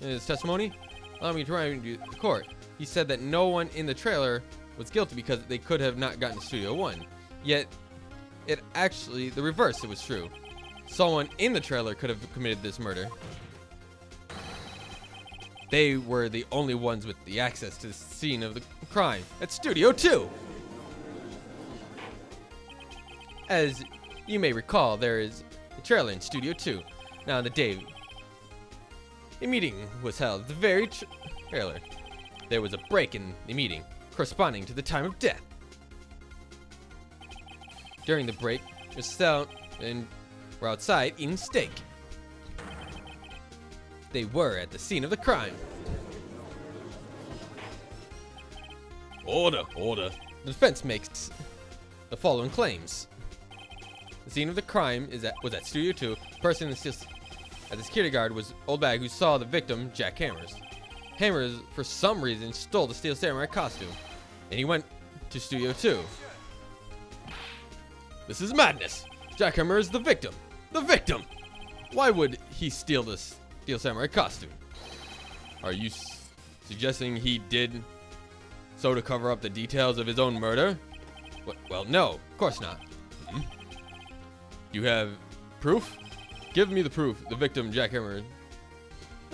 his testimony? Allow me to remind you the court. He said that no one in the trailer was guilty because they could have not gotten to Studio 1. Yet, it actually, the reverse, it was true. Someone in the trailer could have committed this murder. They were the only ones with the access to the scene of the crime at Studio 2. As you may recall, there is a trailer in Studio 2. Now, on the day a meeting was held at the very trailer, there was a break in the meeting corresponding to the time of death. During the break, Mr. Stout and were outside eating steak. They were at the scene of the crime. Order. The defense makes the following claims. The scene of the crime was at Studio 2. The person at the security guard was old bag who saw the victim, Jack Hammers. Hammers, for some reason, stole the Steel Samurai costume, and he went to Studio 2. This is madness. Jack Hammer is the victim. The victim! Why would he steal this Steel Samurai costume? Are you suggesting he did so to cover up the details of his own murder? Well, no, of course not. You have proof? Give me the proof. The victim, Jack Hammer.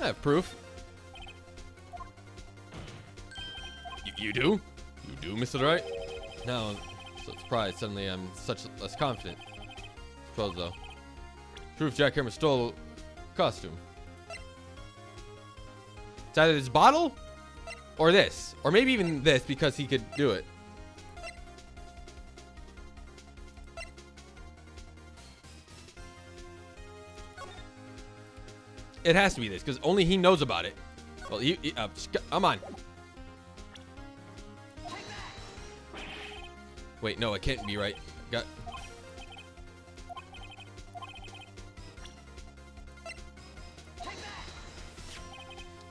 I have proof. You do? You do, Mr. Wright? Now, so surprised, suddenly I'm such less confident. Suppose though. Proof Jackhammer stole costume. It's either this bottle or this. Or maybe even this because he could do it. It has to be this because only he knows about it. Well, come on. Wait, no, it can't be right. Got.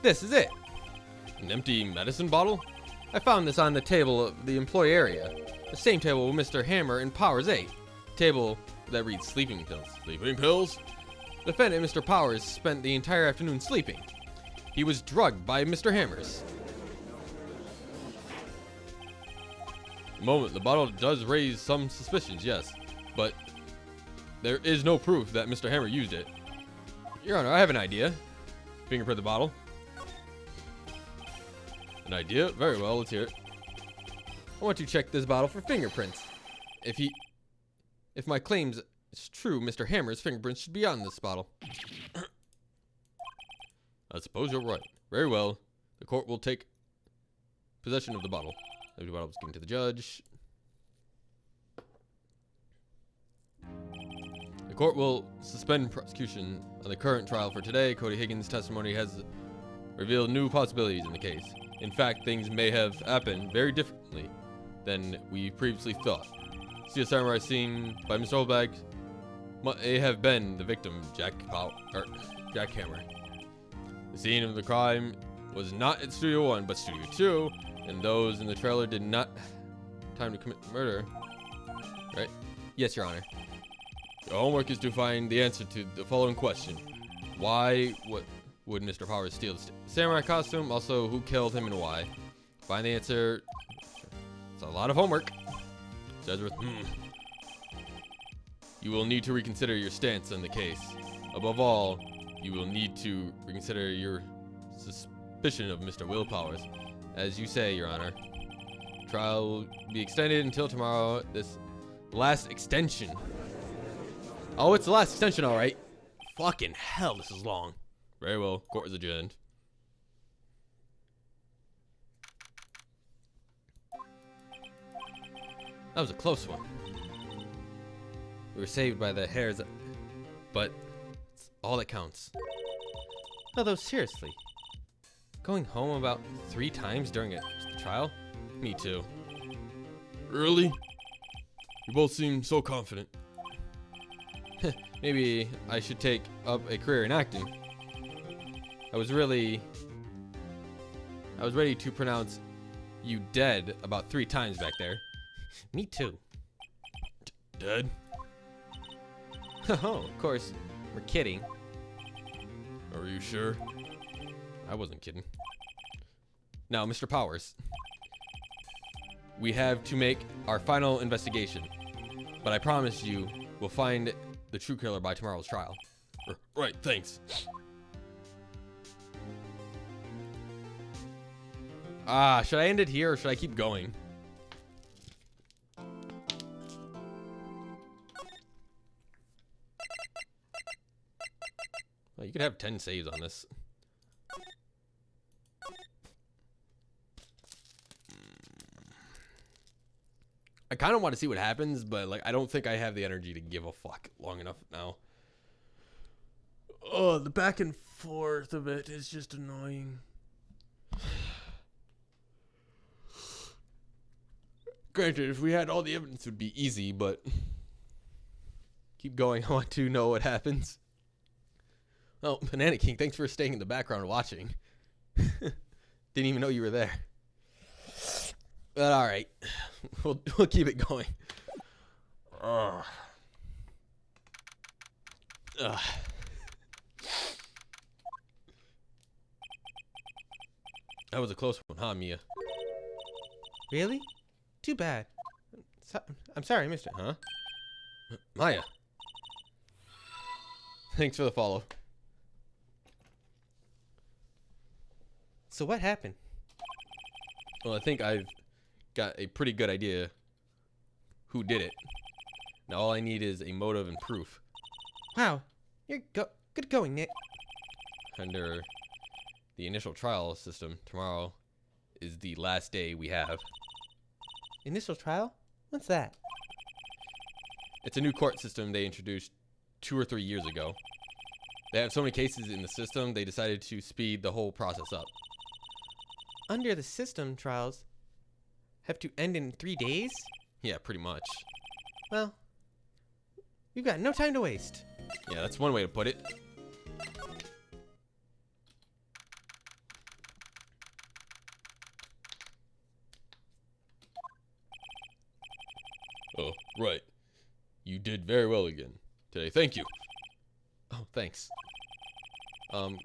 This is it. An empty medicine bottle? I found this on the table of the employee area. The same table with Mr. Hammer and Powers 8. Table that reads sleeping pills. Sleeping pills? Defendant Mr. Powers spent the entire afternoon sleeping. He was drugged by Mr. Hammers. The moment, the bottle does raise some suspicions, yes, but there is no proof that Mr. Hammer used it. Your Honor, I have an idea. Fingerprint the bottle. An idea? Very well, let's hear it. I want to check this bottle for fingerprints. If my claims is true, Mr. Hammer's fingerprints should be on this bottle. I suppose you're right. Very well. The court will take possession of the bottle. The bottle was given to the judge. The court will suspend prosecution on the current trial for today. Cody Higgins' testimony has revealed new possibilities in the case. In fact, things may have happened very differently than we previously thought. See samurai seen by Mr. Oldbag may have been the victim, Jackhammer. The scene of the crime was not at Studio 1, but Studio 2, and those in the trailer did not have time to commit murder. Right? Yes, Your Honor. Your homework is to find the answer to the following question. Why would Mr. Powers steal the samurai costume? Also, who killed him and why? Find the answer. It's a lot of homework. Judge with, You will need to reconsider your stance on the case. Above all, you will need to reconsider your suspicion of Mr. Will Powers. As you say, Your Honor. Trial will be extended until tomorrow. This last extension. Oh, it's the last extension, all right. Fucking hell, this is long. Very well. Court is adjourned. That was a close one. We were saved by the hairs, but it's all that counts. Although seriously, going home about 3 times during a trial? Me too. Really? You both seem so confident. Maybe I should take up a career in acting. I was ready to pronounce you dead about 3 times back there. Me too. Dead? Oh, of course. We're kidding. Are you sure? I wasn't kidding. Now, Mr. Powers. We have to make our final investigation. But I promise you, we'll find the true killer by tomorrow's trial. Right, thanks. Should I end it here or should I keep going? Well, you could have 10 saves on this. I kind of want to see what happens, but like I don't think I have the energy to give a fuck long enough now. Oh, the back and forth of it is just annoying. Granted, if we had all the evidence, it would be easy, but keep going. I want to know what happens. Oh, Banana King, thanks for staying in the background watching. Didn't even know you were there. But all right, we'll keep it going. Ugh. Ugh. That was a close one, huh, Mia? Really? Too bad. I'm sorry, mister. Huh? Maya. Thanks for the follow. So what happened? Well, I think I've got a pretty good idea who did it. Now all I need is a motive and proof. Wow, you're good going, Nick. Under the initial trial system, tomorrow is the last day we have. Initial trial? What's that? It's a new court system they introduced 2 or 3 years ago. They have so many cases in the system, they decided to speed the whole process up. Under the system, trials have to end in 3 days? Yeah, pretty much. Well, we've got no time to waste. Yeah, that's one way to put it. Oh, right. You did very well again today. Thank you. Oh, thanks. Could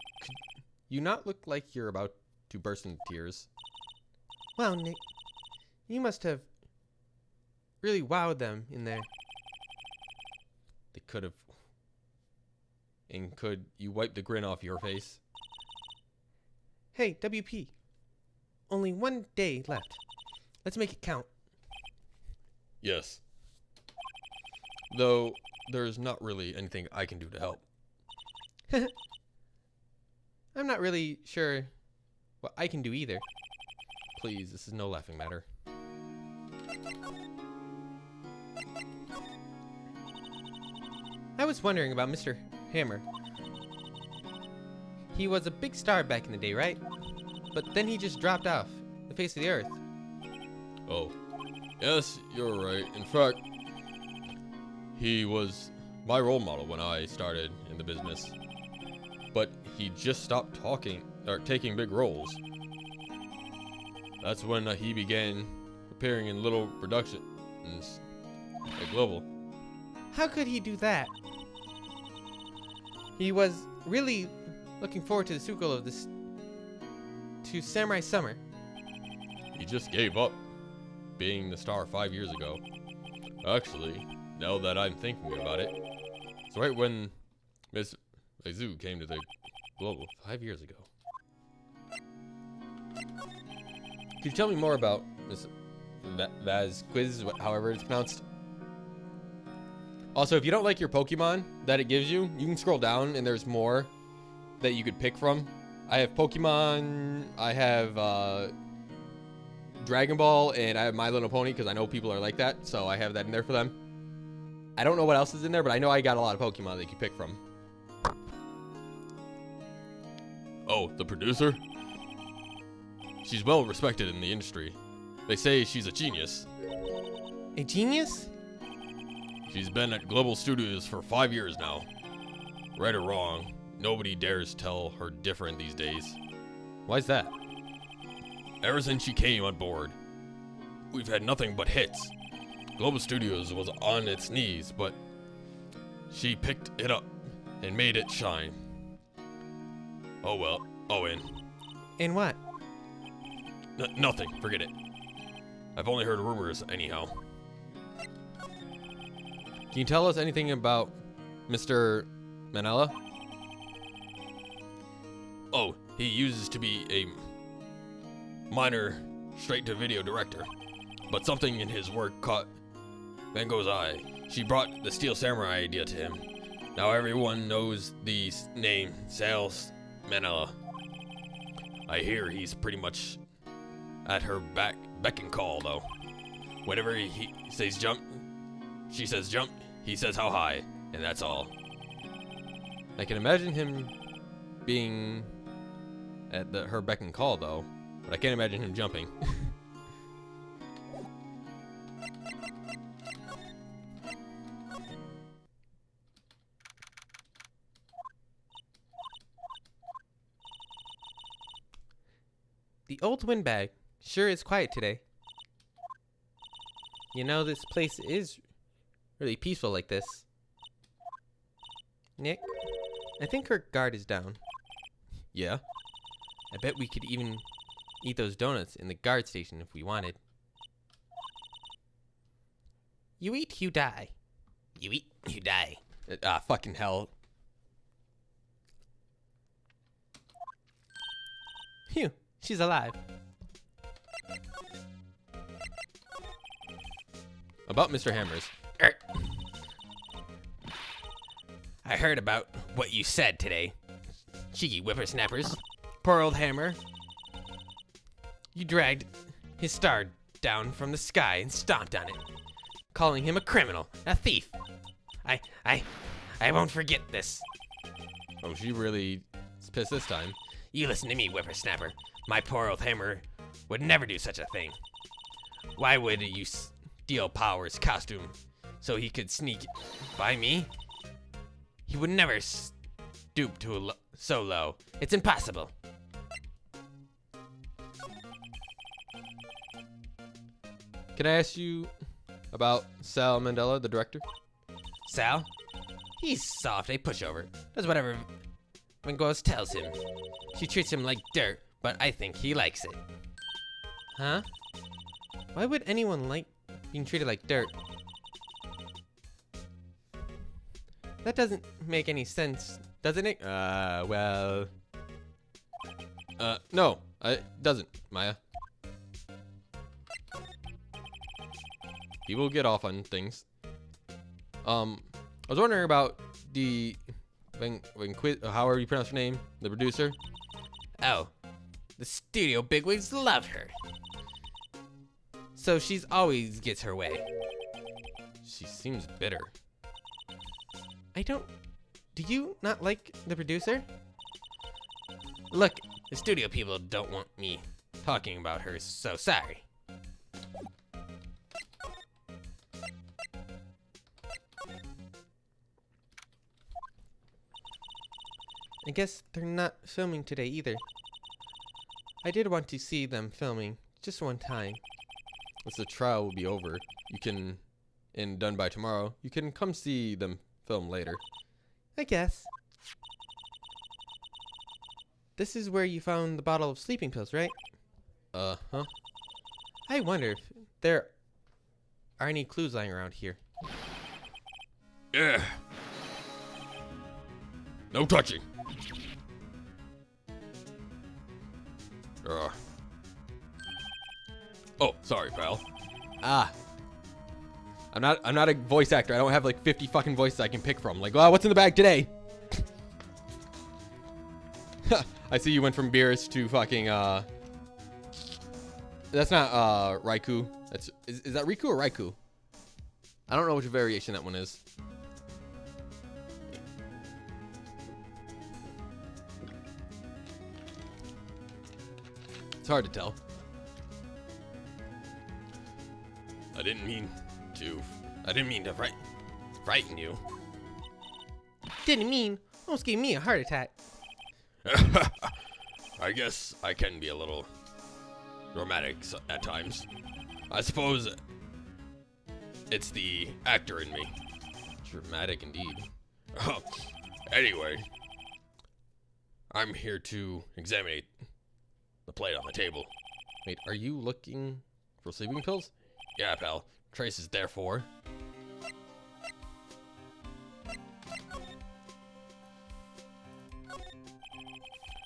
you not look like you're about to burst into tears? Wow, Nick, you must have really wowed them in there. They could have. And could you wipe the grin off your face? Hey, WP. Only 1 day left. Let's make it count. Yes. Though, there's not really anything I can do to help. I'm not really sure what I can do either. Please, this is no laughing matter. I was wondering about Mr. Hammer. He was a big star back in the day, right? But then he just dropped off the face of the earth. Oh, yes, you're right. In fact, he was my role model when I started in the business. But he just stopped talking or taking big roles. That's when he began appearing in little productions at Global. How could he do that? He was really looking forward to the sequel of this to Samurai Summer. He just gave up being the star 5 years ago. Actually, now that I'm thinking about it, it's right when Miss Azu came to the Global 5 years ago. Could you tell me more about Miss Vazquiz, however it's pronounced? Also, if you don't like your Pokemon that it gives you, you can scroll down and there's more that you could pick from. I have Pokemon, I have Dragon Ball, and I have My Little Pony because I know people are like that, so I have that in there for them. I don't know what else is in there, but I know I got a lot of Pokemon that you can pick from. Oh, the producer? She's well respected in the industry. They say she's a genius. A genius? She's been at Global Studios for 5 years now. Right or wrong, nobody dares tell her different these days. Why's that? Ever since she came on board, we've had nothing but hits. Global Studios was on its knees, but she picked it up and made it shine. Oh well, Owen. And what? Nothing, forget it. I've only heard rumors anyhow. Can you tell us anything about Mr. Manella? Oh, he uses to be a minor straight-to-video director, but something in his work caught Van Gogh's eye. She brought the Steel Samurai idea to him. Now everyone knows the name Sales Manella. I hear he's pretty much at her beck and call, though. Whenever he says jump, she says jump, he says how high, and that's all. I can imagine him being at her beck and call, though, but I can't imagine him jumping. The old windbag sure is quiet today. You know, this place is really peaceful like this. Nick, I think her guard is down. Yeah? I bet we could even eat those donuts in the guard station if we wanted. You eat, you die. You eat, you die. Fucking hell. Phew, she's alive. about Mr. Hammers. Er, I heard about what you said today. Cheeky whippersnappers. Poor old Hammer. You dragged his star down from the sky and stomped on it, calling him a criminal, a thief. I won't forget this. Oh, she really is pissed this time. You listen to me, whippersnapper. My poor old Hammer would never do such a thing. Why would you steal Power's costume so he could sneak by me? He would never stoop to so low. It's impossible. Can I ask you about Sal Mandela, the director? Sal? He's soft, a pushover. Does whatever Vingos tells him. She treats him like dirt, but I think he likes it. Huh? Why would anyone like being treated like dirt? That doesn't make any sense, doesn't it? Well... no, it doesn't, Maya. People get off on things. I was wondering about the... however you pronounce her name, the producer. Oh, the studio bigwigs love her. So she's always gets her way. She seems bitter. Do you not like the producer? Look, the studio people don't want me talking about her, so sorry. I guess they're not filming today either. I did want to see them filming just one time. Once the trial will be over, you can, and done by tomorrow, you can come see them film later. I guess. This is where you found the bottle of sleeping pills, right? Uh-huh. I wonder if there are any clues lying around here. Yeah. No touching. Oh, sorry, pal. I'm not a voice actor. I don't have like 50 fucking voices I can pick from. Like, what's in the bag today? I see you went from Beerus to fucking that's not Raikou. Is that Riku or Raikou? I don't know which variation that one is. It's hard to tell. I didn't mean to frighten you. Didn't mean. Almost gave me a heart attack. I guess I can be a little dramatic at times. I suppose it's the actor in me. Dramatic indeed. Anyway, I'm here to examine the plate on the table. Wait, are you looking for sleeping pills? Yeah, pal. Trace is there for.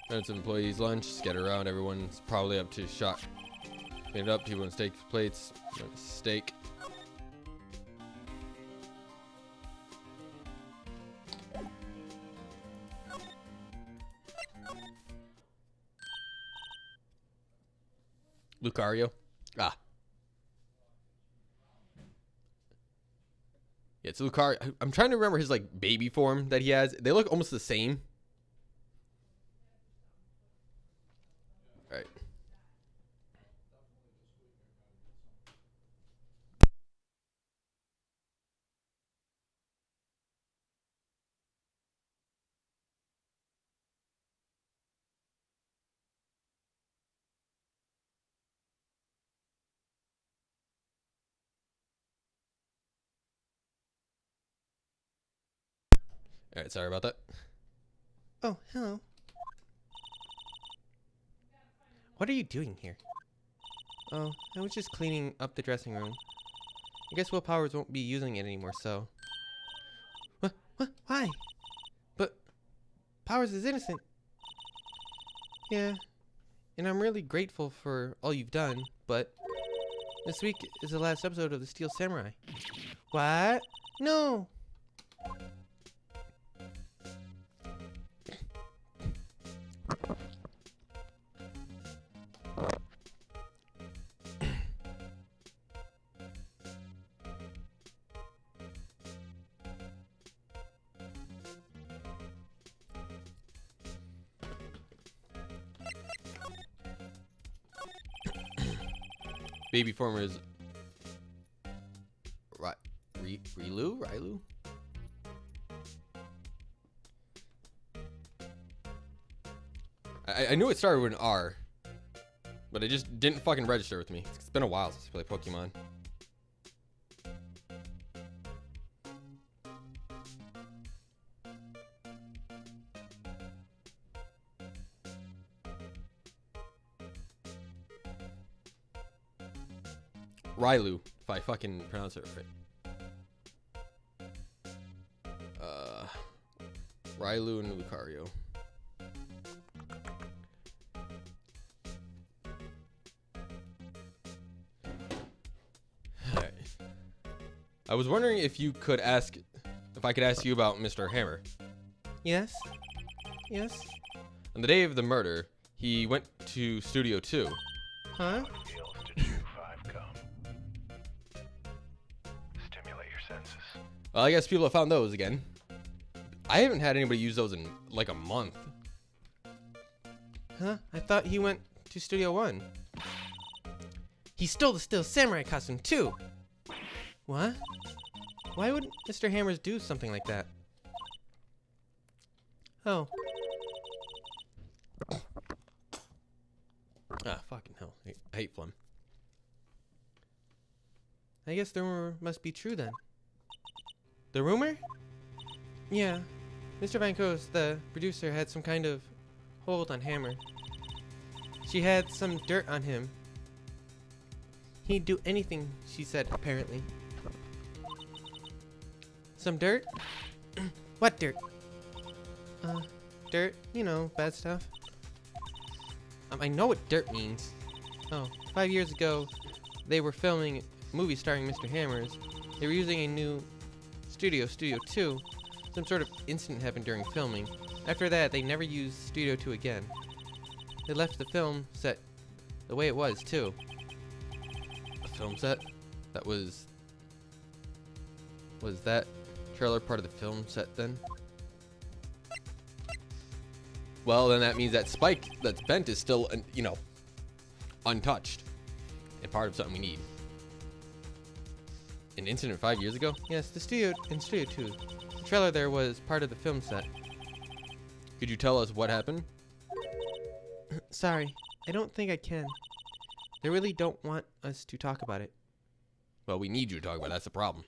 It's employees' lunch. Scatter around. Everyone's probably up to shot. Clean it up. People in steak plates. Steak. Lucario. Ah. Yeah, it's Lucario. I'm trying to remember his like baby form that he has. They look almost the same. All right. All right, sorry about that. Oh, hello. What are you doing here? Oh, I was just cleaning up the dressing room. I guess Will Powers won't be using it anymore, so... What? Why? But Powers is innocent. Yeah, and I'm really grateful for all you've done, but This week is the last episode of the Steel Samurai. What? No. Baby former is Rylu? I knew it started with an R, but it just didn't fucking register with me. It's been a while since I played Pokemon. Rylu, if I fucking pronounce it right. Rylu and Lucario. Alright. I was wondering if I could ask you about Mr. Hammer. Yes? Yes? On the day of the murder, he went to Studio 2. Huh? Well, I guess people have found those again. I haven't had anybody use those in like a month. Huh? I thought he went to Studio 1. He stole the Steel Samurai costume too! What? Why would Mr. Hammers do something like that? Oh. Ah, fucking hell. I hate phlegm. I guess the rumor must be true then. The rumor? Yeah. Mr. Van Coos, the producer, had some kind of hold on Hammer. She had some dirt on him. He'd do anything, she said, apparently. Some dirt? What dirt? Dirt, you know, bad stuff. I know what dirt means. Oh, 5 years ago, they were filming a movie starring Mr. Hammers. They were using a new Studio 2. Some sort of incident happened during filming. After that, they never used Studio 2 again. They left the film set the way it was, too. A film set? Was that trailer part of the film set then? Well, then that means that spike that's bent is still, untouched. And part of something we need. An incident 5 years ago? Yes, in Studio 2. The trailer there was part of the film set. Could you tell us what happened? Sorry, I don't think I can. They really don't want us to talk about it. Well, we need you to talk about it. That's the problem.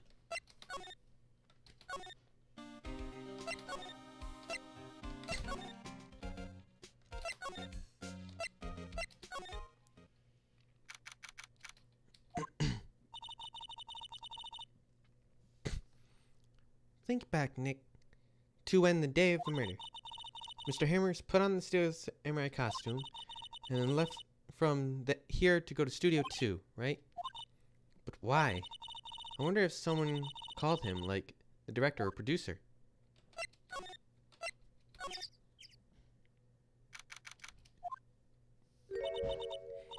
Think back, Nick, to when the day of the murder. Mr. Hammers put on the Steel Samurai costume and then left from here to go to Studio 2, right? But why? I wonder if someone called him, like the director or producer.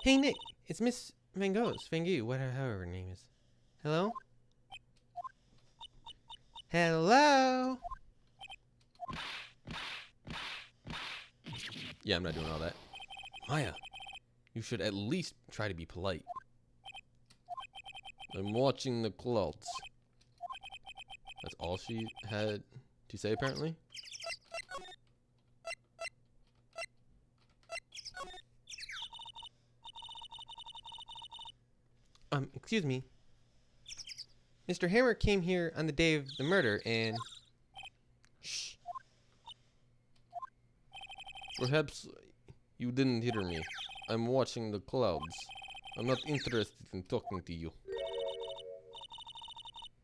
Hey, Nick, it's Miss Van Gogh, however her name is. Hello? Hello? Yeah, I'm not doing all that. Maya, you should at least try to be polite. I'm watching the clouds. That's all she had to say, apparently. Excuse me. Mr. Hammer came here on the day of the murder and... Shh. Perhaps you didn't hear me. I'm watching the clouds. I'm not interested in talking to you.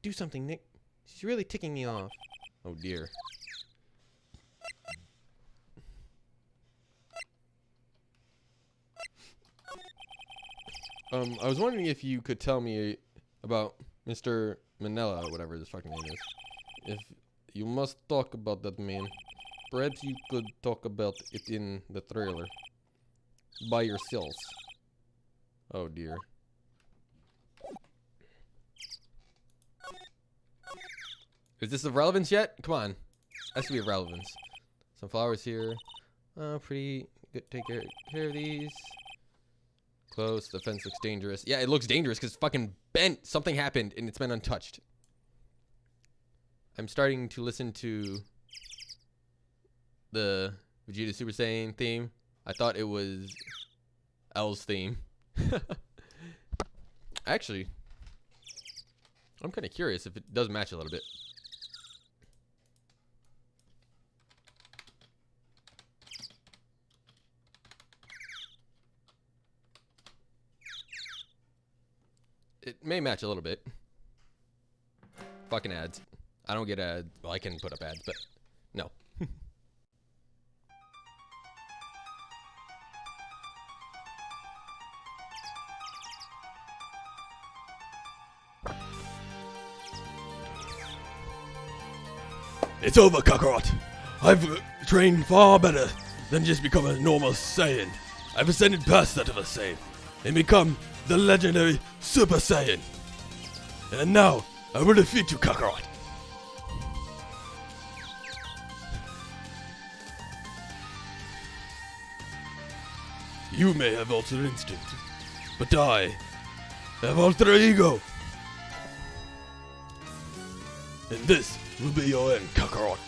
Do something, Nick. She's really ticking me off. Oh dear. I was wondering if you could tell me about Mr. Manila, whatever his fucking name is. If you must talk about that man, perhaps you could talk about it in the trailer. By yourselves. Oh dear. Is this of relevance yet? Come on. Has to be of relevance. Some flowers here. Pretty good. Take care of these. Close. The fence looks dangerous. Yeah, it looks dangerous because it's fucking bent. Something happened and it's been untouched. I'm starting to listen to the Vegeta Super Saiyan theme. I thought it was L's theme. Actually, I'm kind of curious if it does match a little bit. It may match a little bit. Fucking ads. I don't get ads. Well, I can put up ads, but no. It's over, Kakarot. I've trained far better than just become a normal Saiyan. I've ascended past that of a Saiyan and become the legendary Super Saiyan. And now, I will defeat you, Kakarot. You may have altered instinct, but I have alter ego. And this will be your end, Kakarot.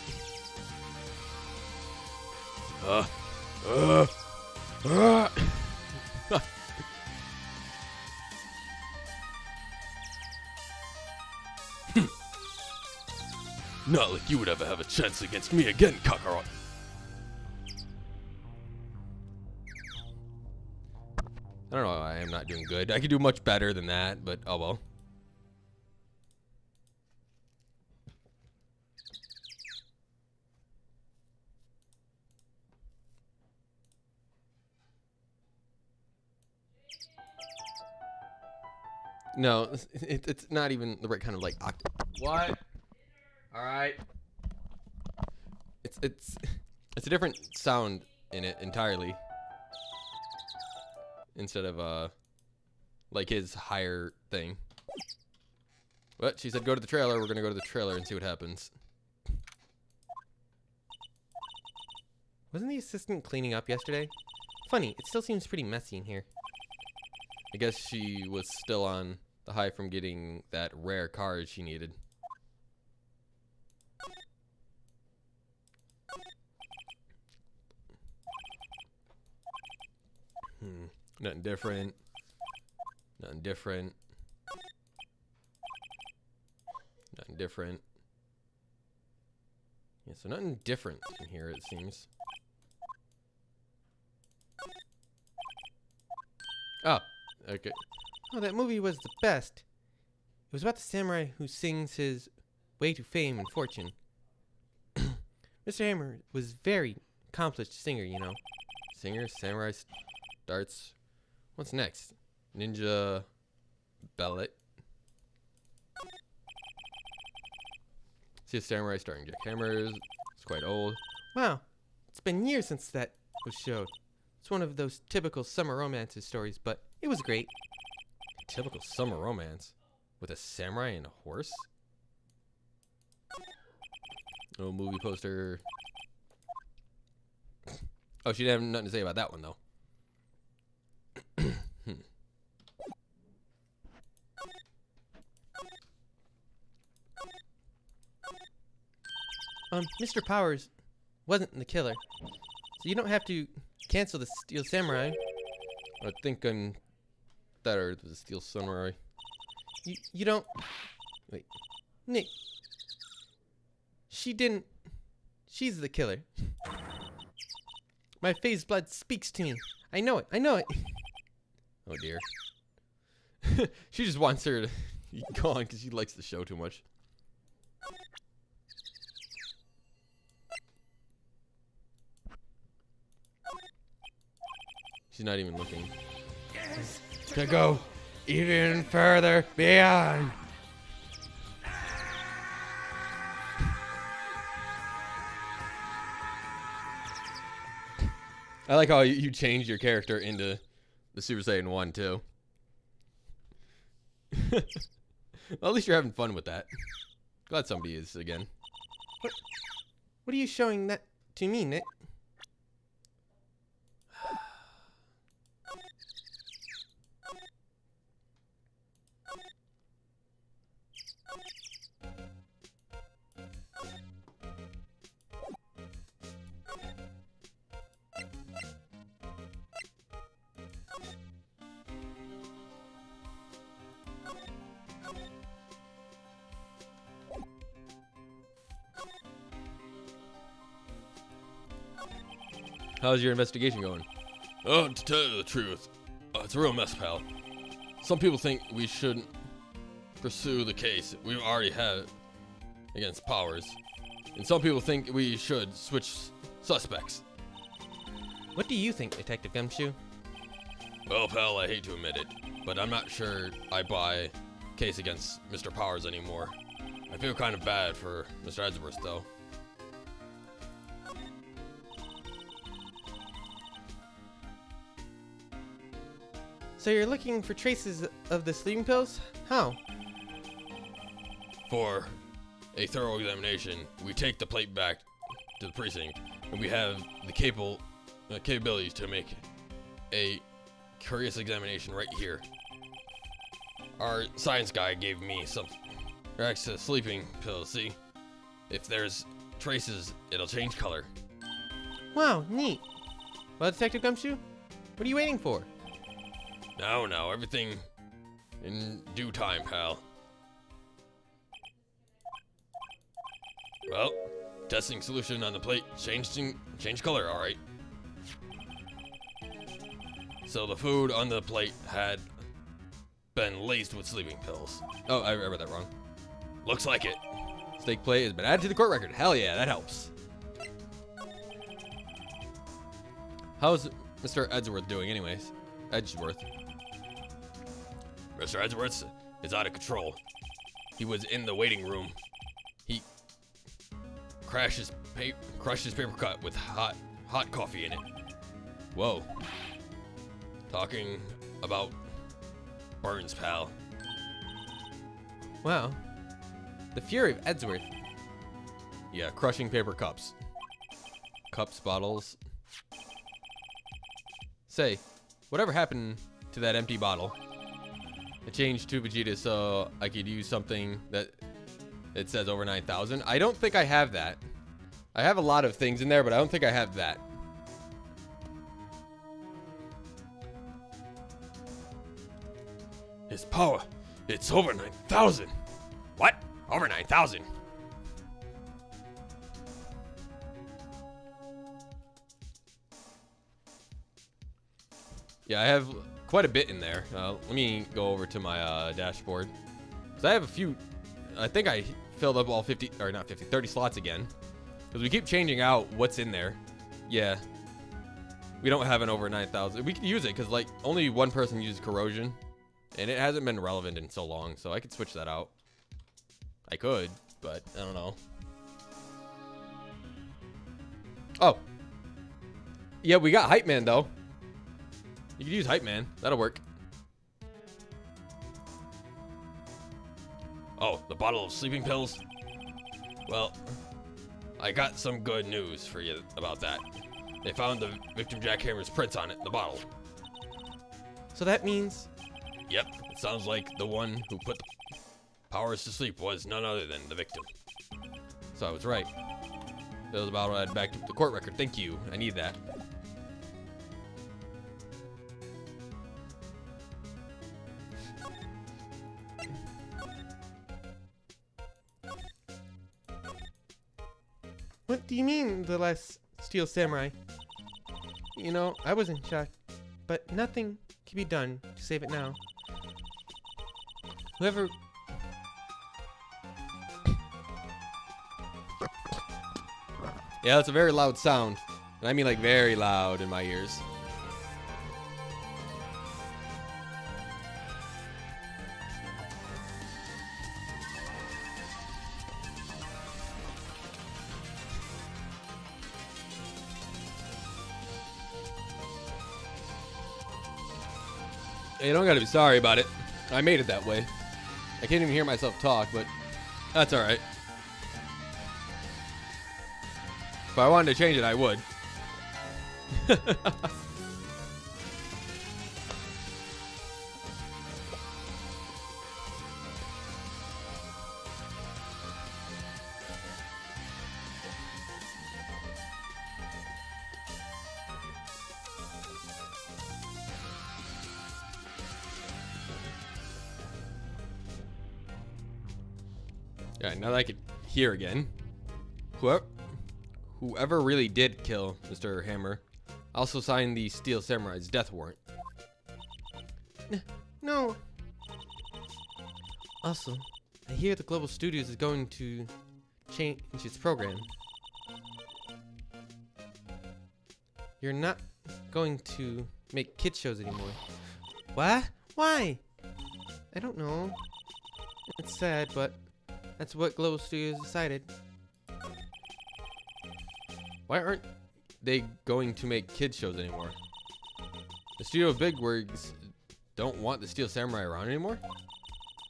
Not like you would ever have a chance against me again, Kakarot. I don't know. I am not doing good. I could do much better than that, but oh well. No, it's not even the right kind of like what? All right. It's a different sound in it entirely. Instead of like his higher thing. What? She said go to the trailer. We're gonna go to the trailer and see what happens. Wasn't the assistant cleaning up yesterday? Funny, it still seems pretty messy in here. I guess she was still on the high from getting that rare card she needed. Nothing different. Nothing different. Nothing different. Yeah, so nothing different in here, it seems. Oh, okay. Oh, that movie was the best. It was about the samurai who sings his way to fame and fortune. Mr. Hammer was very accomplished singer, you know. Singer, samurai starts. What's next? Ninja ballet. See a samurai starting Jack Hammers. It's quite old. Wow, it's been years since that was showed. It's one of those typical summer romances stories, but it was great. Typical summer romance with a samurai and a horse. Oh, movie poster. Oh, she didn't have nothing to say about that one though. Mr. Powers wasn't the killer, so you don't have to cancel the Steel Samurai. I think I'm that or the Steel Samurai. You don't. Wait, Nick. She didn't. She's the killer. My phase blood speaks to me. I know it. I know it. Oh dear. She just wants her to go on because she likes the show too much. She's not even looking. Can't go. even further beyond. I like how you changed your character into the Super Saiyan 1 too. Well, at least you're having fun with that. Glad somebody is again. What are you showing that to me, Nick? How's your investigation going? Oh, to tell you the truth, it's a real mess, pal. Some people think we shouldn't pursue the case we already have against Powers. And some people think we should switch suspects. What do you think, Detective Gumshoe? Well, pal, I hate to admit it, but I'm not sure I buy case against Mr. Powers anymore. I feel kind of bad for Mr. Edgeworth, though. So you're looking for traces of the sleeping pills? How? For a thorough examination, we take the plate back to the precinct, and we have the capabilities to make a curious examination right here. Our science guy gave me some extra sleeping pills. See, if there's traces, it'll change color. Wow, neat. Well, Detective Gumshoe, what are you waiting for? No, everything in due time, pal. Well, testing solution on the plate changed color, alright. So the food on the plate had been laced with sleeping pills. Oh, I read that wrong. Looks like it. Steak plate has been added to the court record. Hell yeah, that helps. How's Mr. Edgeworth doing anyways? Edgeworth. Mr. Edgeworth is out of control. He was in the waiting room. He crushed his paper cut with hot coffee in it. Whoa. Talking about burns, pal. Wow. The fury of Edgeworth. Yeah, crushing paper cups. Cups, bottles. Say, whatever happened to that empty bottle? I changed to Vegeta so I could use something that it says over 9,000. I don't think I have that. I have a lot of things in there, but I don't think I have that. His power, it's over 9,000. What? Over 9,000? Yeah, I have quite a bit in there. Let me go over to my dashboard. So I have a few. I think I filled up all 50, or not 50, 30 slots again. Because we keep changing out what's in there. Yeah. We don't have an over 9,000. We can use it because, like, only one person uses corrosion. And it hasn't been relevant in so long, so I could switch that out. I could, but I don't know. Oh. Yeah, we got Hype Man, though. You could use Hype Man. That'll work. Oh, the bottle of sleeping pills? Well, I got some good news for you about that. They found the victim jackhammer's prints on it in the bottle. So that means... Yep, it sounds like the one who put the Powers to sleep was none other than the victim. So I was right. That was about add back to the court record. Thank you. I need that. What do you mean, the last Steel Samurai? You know, I was in shock, but nothing can be done to save it now. Whoever... Yeah, that's a very loud sound. And I mean like very loud in my ears. Hey, you don't gotta be sorry about it. I made it that way. I can't even hear myself talk, but that's alright. If I wanted to change it, I would. Alright, now that I can hear again. Whoever really did kill Mr. Hammer also signed the Steel Samurai's death warrant. No. Also, I hear the Global Studios is going to change its program. You're not going to make kid shows anymore. What? Why? I don't know. It's sad, but that's what Global Studios decided. Why aren't they going to make kid shows anymore? The studio bigwigs don't want the Steel Samurai around anymore?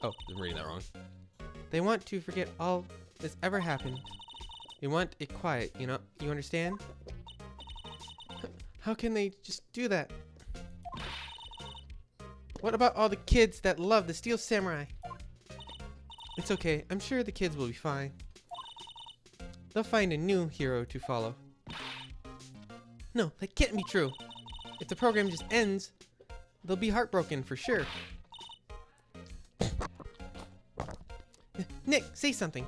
Oh, I'm reading that wrong. They want to forget all this ever happened. They want it quiet, you know? You understand? How can they just do that? What about all the kids that love the Steel Samurai? It's okay. I'm sure the kids will be fine. They'll find a new hero to follow. No, that can't be true. If the program just ends, they'll be heartbroken for sure. Nick, say something.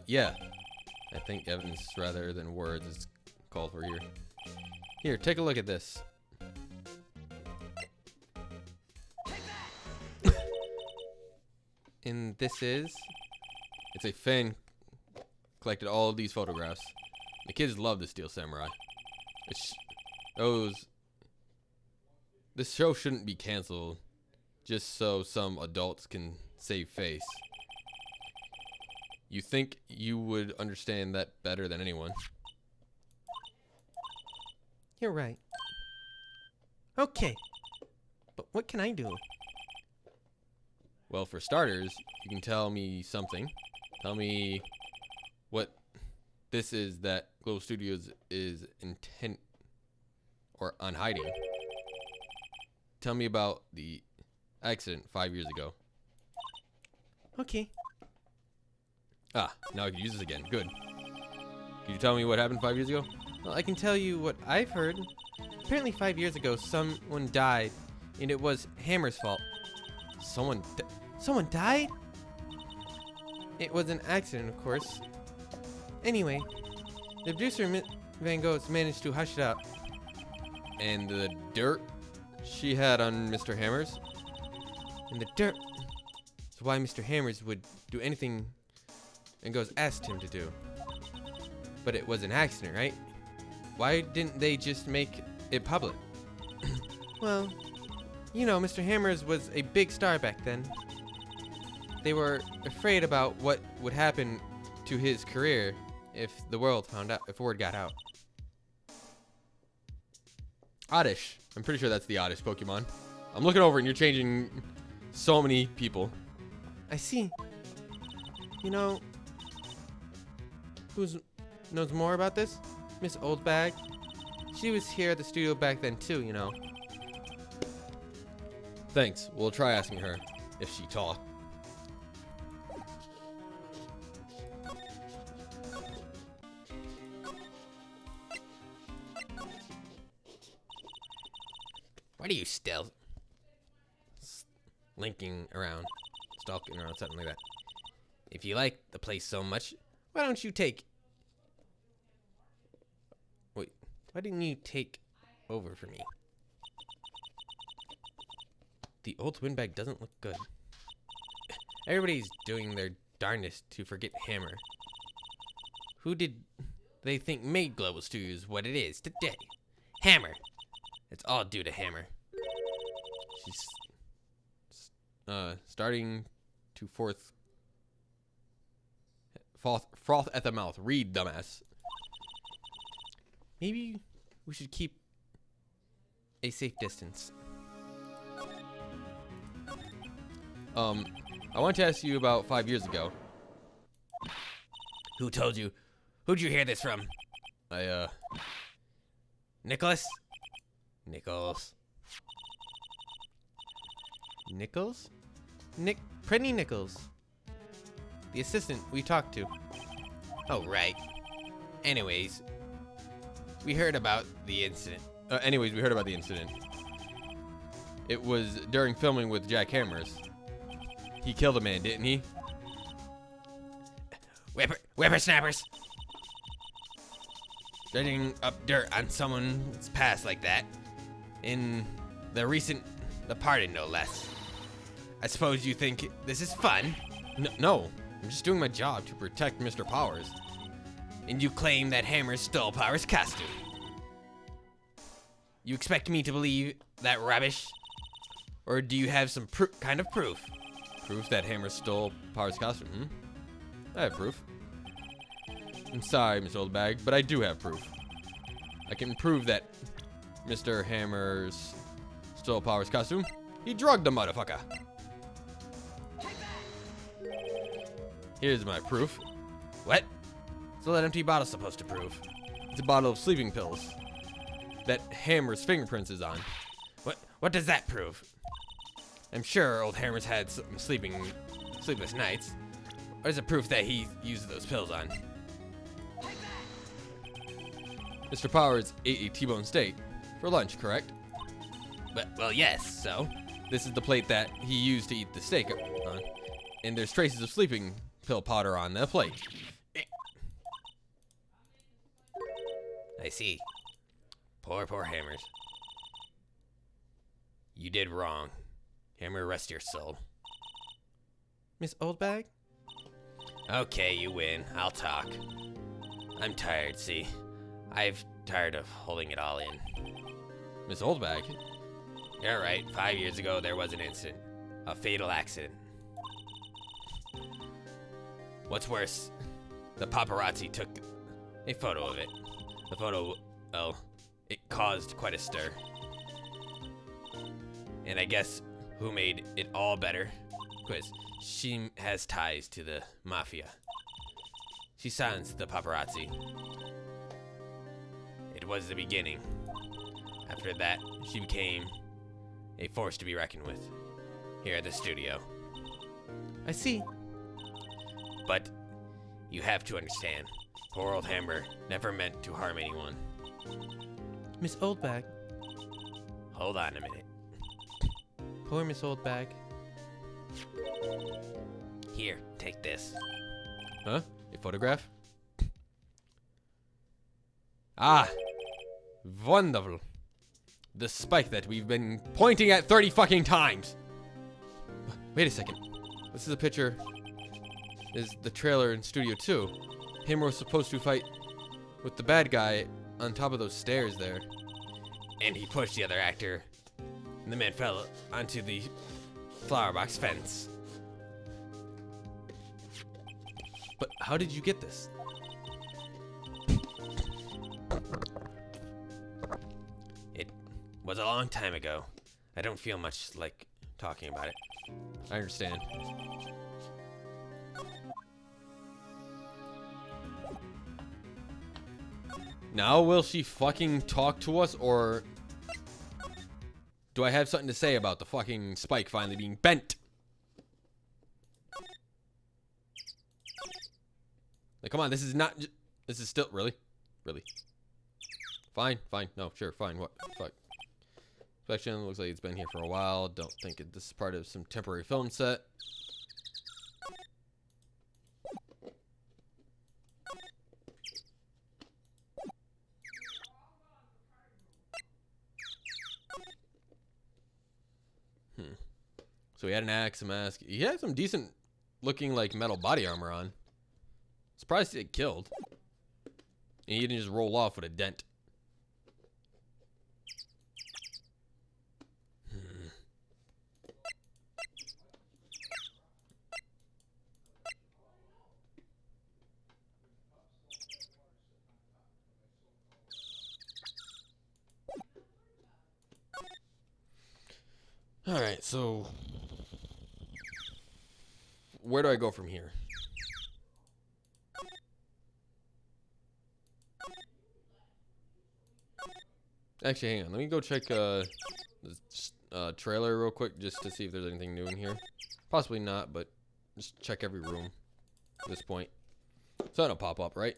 Yeah. I think evidence rather than words is called for here. Here, take a look at this. And this is... It's a fan collected all of these photographs. The kids love the Steel Samurai. This show shouldn't be canceled just so some adults can save face. You think you would understand that better than anyone. You're right. Okay. But what can I do? Well, for starters, you can tell me something. Tell me what this is that Global Studios is intent or on hiding. Tell me about the accident 5 years ago. Okay. Ah, now I can use this again. Good. Can you tell me what happened 5 years ago? Well, I can tell you what I've heard. Apparently 5 years ago, someone died, and it was Hammer's fault. Someone Someone died? It was an accident, of course. Anyway, the producer, Van Gogh's, managed to hush it up. and the dirt she had on Mr. Hammers. And the dirt. That's why Mr. Hammers would do anything Van Gogh's asked him to do. But it was an accident, right? Why didn't they just make it public? Well, you know, Mr. Hammers was a big star back then. They were afraid about what would happen to his career if the world found out, if word got out. Oddish. I'm pretty sure that's the Oddish Pokemon. I'm looking over and you're changing so many people. I see. You know, who knows more about this? Miss Oldbag. She was here at the studio back then too, you know. Thanks. We'll try asking her if she talked. What are you still? Linking around. Stalking around, something like that. If you like the place so much, Why don't you take... Wait, why didn't you take over for me? The old windbag doesn't look good. everybody's doing their darndest to forget Hammer. Who did they think made Global Studios what it is today? Hammer. It's all due to Hammer. She's starting to froth at the mouth. Read, dumbass. Maybe we should keep a safe distance. I want to ask you about 5 years ago. Who told you? Who'd you hear this from? Nicholas? Nichols. Nichols? Pretty Nichols. The assistant we talked to. Oh, right. Anyways, we heard about the incident. Anyways, we heard about the incident. It was during filming with Jack Hammers. He killed a man, didn't he? Whippersnappers! Dredging up dirt on someone's past like that. In the pardon, no less. I suppose you think this is fun? No, I'm just doing my job to protect Mr. Powers. And you claim that Hammer stole Powers' costume. You expect me to believe that rubbish? Or do you have some kind of proof? Proof that Hammer stole Powers' costume? I have proof. I'm sorry, Mr. Oldbag, but I do have proof. I can prove that Mr. Hammers stole Powers' costume. He drugged the motherfucker. Here's my proof. What? What's that empty bottle supposed to prove? It's a bottle of sleeping pills that Hammer's fingerprints is on. What does that prove? I'm sure old Hammer's had some sleepless nights. Or is it proof that he used those pills on? Mr. Powers ate a T-bone steak for lunch, correct? Well, yes, so? This is the plate that he used to eat the steak on. And there's traces of sleeping pill powder on the plate. I see. Poor Hammers. You did wrong. Hammer, rest your soul. Miss Oldbag? Okay, you win. I'll talk. I'm tired, see? I'm tired of holding it all in. Miss Oldbag? You're right. 5 years ago, there was an incident. A fatal accident. What's worse, the paparazzi took a photo of it. The photo, well, it caused quite a stir. And I guess who made it all better? Quiz. She has ties to the mafia. She silenced the paparazzi. It was the beginning. After that, she became a force to be reckoned with here at the studio. I see. But you have to understand, poor old Hammer never meant to harm anyone. Miss Oldbag. Hold on a minute. Poor Miss Oldbag. Here, take this. Huh? A photograph? Ah! Wonderful. The spike that we've been pointing at 30 fucking times! Wait a second. This is a picture. Is the trailer in Studio 2. Hammer was supposed to fight with the bad guy on top of those stairs there. And he pushed the other actor, and the man fell onto the flower box fence. But how did you get this? It was a long time ago. I don't feel much like talking about it. I understand. Now will she fucking talk to us, or do I have something to say about the fucking spike finally being bent? Like, come on, this is not. This is still really. Fine. No, sure, fine. What? Fuck. Inspection looks like it's been here for a while. Don't think this is part of some temporary film set. So he had an axe, a mask. He had some decent looking like metal body armor on. Surprised he get killed. And he didn't just roll off with a dent. Alright, so where do I go from here? Actually, hang on. Let me go check this trailer real quick just to see if there's anything new in here. Possibly not, but just check every room at this point. So it'll pop up, right?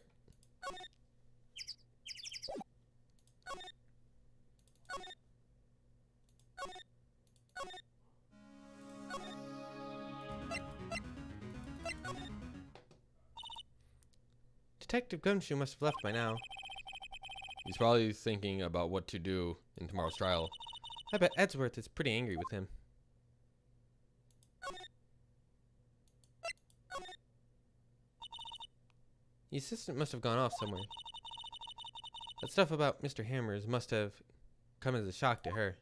Detective Gumshoe must have left by now. He's probably thinking about what to do in tomorrow's trial. I bet Edgeworth is pretty angry with him. The assistant must have gone off somewhere. That stuff about Mr. Hammers must have come as a shock to her.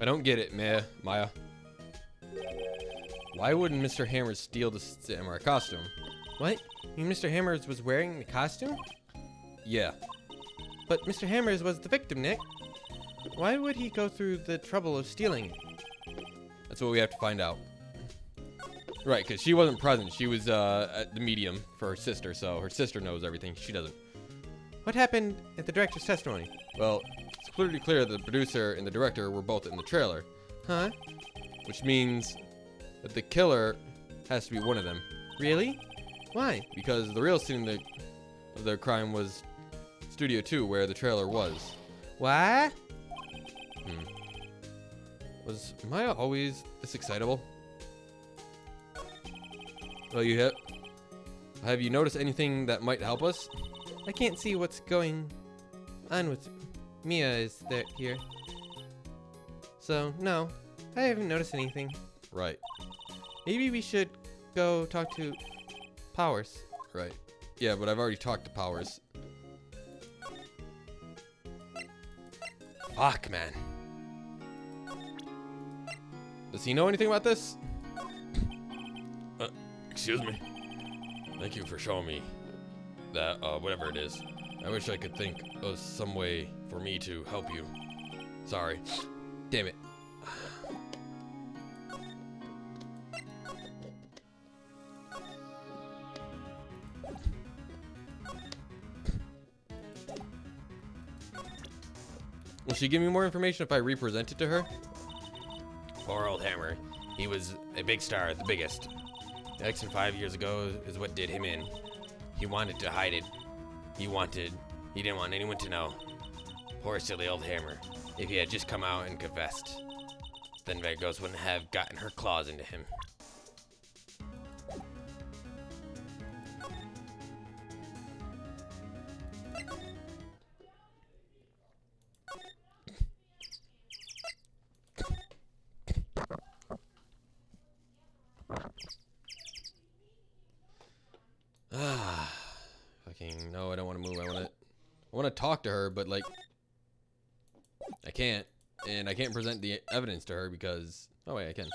I don't get it, Maya. Why wouldn't Mr. Hammers steal the samurai costume? What? You mean Mr. Hammers was wearing the costume? Yeah. But Mr. Hammers was the victim, Nick. Why would he go through the trouble of stealing it? That's what we have to find out. Right, because she wasn't present. She was at the medium for her sister, so her sister knows everything. She doesn't. What happened at the director's testimony? Well, it's clearly clear that the producer and the director were both in the trailer, Huh? which means that the killer has to be one of them. Really? Why? Because the real scene of their crime was Studio 2, where the trailer was. What? Was Maya always this excitable? Well, have you noticed anything that might help us? I can't see what's going on with Mia is there here. So, no, I haven't noticed anything. Right, Maybe we should go talk to Powers. right. Yeah, but I've already talked to Powers. Fuck, man. Does he know anything about this? Excuse me. Thank you for showing me that, whatever it is. I wish I could think of some way for me to help you. Sorry. Damn it. Will she give me more information if I represent it to her? Poor old Hammer. He was a big star, the biggest. The accident 5 years ago is what did him in. He wanted to hide it. He didn't want anyone to know. Poor silly old Hammer. If he had just come out and confessed, then Vargos wouldn't have gotten her claws into him. Fucking no, I don't want to move. I want to talk to her, but like I can't, and I can't present the evidence to her because oh wait, I can.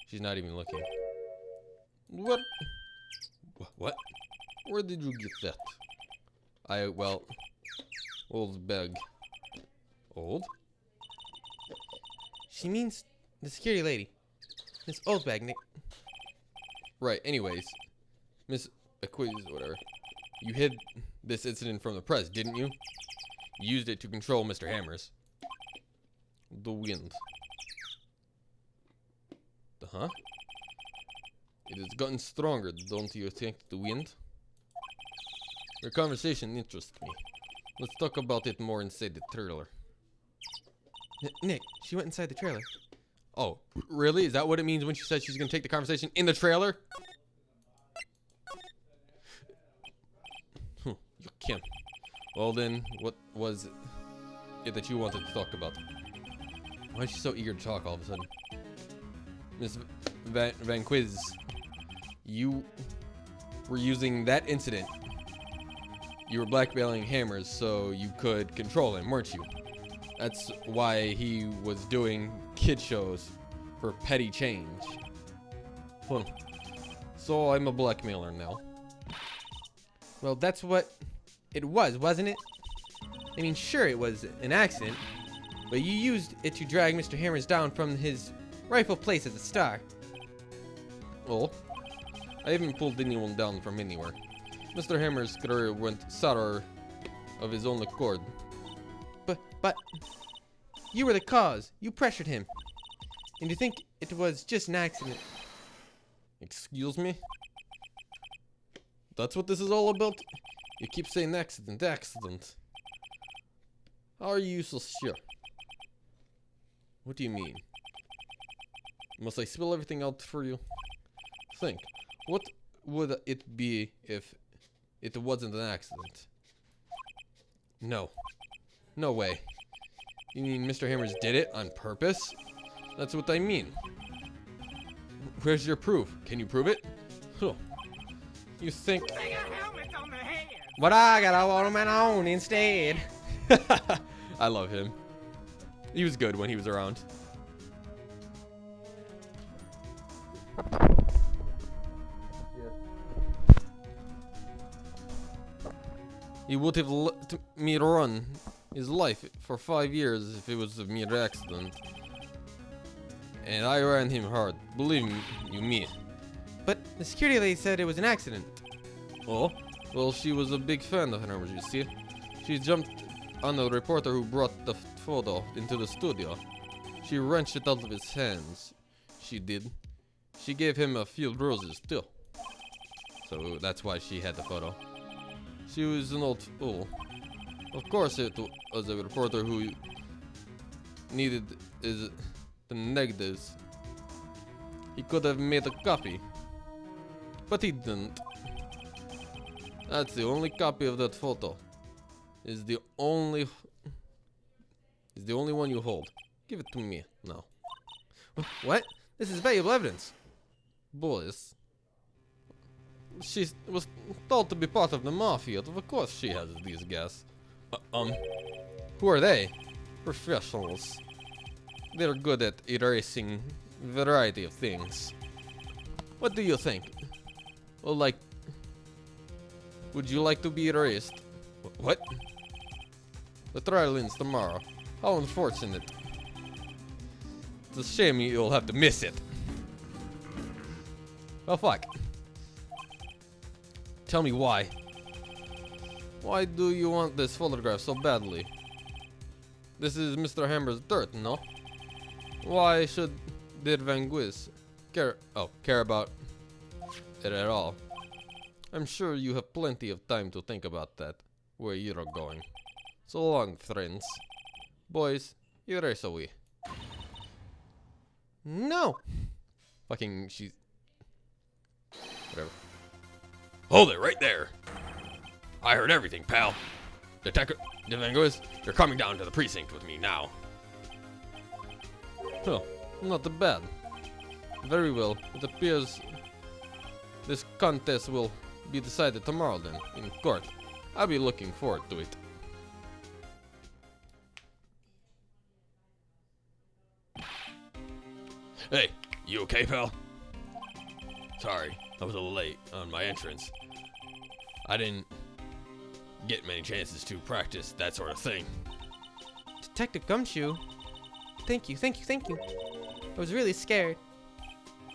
She's not even looking. What? What? Where did you get that? Old bag. Old? She means the security lady. Miss Oldbag, Nick. Right. Anyways, Miss Acquiz, whatever. You hid this incident from the press, didn't you? You used it to control Mr. Hammers. The wind. Huh? It has gotten stronger, don't you think, the wind? Your conversation interests me. Let's talk about it more inside the trailer. Nick, she went inside the trailer. Oh, really? Is that what it means when she said she's gonna take the conversation in the trailer? You can't. Well then, what was it that you wanted to talk about? Why is she so eager to talk all of a sudden? Miss Van Quiz, you were using that incident. You were blackmailing Hammers so you could control him, weren't you? That's why he was doing kid shows for petty change. Well, so I'm a blackmailer now. Well, that's what it was, wasn't it? I mean, sure, it was an accident, but you used it to drag Mr. Hammers down from his rightful place as a star. Well, I haven't pulled anyone down from anywhere. Mr. Hammer's career went sour of his own accord. But you were the cause. You pressured him. And you think it was just an accident? Excuse me? That's what this is all about? You keep saying accident, accident. How are you so sure? What do you mean? Must I spill everything out for you? Think. What would it be if it wasn't an accident? No. No way. You mean Mr. Hammers did it on purpose? That's what I mean. Where's your proof? Can you prove it? Huh. You think... But I got a watermelon on instead. I love him. He was good when he was around. He would have let me run his life for 5 years if it was a mere accident. And I ran him hard. Believe me. But the security lady said it was an accident. Oh? Well, she was a big fan of Hammers, you see. She jumped on the reporter who brought the photo into the studio. She wrenched it out of his hands. She did. She gave him a few bruises, too. So that's why she had the photo. She was an old fool. Of course it was a reporter who needed the negatives. He could have made a copy. But he didn't. That's the only copy of that photo. Is the only one you hold. Give it to me now. What? This is valuable evidence. Boys. She was thought to be part of the mafia. Of course she has these guys. Who are they? Professionals. They're good at erasing variety of things. What do you think? Well, like, would you like to be erased? What? The trial ends tomorrow. How unfortunate. It's a shame you'll have to miss it. Well, fuck. Tell me why. Why do you want this photograph so badly? This is Mr. Hammer's dirt, no? Why should Dir Van Quiz care about it at all? I'm sure you have plenty of time to think about that, where you're going. So long, friends. Boys, erase away. No. Fucking, she's... Whatever. Hold it right there. I heard everything, pal. Detective Van Quiz, you're coming down to the precinct with me now. Oh, not bad. Very well. It appears this contest will be decided tomorrow then, in court. I'll be looking forward to it. Hey, you okay, pal? Sorry, I was a little late on my entrance. I didn't get many chances to practice that sort of thing. Detective Gumshoe. Thank you. I was really scared.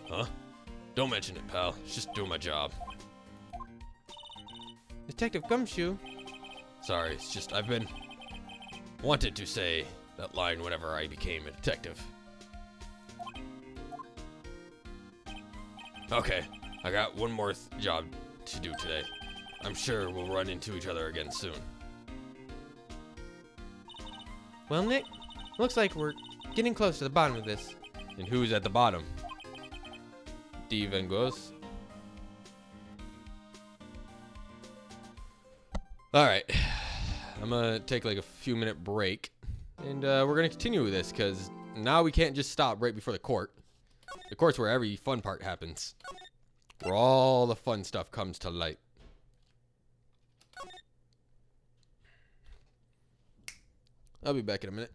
Huh? Don't mention it, pal. It's just doing my job. Detective Gumshoe. Sorry, it's just I've been wanted to say that line whenever I became a detective. Okay, I got one more job to do today. I'm sure we'll run into each other again soon. Well, Nick, looks like we're getting close to the bottom of this. And who's at the bottom? D. Van Quiz. Alright. I'm gonna take like a few minute break. And we're gonna continue with this because now we can't just stop right before the court. Of course, where every fun part happens. Where all the fun stuff comes to light. I'll be back in a minute.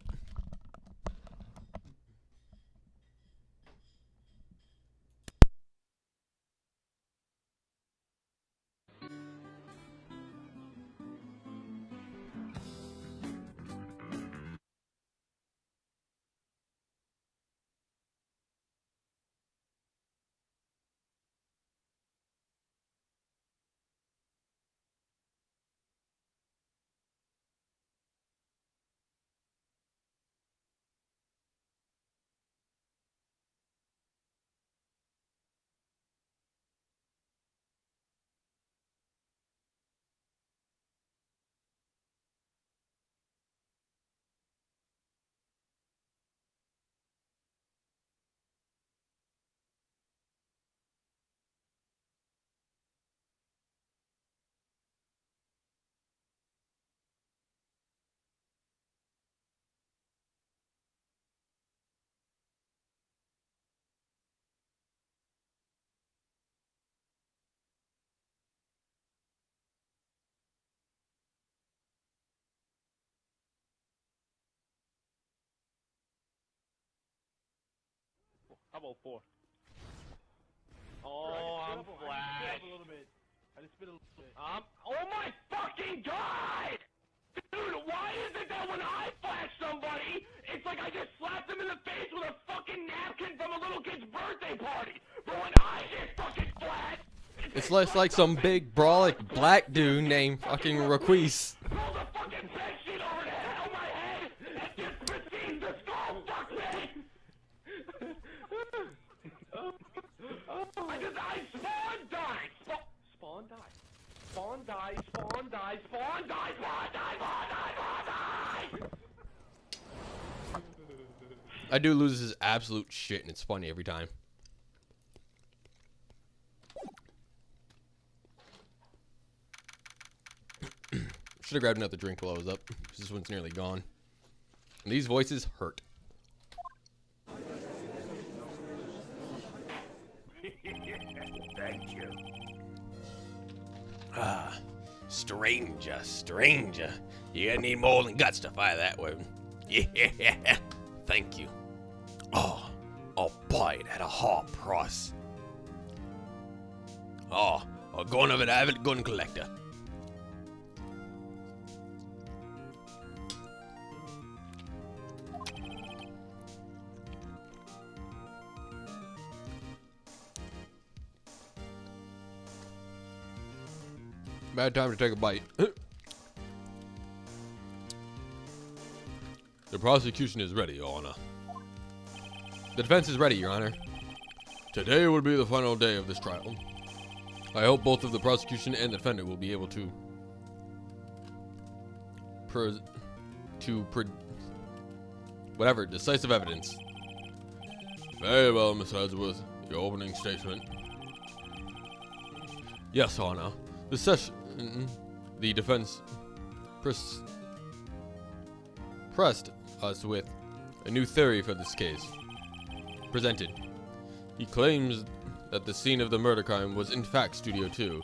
How about 4? Oh, I'm flat. A little bit. I just spit a little bit. Oh my fucking god! Dude, why is it that when I flash somebody, it's like I just slapped them in the face with a fucking napkin from a little kid's birthday party? But when I get fucking flashed, It's less like some big brolic black dude named fucking Raquise. throw the fucking bed sheet over the head of my head and just receive the skull. Fuck me! I spawn died! Spawn died. Spawn died, spawn died, spawn died, spawn died, spawn died, spawn died! I do lose his absolute shit, and it's funny every time. Should have grabbed another drink while I was up. This one's nearly gone. And these voices hurt. Thank you. Ah, stranger, stranger. You're gonna need more than guts to fire that one. Yeah, thank you. Oh, I'll buy it at a high price. Oh, a gun of an avid gun collector. Bad time to take a bite. The prosecution is ready, Your Honor. The defense is ready, Your Honor. Today will be the final day of this trial. I hope both of the prosecution and the defendant will be able to whatever, decisive evidence. Very well, Miss Edgeworth. Your opening statement. Yes, Your Honor. The defense pressed us with a new theory for this case. Presented. He claims that the scene of the murder crime was in fact Studio 2.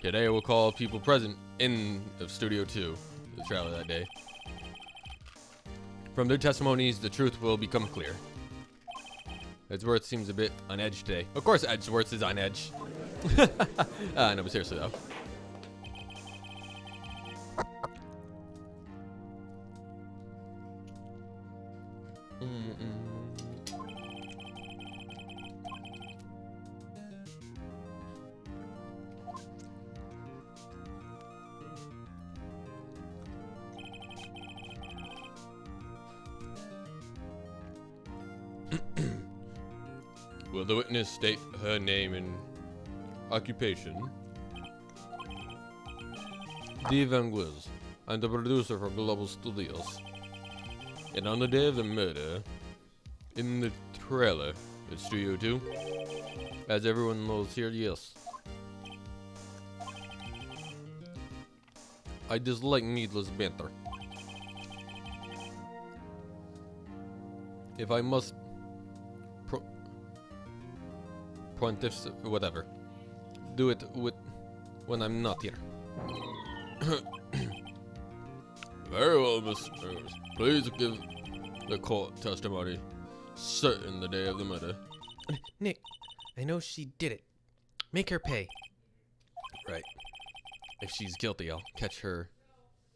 Today I will call people present in Studio 2, the trial that day. From their testimonies, the truth will become clear. Edgeworth seems a bit on edge today. Of course Edgeworth is on edge. No, but seriously though. Will the witness state her name and occupation? Dee Van Gliz. I'm the producer for Global Studios. And on the day of the murder, in the trailer at Studio 2, as everyone knows here, yes. I dislike needless banter. If I must pontiffs, whatever. Do it when I'm not here. Very well, Mr. Please give the court testimony certain the day of the murder. Nick, I know she did it. Make her pay. Right. If she's guilty, I'll catch her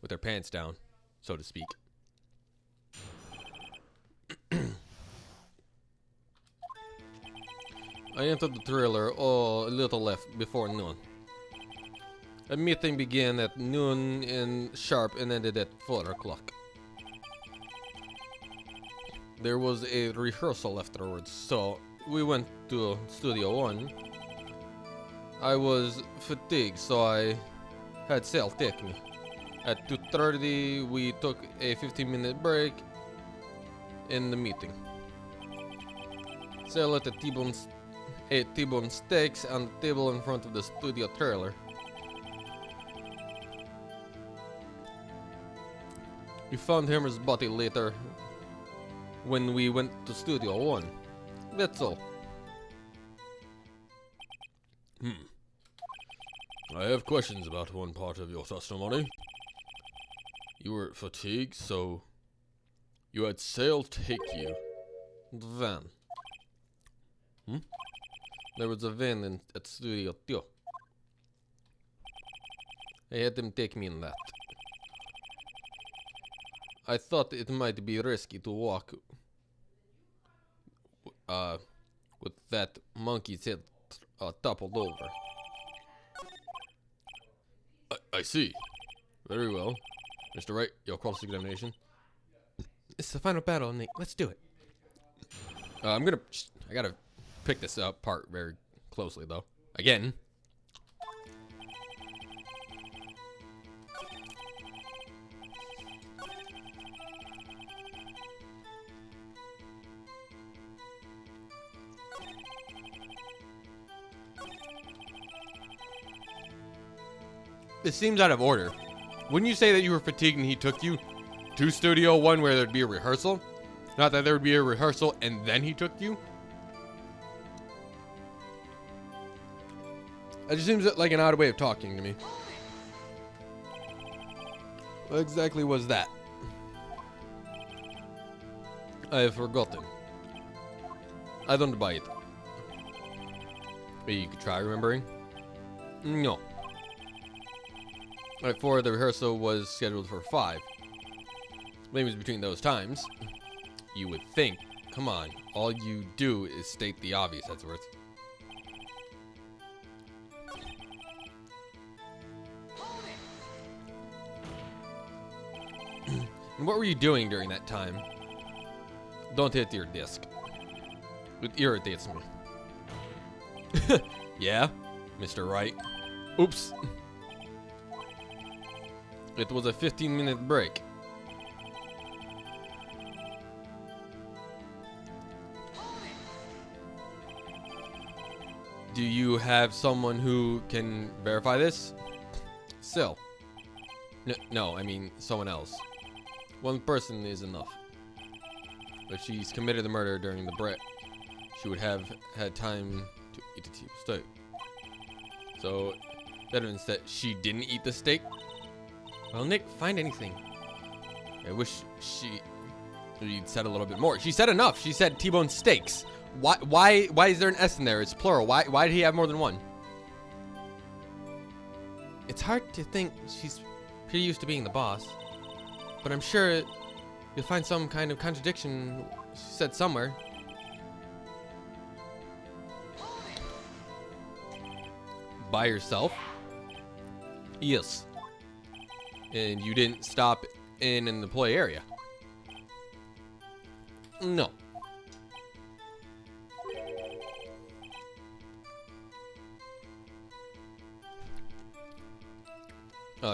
with her pants down, so to speak. I entered the trailer a little left before noon. A meeting began at noon and sharp and ended at 4 o'clock. There was a rehearsal afterwards, so we went to Studio 1. I was fatigued, so I had Sal take me. At 2:30, we took a 15-minute break in the meeting. Sal ate T-bone steaks on the table in front of the studio trailer. We found Hammer's body later when we went to Studio 1. That's all. I have questions about one part of your testimony. You were fatigued, so you had Sale take you. The van. There was a van at Studio 2. I had them take me in that. I thought it might be risky to walk with that monkey's head toppled over. I see. Very well. Mr. Wright, your cross-examination. It's the final battle, Nick. Let's do it. I gotta pick this up part very closely, though. Again. This seems out of order. Wouldn't you say that you were fatigued and he took you to Studio 1 where there'd be a rehearsal? Not that there would be a rehearsal and then he took you? It just seems like an odd way of talking to me. What exactly was that? I have forgotten. I don't buy it. Maybe you could try remembering? No. At 4, the rehearsal was scheduled for 5. Maybe it was between those times. You would think. Come on. All you do is state the obvious, Edgeworth. And what were you doing during that time? Don't hit your disc. It irritates me. Yeah, Mr. Wright. Oops. It was a 15-minute break. Do you have someone who can verify this? Still. No, I mean someone else. One person is enough. If she's committed the murder during the break, she would have had time to eat the steak. So, that means that she didn't eat the steak? Well, Nick, find anything. I wish she'd said a little bit more. She said enough. She said T-bone steaks. Why is there an S in there? It's plural. Why did he have more than one? It's hard to think she's pretty used to being the boss. But I'm sure you'll find some kind of contradiction she said somewhere. By yourself? Yes. And you didn't stop in an employee area? No.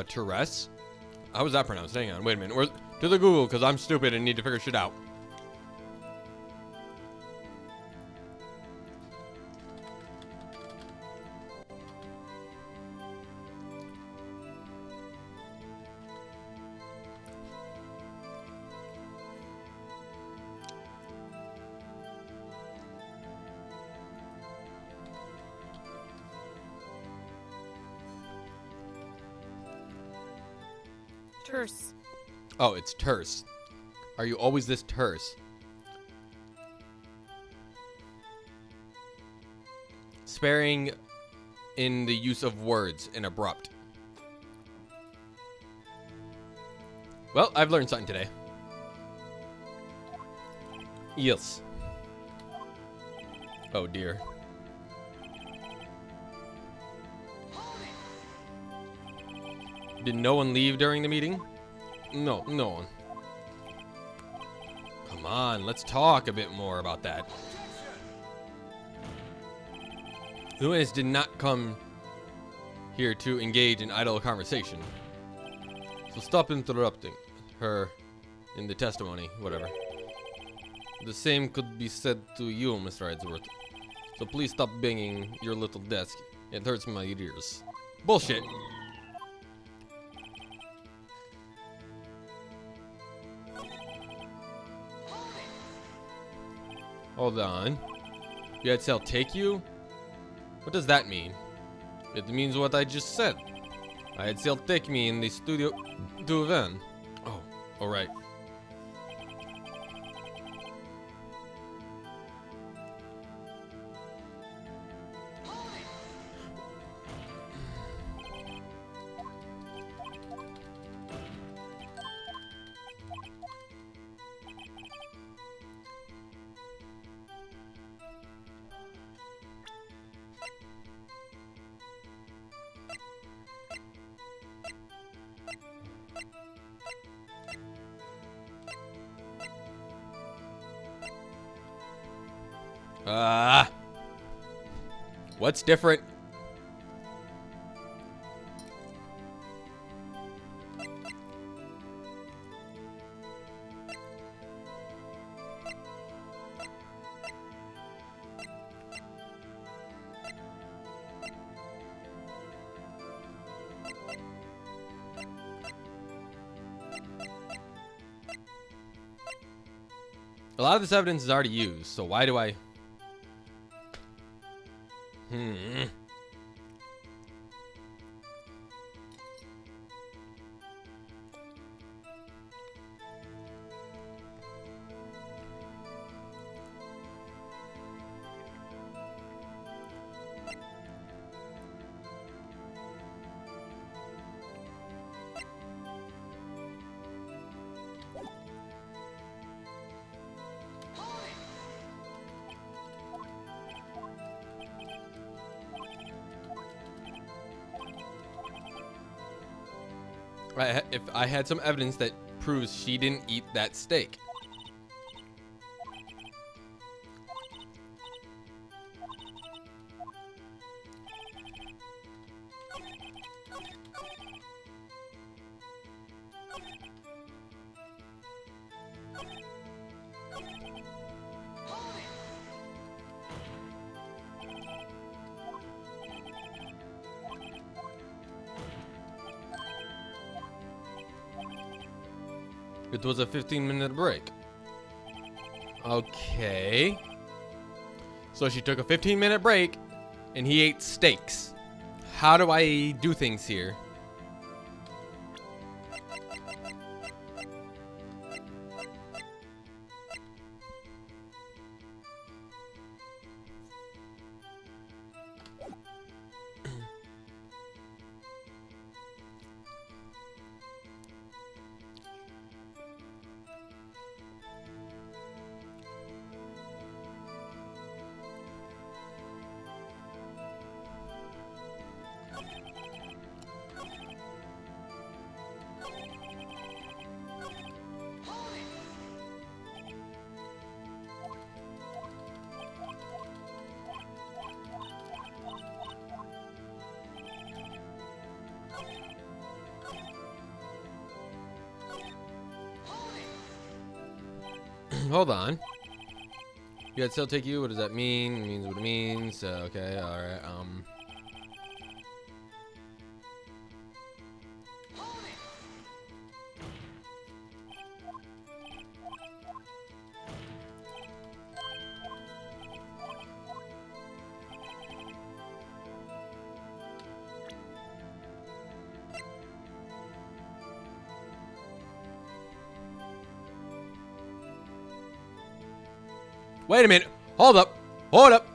Therese? How was that pronounced? Hang on, wait a minute. To the Google, because I'm stupid and need to figure shit out. terse. Oh, it's terse. Are you always this terse? Sparing in the use of words and abrupt. Well, I've learned something today. Yes. Oh dear. Did no one leave during the meeting? No, no one. Come on, let's talk a bit more about that. Luis did not come here to engage in idle conversation. So stop interrupting her in the testimony, whatever. The same could be said to you, Mr. Edgeworth. So please stop banging your little desk. It hurts my ears. Bullshit. Hold on. You had Cell take you? What does that mean? It means what I just said. I had Cell take me in the studio to a van. Oh, alright. What's different? A lot of this evidence is already used, so why do I... If I had some evidence that proves she didn't eat that steak. It was a 15-minute break. Okay. So she took a 15-minute break and he ate steaks. How do I do things here? Hold on. You had still take you. What does that mean? It means what it means. Okay, all right. Wait a minute. Hold up. Hold up.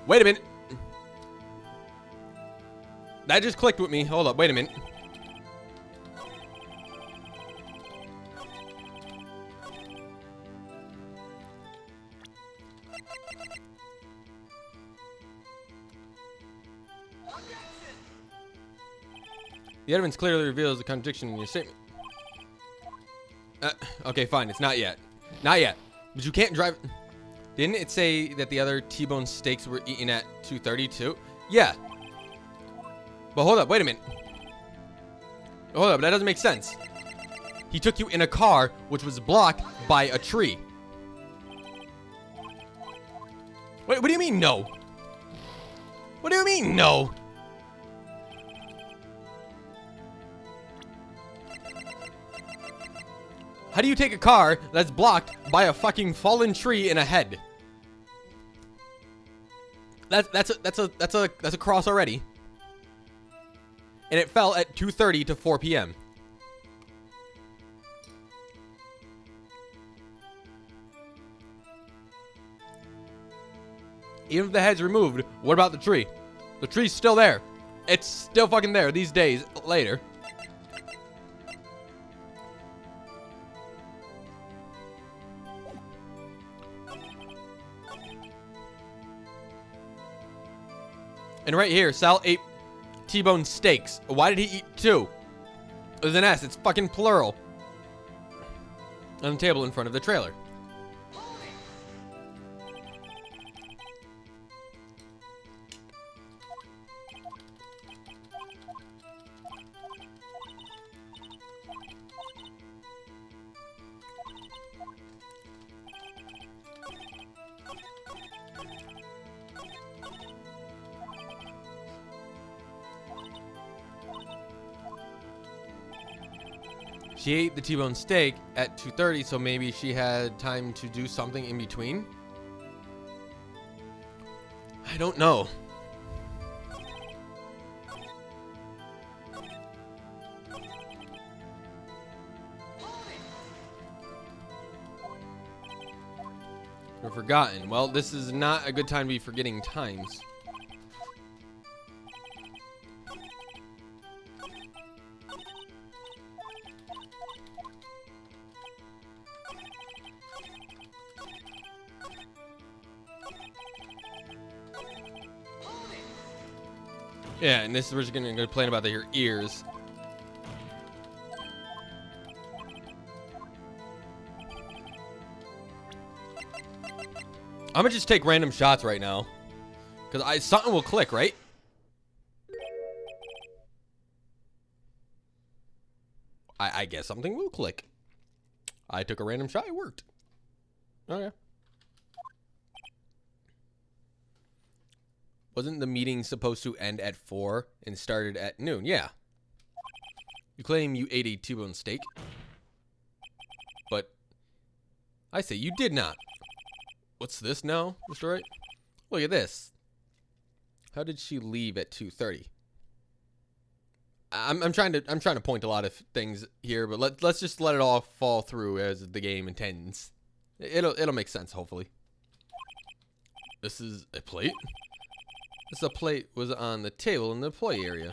Wait a minute. That just clicked with me. Hold up. Wait a minute. The evidence clearly reveals the contradiction in your statement. Okay, fine. It's not yet. Not yet. But you can't drive... Didn't it say that the other T-bone steaks were eaten at 2:30 too? Yeah. But hold up. Wait a minute. Hold up. That doesn't make sense. He took you in a car which was blocked by a tree. Wait, what do you mean no? What do you mean no? How do you take a car that's blocked by a fucking fallen tree in a head? That's a cross already. And it fell at 2:30 to 4 p.m. Even if the head's removed, what about the tree? The tree's still there. It's still fucking there these days later. And right here, Sal ate T-bone steaks. Why did he eat two? There's an S. It's fucking plural. On the table in front of the trailer. She ate the T-bone steak at 2:30, so maybe she had time to do something in between? I don't know. You're forgotten. Well, this is not a good time to be forgetting times. Yeah, and this is where you're gonna complain about your ears. I'm gonna just take random shots right now, cause something will click, right? I guess something will click. I took a random shot. It worked. Okay. Wasn't the meeting supposed to end at 4 and started at noon? Yeah. You claim you ate a T-bone steak. But I say you did not. What's this now, Mr. Wright? Look at this. How did she leave at 2:30? I'm trying to point a lot of things here, but let's just let it all fall through as the game intends. It'll make sense, hopefully. This is a plate? This plate was on the table in the employee area.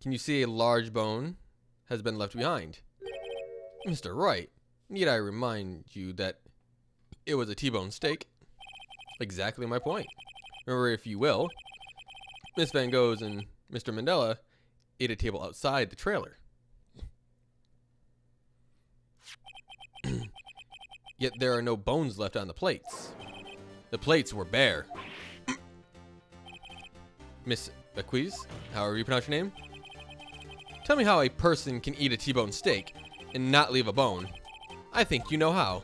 Can you see a large bone has been left behind? Mr. Wright, need I remind you that it was a T-bone steak? Exactly my point. Remember, if you will, Miss Van Gogh's and Mr. Mandela ate a table outside the trailer. Yet there are no bones left on the plates. The plates were bare. Miss Bequiz, however you pronounce your name, tell me how a person can eat a T-bone steak and not leave a bone. I think you know how.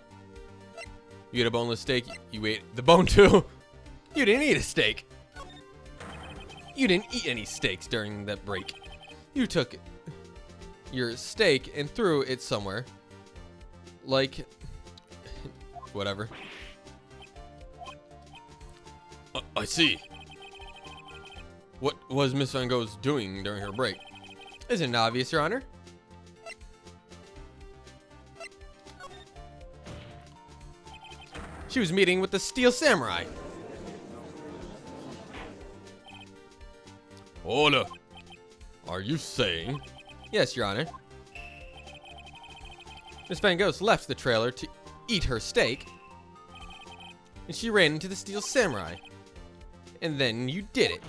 You ate a boneless steak, you ate the bone too. You didn't eat a steak. You didn't eat any steaks during that break. You took your steak and threw it somewhere. Like, whatever. I see. What was Miss Van Gogh's doing during her break? Isn't it obvious, Your Honor? She was meeting with the Steel Samurai. Order. Are you saying? Yes, Your Honor. Miss Van Ghost left the trailer to eat her steak, and she ran into the Steel Samurai. And then you did it.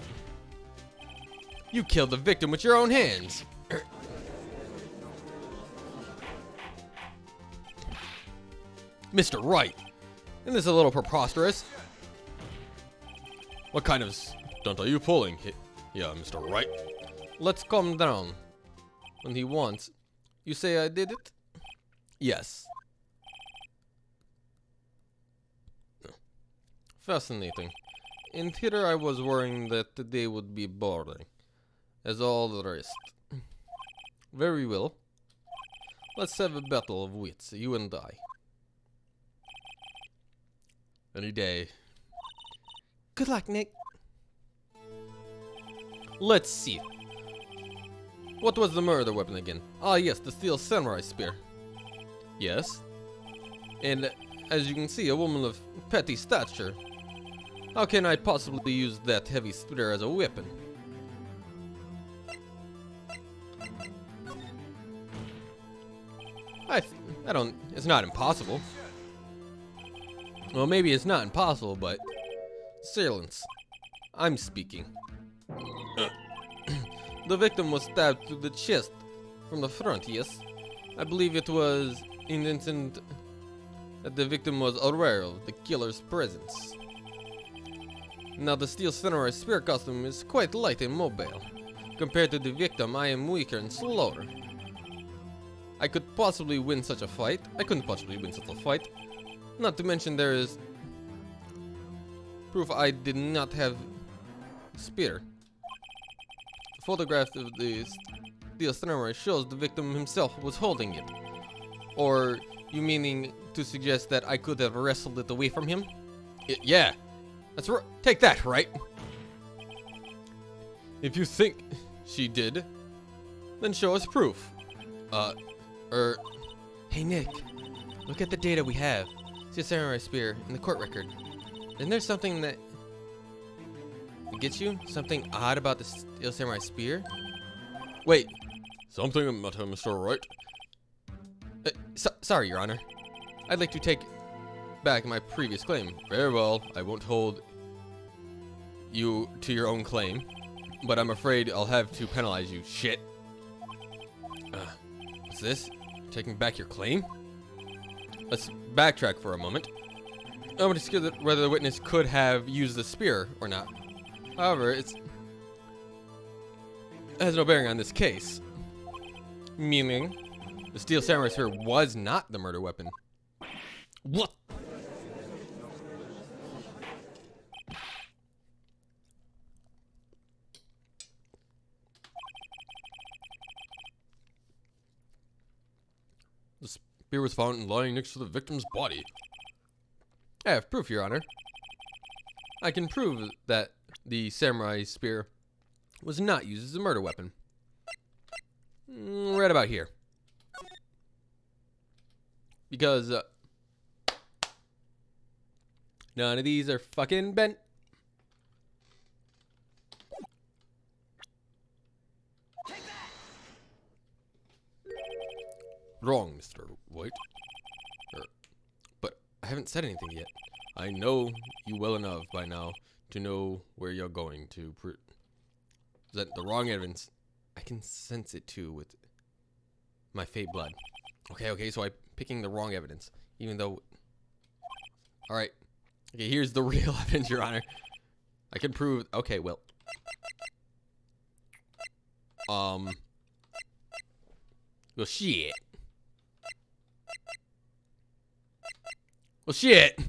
You killed the victim with your own hands. Mr. Wright, isn't this a little preposterous? What kind of stunt are you pulling? Yeah, Mr. Wright. Let's calm down. When he wants. You say I did it? Yes. Fascinating. In theater I was worrying that the day would be boring, as all the rest. Very well. Let's have a battle of wits, you and I. Any day. Good luck, Nick. Let's see. What was the murder weapon again? Ah, yes, the Steel Samurai Spear. Yes. And as you can see, a woman of petty stature. How can I possibly use that heavy spear as a weapon? I don't, it's not impossible. Well, maybe it's not impossible, but silence. I'm speaking. The victim was stabbed through the chest from the front, yes? I believe it was in the instant that the victim was aware of the killer's presence. Now, the Steel Samurai Spear costume is quite light and mobile. Compared to the victim, I am weaker and slower. I could possibly win such a fight. I couldn't possibly win such a fight. Not to mention there is proof I did not have spear. A photograph of the Steel Samurai shows the victim himself was holding it. Or you meaning to suggest that I could have wrestled it away from him? Yeah. That's right. Take that, right? If you think she did, Then show us proof. Hey Nick, look at the data we have. See a samurai spear in the court record. Isn't there something that gets you? Something odd about the Steel Samurai Spear? wait. Something about her, Mr. Wright. Sorry, Your Honor. I'd like to take back my previous claim. Very well. I won't hold you to your own claim, but I'm afraid I'll have to penalize you. Shit. What's this? Taking back your claim? Let's backtrack for a moment. I'm discuss whether the witness could have used the spear or not. However, it has no bearing on this case. Meaning, the Steel Samurai Spear was not the murder weapon. What? The spear was found lying next to the victim's body. I have proof, Your Honor. I can prove that the samurai spear was not used as a murder weapon. Right about here. Because none of these are fucking bent. Wrong, Mr. White. But I haven't said anything yet. I know you well enough by now to know where you're going to present the wrong evidence. I can sense it too with my fey blood. Okay, so I'm picking the wrong evidence. Even though... Alright. Okay, here's the real evidence, Your Honor. I can prove... Okay, well... Well, shit. Well, shit.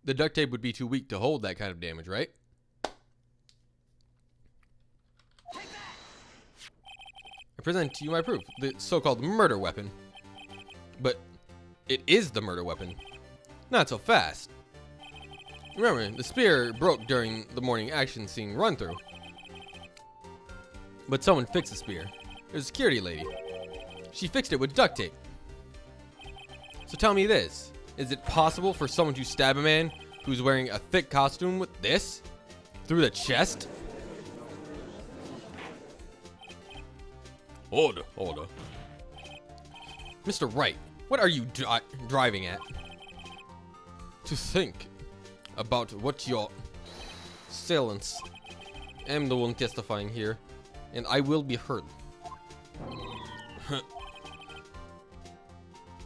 The duct tape would be too weak to hold that kind of damage, right? I present to you my proof, the so-called murder weapon. But it is the murder weapon. Not so fast. Remember, the spear broke during the morning action scene run-through. But someone fixed the spear. It was a security lady. She fixed it with duct tape. So tell me this. Is it possible for someone to stab a man who's wearing a thick costume with this? Through the chest? Order. Mr. Wright, what are you driving at? To think about what your assailants. I am the one testifying here, and I will be heard.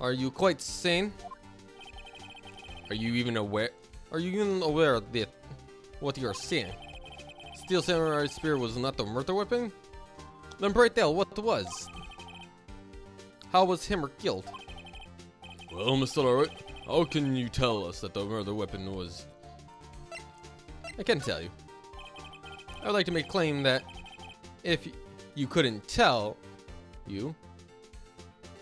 Are you quite sane? Are you even aware? Are you even aware of what you are saying? Steel Samurai Spear was not the murder weapon? Then pray tell, what was? How was Hammer killed? Well, Mr. Wright, how can you tell us that the murder weapon was... I can tell you. I would like to make a claim that if you couldn't tell, wait,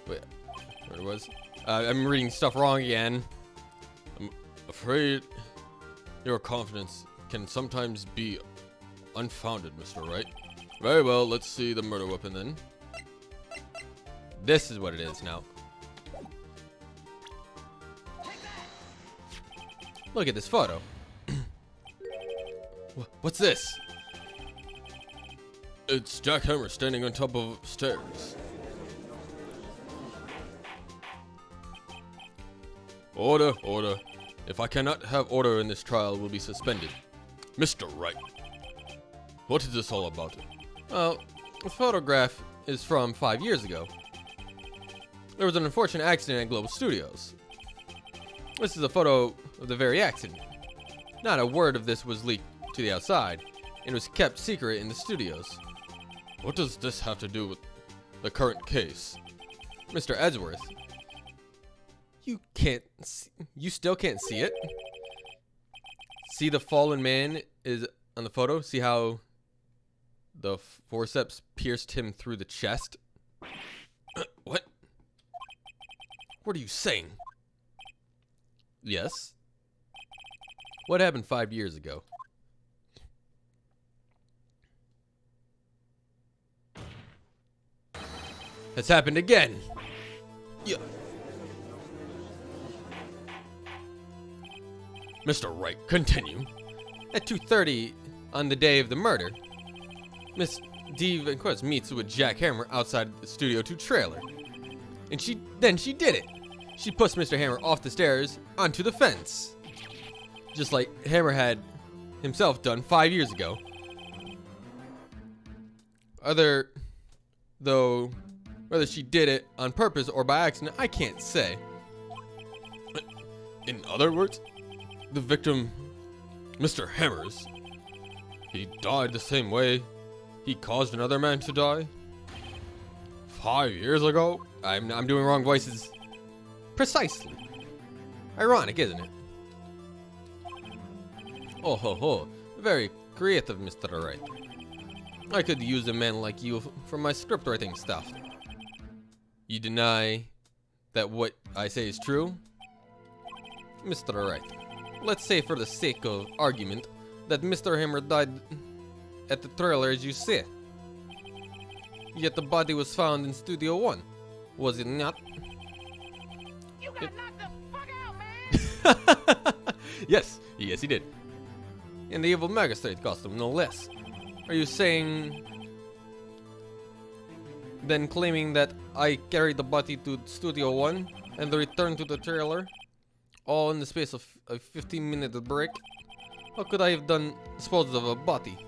where it was? I'm reading stuff wrong again. I'm afraid your confidence can sometimes be unfounded, Mr. Wright. Very well, let's see the murder weapon then. This is what it is now. Look at this photo. What's this? It's Jack Hammer standing on top of stairs. Order. If I cannot have order in this trial, will be suspended. Mr. Wright, what is this all about? Well, the photograph is from 5 years ago. There was an unfortunate accident at Global Studios. This is a photo of the very accident. Not a word of this was leaked to the outside, and was kept secret in the studios. What does this have to do with the current case? Mr. Edgeworth, you still can't see it? See the fallen man is on the photo? See how the forceps pierced him through the chest? What? What are you saying? Yes. What happened 5 years ago? It's happened again. Yeah. Mr. Wright, continue. At 2:30 on the day of the murder, Miss D. Van Quest meets with Jack Hammer outside the Studio 2 trailer. And she did it. She pushed Mr. Hammer off the stairs onto the fence. Just like Hammer had himself done 5 years ago. Whether she did it on purpose or by accident, I can't say. In other words, the victim, Mr. Hammers, he died the same way he caused another man to die 5 years ago? I'm doing wrong voices. Precisely. Ironic, isn't it? Oh ho ho. Very creative, Mr. Wright. I could use a man like you for my script writing stuff. You deny that what I say is true? Mr. Wright, let's say for the sake of argument that Mr. Hammer died at the trailer as you say. Yet the body was found in Studio 1, was it not? You got knocked the fuck out, man! Yes, he did. In the evil magistrate costume, no less. Are you saying, then claiming that I carried the body to Studio 1 and returned to the trailer, all in the space of a 15-minute break? How could I have disposed of a body?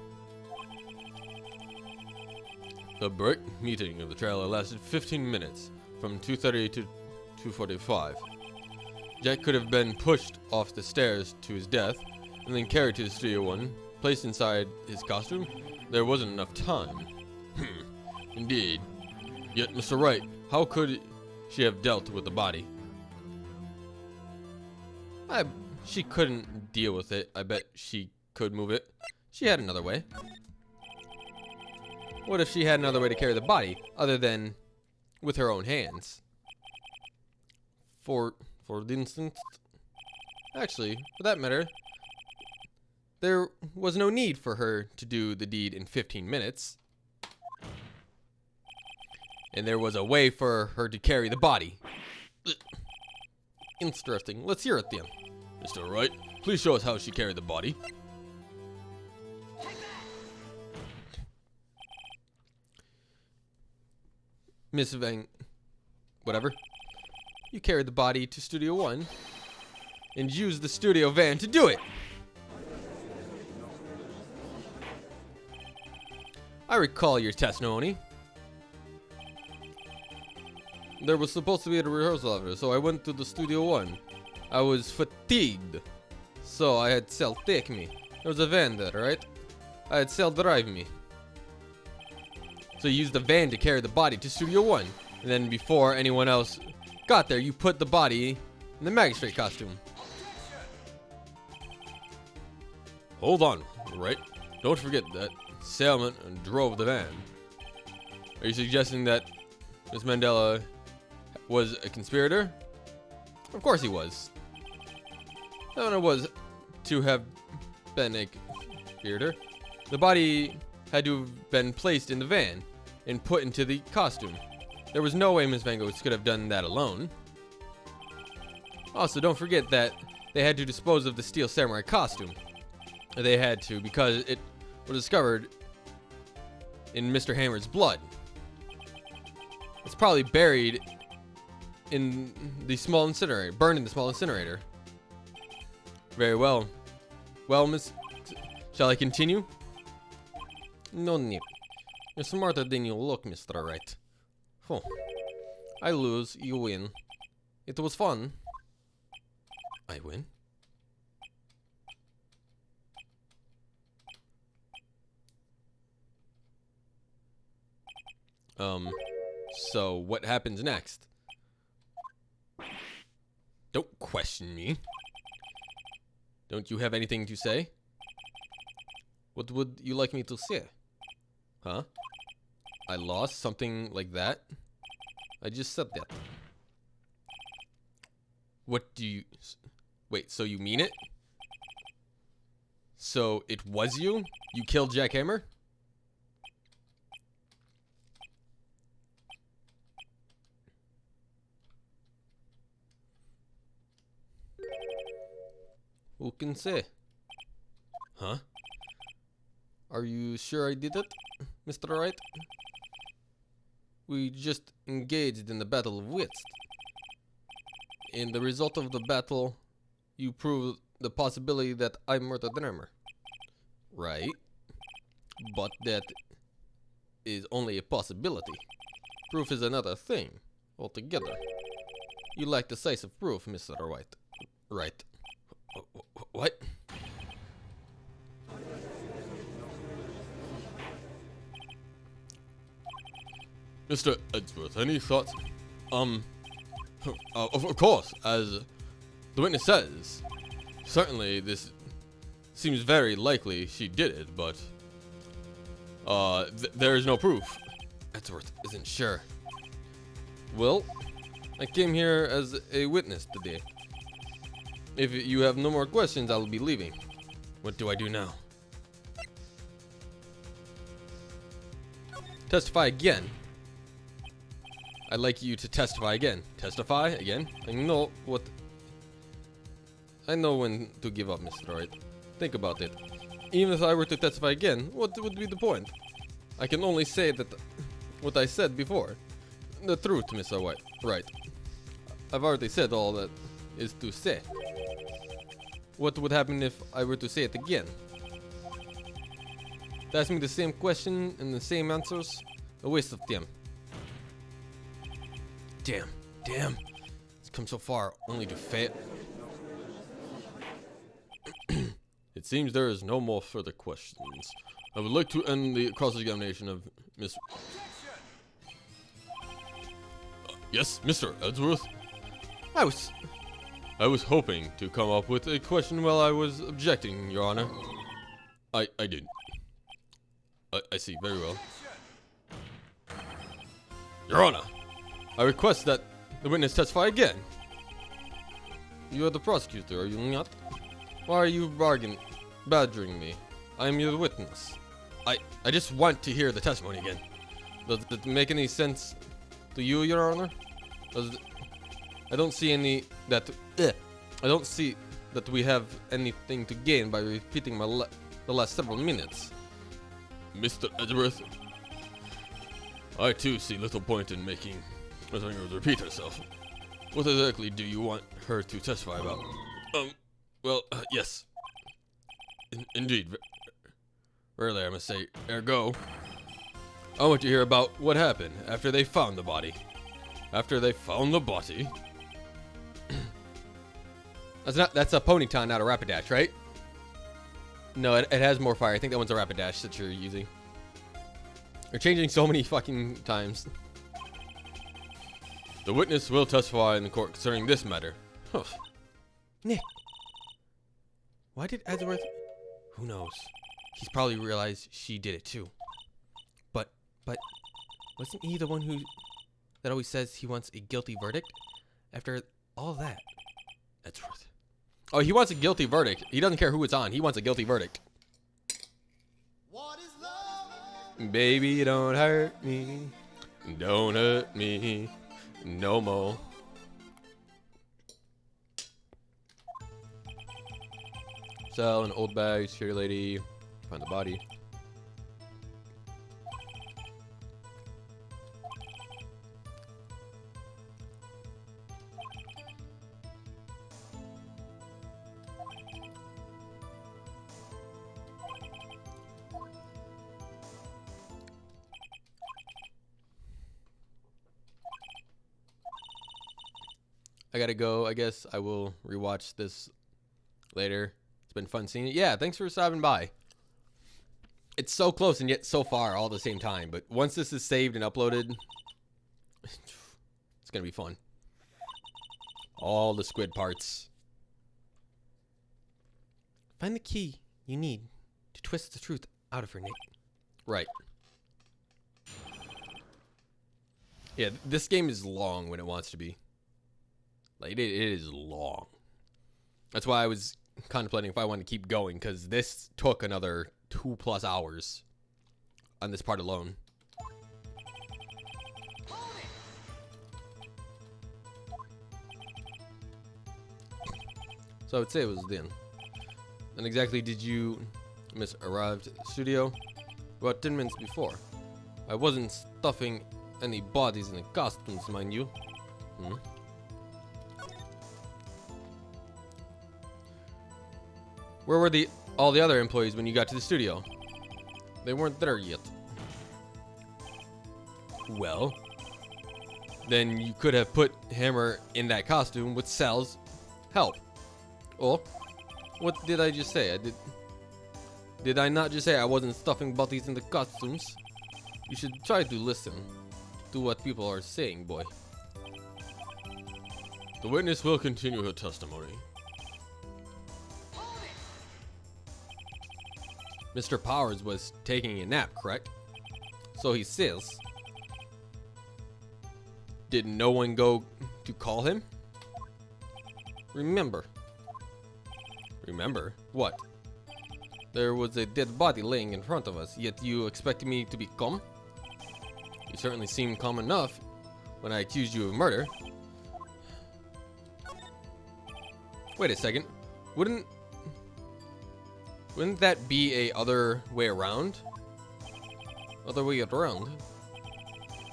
The break meeting of the trailer lasted 15 minutes, from 2:30 to 2:45. Jack could have been pushed off the stairs to his death, and then carried to the Studio 1, placed inside his costume. There wasn't enough time. Indeed. Yet, Mr. Wright, how could she have dealt with the body? She couldn't deal with it. I bet she could move it. She had another way. What if she had another way to carry the body other than with her own hands? For instance, actually, for that matter, there was no need for her to do the deed in 15 minutes. And there was a way for her to carry the body. Interesting. Let's hear it then. Mr. Wright, please show us how she carried the body. Miss whatever. You carried the body to Studio 1 and used the studio van to do it. I recall your testimony. There was supposed to be a rehearsal of it, so I went to the Studio 1. I was fatigued, so I had Cell take me. There was a van there, right? I had Cell drive me. So you used the van to carry the body to Studio 1. And then before anyone else got there, you put the body in the magistrate costume. Hold on, Wright. Don't forget that Salmon drove the van. Are you suggesting that Miss Mandela was a conspirator? Of course he was. Salmon was to have been a conspirator. The body had to have been placed in the van and put into the costume. There was no way Miss Van Gogh could have done that alone. Also, don't forget that they had to dispose of the Steel Samurai costume. They had to because it was discovered in Mr. Hammer's blood. It's probably buried in the small incinerator, burned in the small incinerator. Very well. Well, Miss, shall I continue? No need. You're smarter than you look, Mr. Wright. Huh. I lose, you win. It was fun. I win? So what happens next? Don't question me. Don't you have anything to say? What would you like me to say? Huh? I lost something like that? I just said that. What do you... Wait, so you mean it? So it was you? You killed Jack Hammer? Who can say? Huh? Are you sure I did it, Mr. Wright? We just engaged in the Battle of Wits. In the result of the battle, you proved the possibility that I murdered Hammer. Right? But that is only a possibility. Proof is another thing altogether. You lack decisive proof, Mr. White. Right. What? Mr. Edgeworth, any thoughts? Of course, as the witness says, certainly this seems very likely she did it, but there is no proof. Edgeworth isn't sure. Well, I came here as a witness today. If you have no more questions, I'll be leaving. What do I do now? Testify again. I'd like you to testify again. Testify again? I know when to give up, Mr. Wright. Think about it. Even if I were to testify again, what would be the point? I can only say that what I said before. The truth, Mr. White. Right. I've already said all that is to say. What would happen if I were to say it again? To ask me the same question and the same answers? A waste of time. Damn. It's come so far, only to fail. It seems there is no more further questions. I would like to end the cross-examination of Miss... yes, Mr. Edgeworth? I was hoping to come up with a question while I was objecting, Your Honor. I did. I see, very well. Your Honor, I request that the witness testify again. You are the prosecutor, are you not? Why are you badgering me? I am your witness. I just want to hear the testimony again. Does it make any sense to you, Your Honor? I don't see I don't see that we have anything to gain by repeating the last several minutes. Mr. Edgeworth, I too see little point in making her repeat herself. What exactly do you want her to testify about? Yes. Indeed. Rarely, I must say. Ergo, I want to hear about what happened after they found the body. After they found the body? That's a Ponyta, not a Rapidash, right? No, it has more fire. I think that one's a Rapidash that you're using. They're changing so many fucking times. The witness will testify in the court concerning this matter. Huh. Nick. Why did Edgeworth... Who knows? He's probably realized she did it too. But wasn't he the one that always says he wants a guilty verdict? After all that. Edgeworth. Oh, he wants a guilty verdict. He doesn't care who it's on. He wants a guilty verdict. What is love? Baby, don't hurt me. Don't hurt me. No more. Sell an old bag, security lady. Find the body. I gotta go. I guess I will rewatch this later. It's been fun seeing it. Yeah, thanks for stopping by. It's so close and yet so far all at the same time. But once this is saved and uploaded, it's gonna be fun. All the squid parts. Find the key you need to twist the truth out of her, Nick. Right. Yeah, this game is long when it wants to be. Like, it is long. That's why I was contemplating if I wanted to keep going, because this took another 2+ hours on this part alone. So I would say it was then. And exactly did you miss arrived at the studio? About 10 minutes before. I wasn't stuffing any bodies in the costumes, mind you. Where were all the other employees when you got to the studio? They weren't there yet. Well, then you could have put Hammer in that costume with Sal's help. Or, what did I just say? Did I not just say I wasn't stuffing bodies in the costumes? You should try to listen to what people are saying, boy. The witness will continue her testimony. Mr. Powers was taking a nap, correct? So he says. Did no one go to call him? Remember what? There was a dead body laying in front of us, yet you expected me to be calm? You certainly seemed calm enough when I accused you of murder. Wait a second. Wouldn't that be a other way around? Other way around?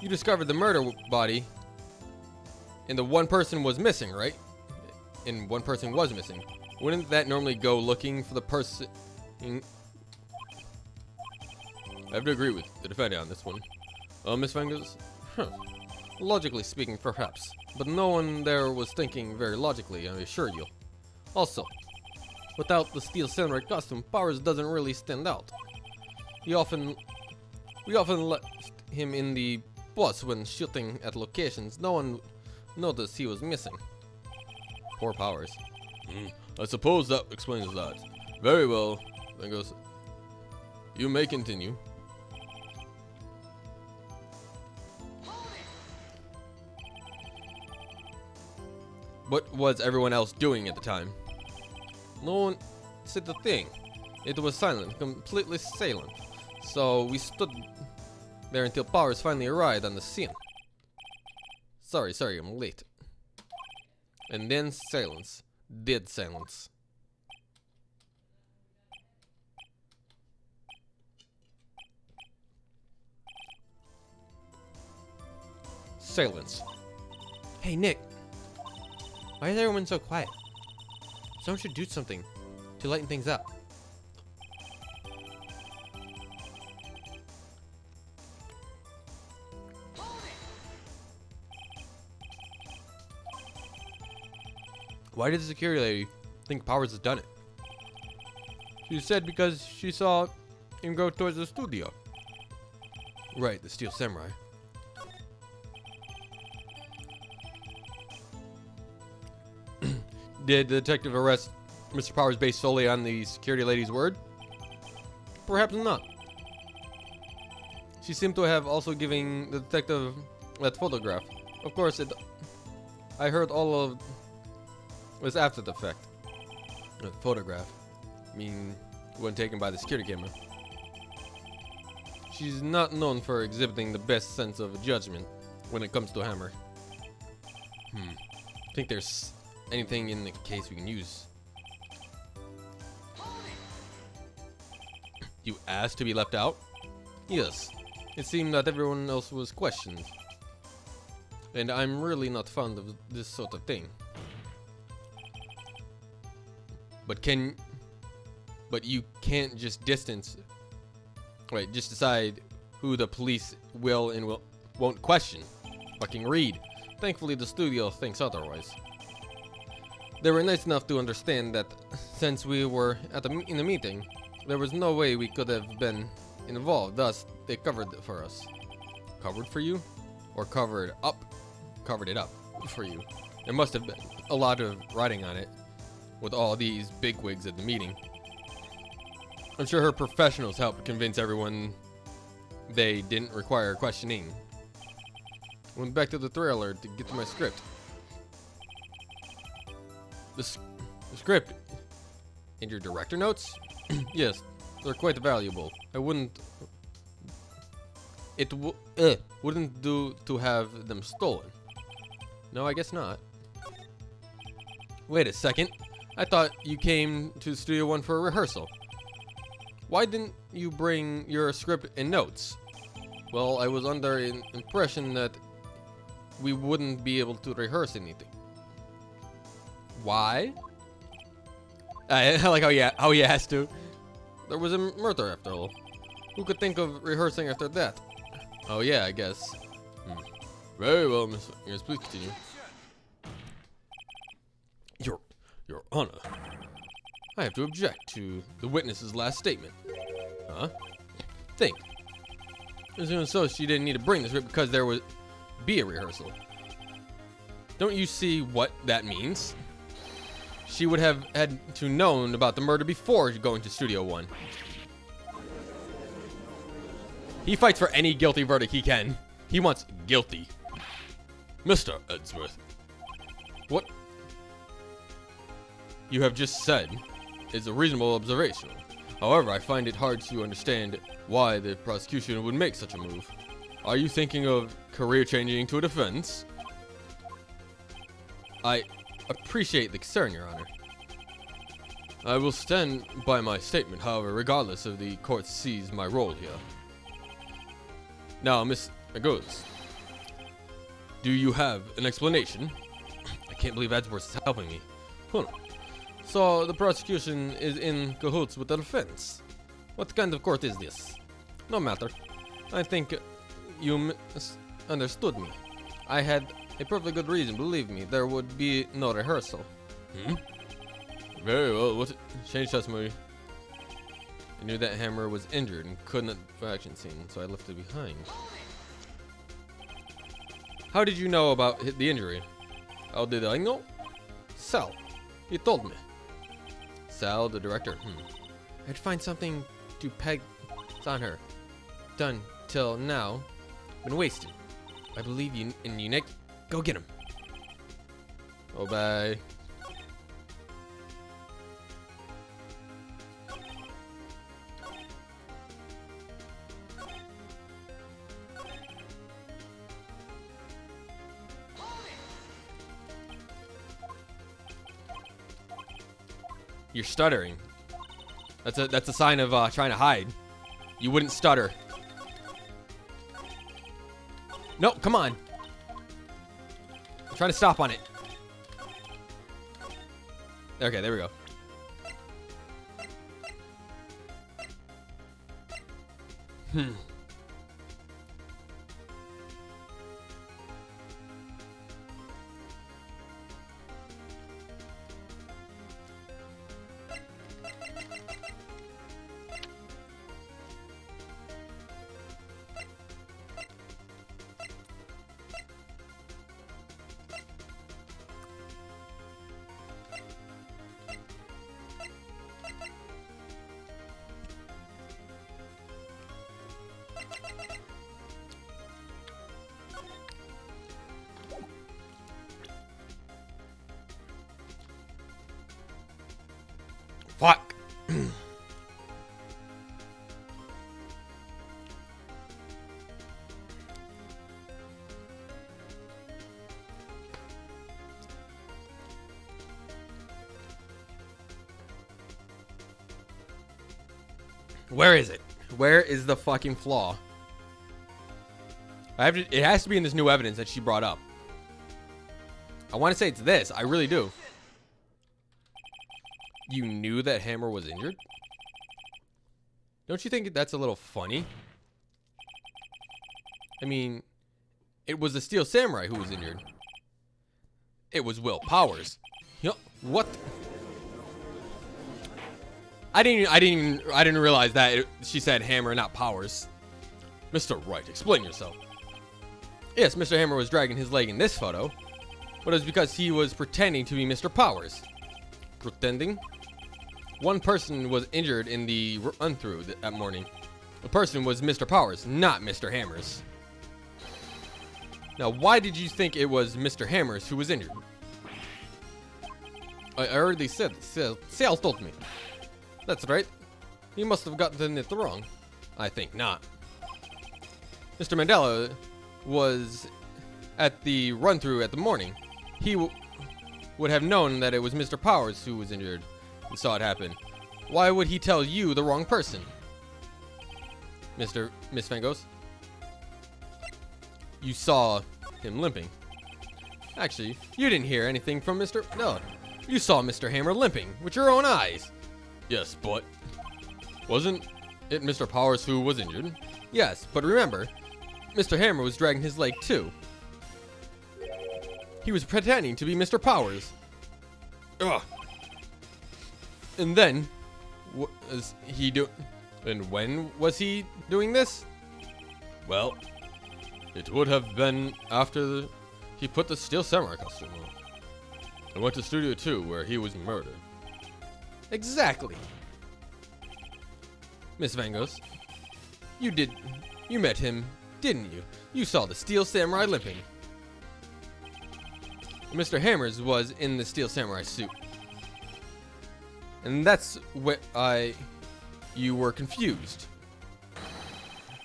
You discovered the murder body, and the one person was missing, right? And one person was missing. Wouldn't that normally go looking for the person? I have to agree with the defendant on this one. Miss Fingers? Huh. Logically speaking, perhaps. But no one there was thinking very logically, I assure you. Also, without the steel samurai costume, Powers doesn't really stand out. We often left him in the bus when shooting at locations. No one noticed he was missing. Poor Powers. I suppose that explains that. Very well. Then goes. You may continue. What was everyone else doing at the time? No one said a thing. It was silent, completely silent. So we stood there until Powers finally arrived on the scene. Sorry, I'm late. And then silence. Dead silence. Silence. Hey, Nick. Why is everyone so quiet? Someone should do something to lighten things up. Why did the security lady think Powers has done it? She said because she saw him go towards the studio. Right, the Steel Samurai. Did the detective arrest Mr. Powers based solely on the security lady's word? Perhaps not. She seemed to have also given the detective that photograph. Of course, I heard all of was after the fact. The photograph. I mean, when taken by the security camera. She's not known for exhibiting the best sense of judgment when it comes to a hammer. Think there's anything in the case we can use. You asked to be left out? Yes. It seemed that everyone else was questioned. And I'm really not fond of this sort of thing. But you can't just just decide who the police will and won't question. Fucking read. Thankfully the studio thinks otherwise. They were nice enough to understand that since we were in the meeting, there was no way we could have been involved. Thus, they covered it for us. Covered for you? Or covered up? Covered it up for you. There must have been a lot of writing on it with all these bigwigs at the meeting. I'm sure her professionals helped convince everyone they didn't require questioning. Went back to the trailer to get to my script. The script and your director notes? Yes, they're quite valuable. I wouldn't do to have them stolen. No, I guess not. Wait a second. I thought you came to Studio One for a rehearsal. Why didn't you bring your script and notes? Well, I was under an impression that we wouldn't be able to rehearse anything. Why? I like how he has to. There was a murder after all. Who could think of rehearsing after that? Oh yeah, I guess. Very well, Miss. Yes, please continue. Your Honor, I have to object to the witness's last statement. Huh? Think. Assuming so, she didn't need to bring the script because there would be a rehearsal. Don't you see what that means? She would have had to known about the murder before going to Studio One. He fights for any guilty verdict he can. He wants guilty. Mr. Edsworth, what you have just said is a reasonable observation. However, I find it hard to understand why the prosecution would make such a move. Are you thinking of career changing to a defense? I appreciate the concern, Your Honor. I will stand by my statement, however, regardless of the court sees my role here. Now, Miss Agos, do you have an explanation? I can't believe Edgeworth is helping me. So the prosecution is in cahoots with the defense. What kind of court is this? No matter. I think you misunderstood me. I had a perfectly good reason, believe me. There would be no rehearsal. Very well. Change testimony. I knew that Hammer was injured and couldn't for action scene, so I left it behind. How did you know about the injury? How did I know? Sal. He told me. Sal, the director. I'd find something to peg on her. Done till now. Been wasted. I believe you in you, Nick. Go get him. Obey. You're stuttering. That's a sign of trying to hide. You wouldn't stutter. No, come on. I'm trying to stop on it. Okay, there we go. Fuck. Where is it? Where is the fucking flaw? It has to be in this new evidence that she brought up. I want to say it's this. I really do. You knew that Hammer was injured? Don't you think that's a little funny? I mean, it was the Steel Samurai who was injured. It was Will Powers. What? I didn't realize that she said Hammer, not Powers. Mr. Wright, explain yourself. Yes, Mr. Hammer was dragging his leg in this photo, but it was because he was pretending to be Mr. Powers. Pretending? One person was injured in the run-through that morning. The person was Mr. Powers, not Mr. Hammers. Now, why did you think it was Mr. Hammers who was injured? I already said, Sales told me. That's right. You must have gotten it wrong. I think not. Mr. Mandela was at the run-through at the morning. He would have known that it was Mr. Powers who was injured and saw it happen. Why would he tell you the wrong person? Miss Fangos? You saw him limping. Actually, you didn't hear anything from Mr. No, you saw Mr. Hammer limping with your own eyes. Yes, but wasn't it Mr. Powers who was injured? Yes, but remember, Mr. Hammer was dragging his leg too. He was pretending to be Mr. Powers. Ugh. And then, and when was he doing this? Well, it would have been after he put the Steel Samurai costume on. And went to Studio 2 where he was murdered. Exactly. Miss Vangos, you met him, didn't you? You saw the Steel Samurai limping. Mr. Hammers was in the Steel Samurai suit. And that's why you were confused.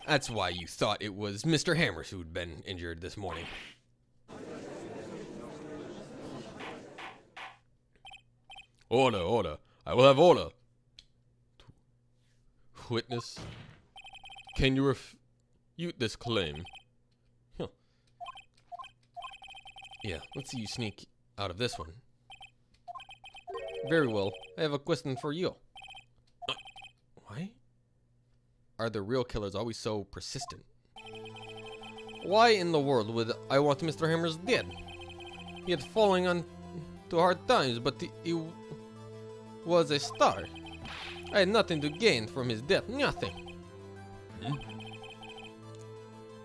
That's why you thought it was Mr. Hammers who'd been injured this morning. Order, order. I will have order. Witness, can you refute this claim? Huh. Yeah, let's see you sneak out of this one. Very well. I have a question for you. Why are the real killers always so persistent? Why in the world would I want Mr. Hammers dead? He had fallen on to hard times, but he was a star. I had nothing to gain from his death. Nothing.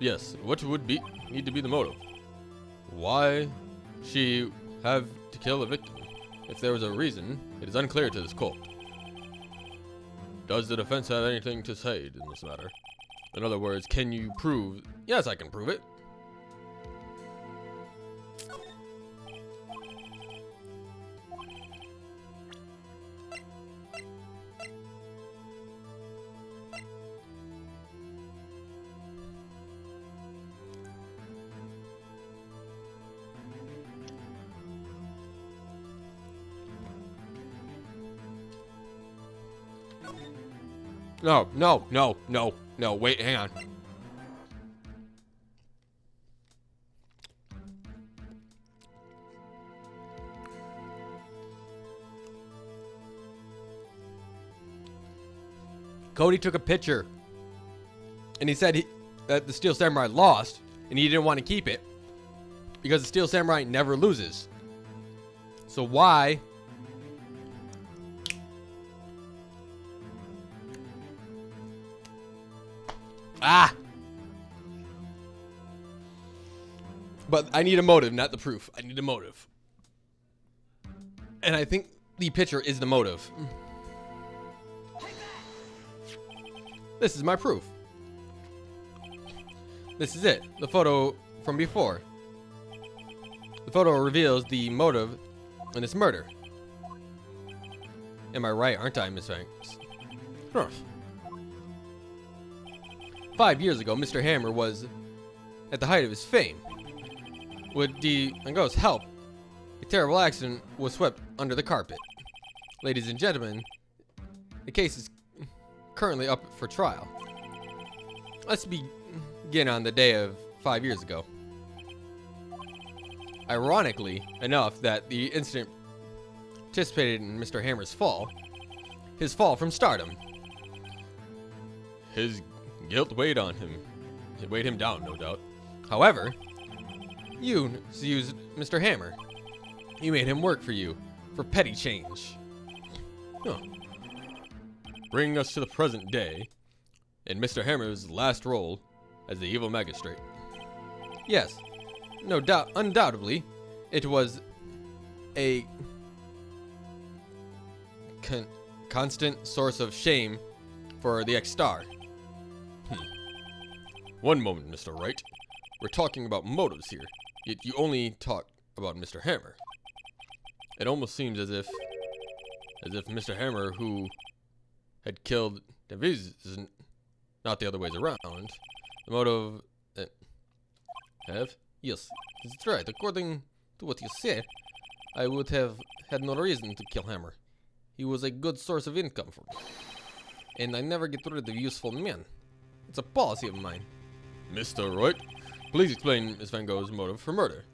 Yes, what would need to be the motive? Why she have to kill a victim? If there was a reason, it is unclear to this court. Does the defense have anything to say in this matter? In other words, can you prove? Yes, I can prove it. No, no, no, no, no. Wait, hang on. Cody took a picture, and he said that the Steel Samurai lost, and he didn't want to keep it because the Steel Samurai never loses. So why? Ah! But I need a motive, not the proof. I need a motive. And I think the picture is the motive. This is my proof. This is it. The photo from before. The photo reveals the motive in this murder. Am I right, aren't I, Miss Hanks? Huh. 5 years ago, Mr. Hammer was at the height of his fame. With DeMango's help, a terrible accident was swept under the carpet. Ladies and gentlemen, the case is currently up for trial. Let's begin on the day of 5 years ago. Ironically enough, that the incident participated in Mr. Hammer's fall, his fall from stardom. His guilt weighed on him. It weighed him down, no doubt. However, you used Mr. Hammer. You made him work for you, for petty change. Huh. Bringing us to the present day, in Mr. Hammer's last role as the evil magistrate. Yes, no doubt, undoubtedly, it was a constant source of shame for the ex-star. One moment, Mr. Wright. We're talking about motives here, yet you only talk about Mr. Hammer. It almost seems as if Mr. Hammer, who had killed Davies, is not the other ways around. The motive have? Yes, it's right. According to what you say, I would have had no reason to kill Hammer. He was a good source of income for me. And I never get rid of useful men. It's a policy of mine. Mr. Wright, please explain Miss Van Gogh's motive for murder.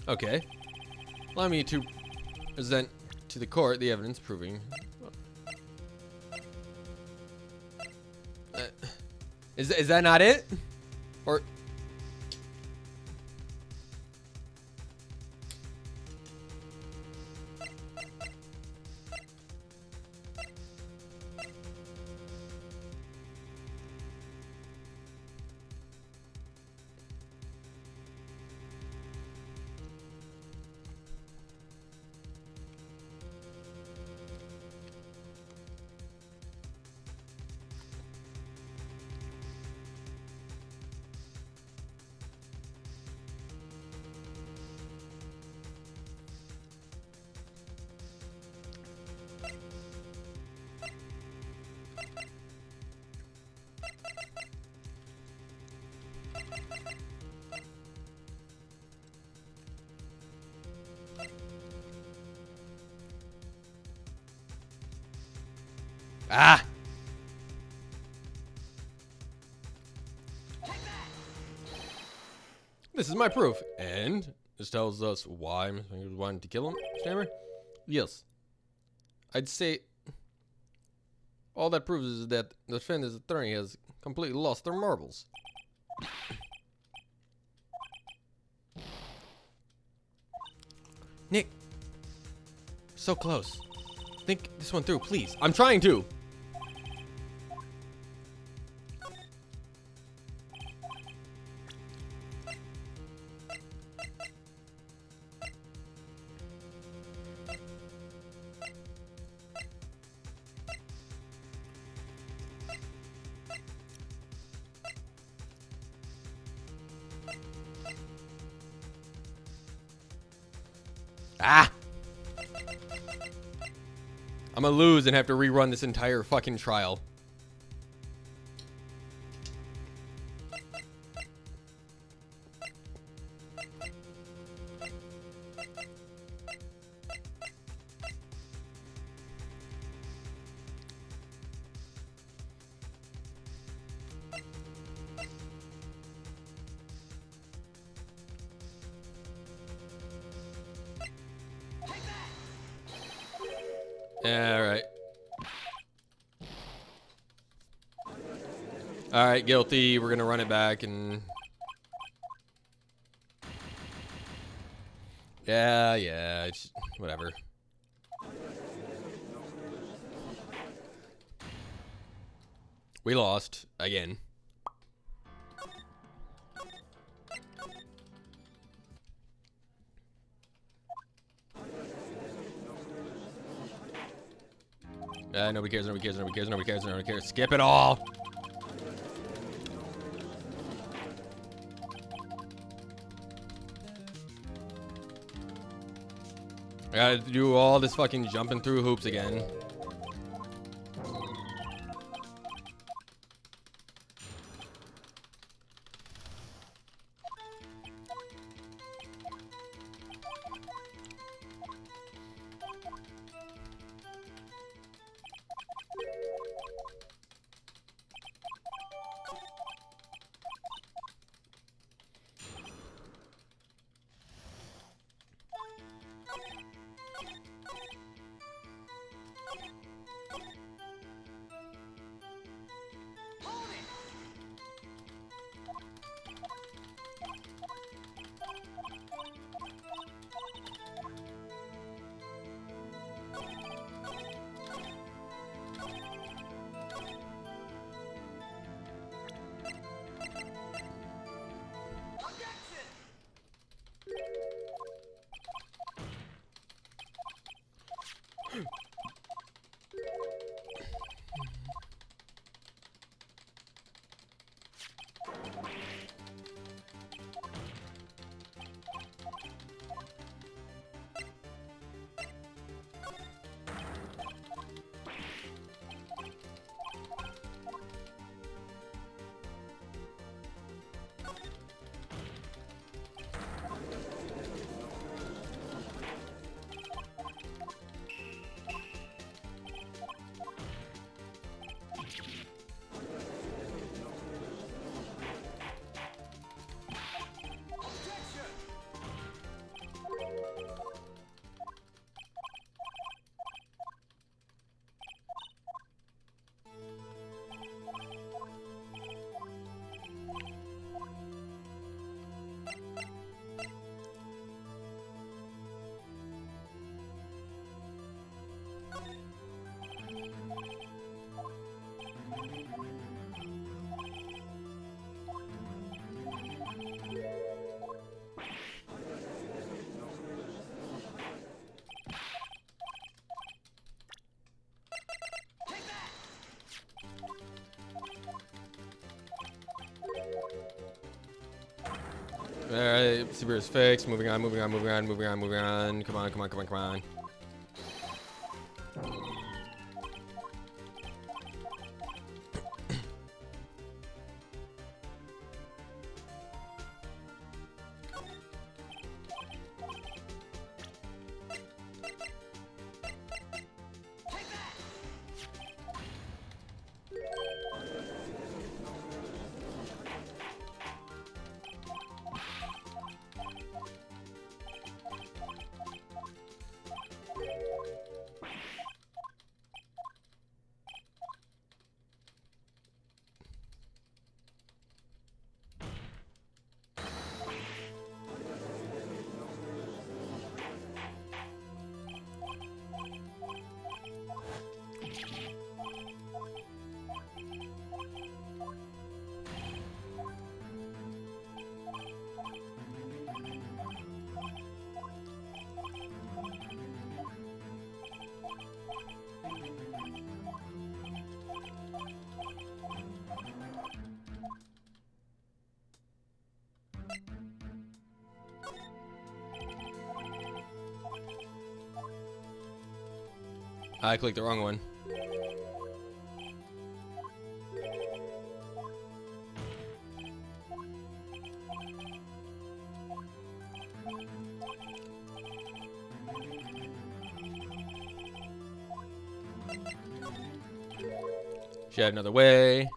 Okay. Allow me to present to the court the evidence proving... Is that not it? Or... Ah! This is my proof. And this tells us why Mr. Fingers wanted to kill him, Stammer? Yes. I'd say all that proves is that the defendant's attorney has completely lost their marbles. Nick, so close. Think this one through, please. I'm trying to. Ah! I'm gonna lose and have to rerun this entire fucking trial. Alright. Alright, guilty. We're gonna run it back and... Yeah, it's... whatever. We lost. Again. Nobody cares, nobody cares, nobody cares, nobody cares, nobody cares. Skip it all! I gotta do all this fucking jumping through hoops again. Alright, Super is fixed. Moving on, moving on, moving on, moving on, moving on. Come on, come on, come on, come on. I clicked the wrong one. She had another way.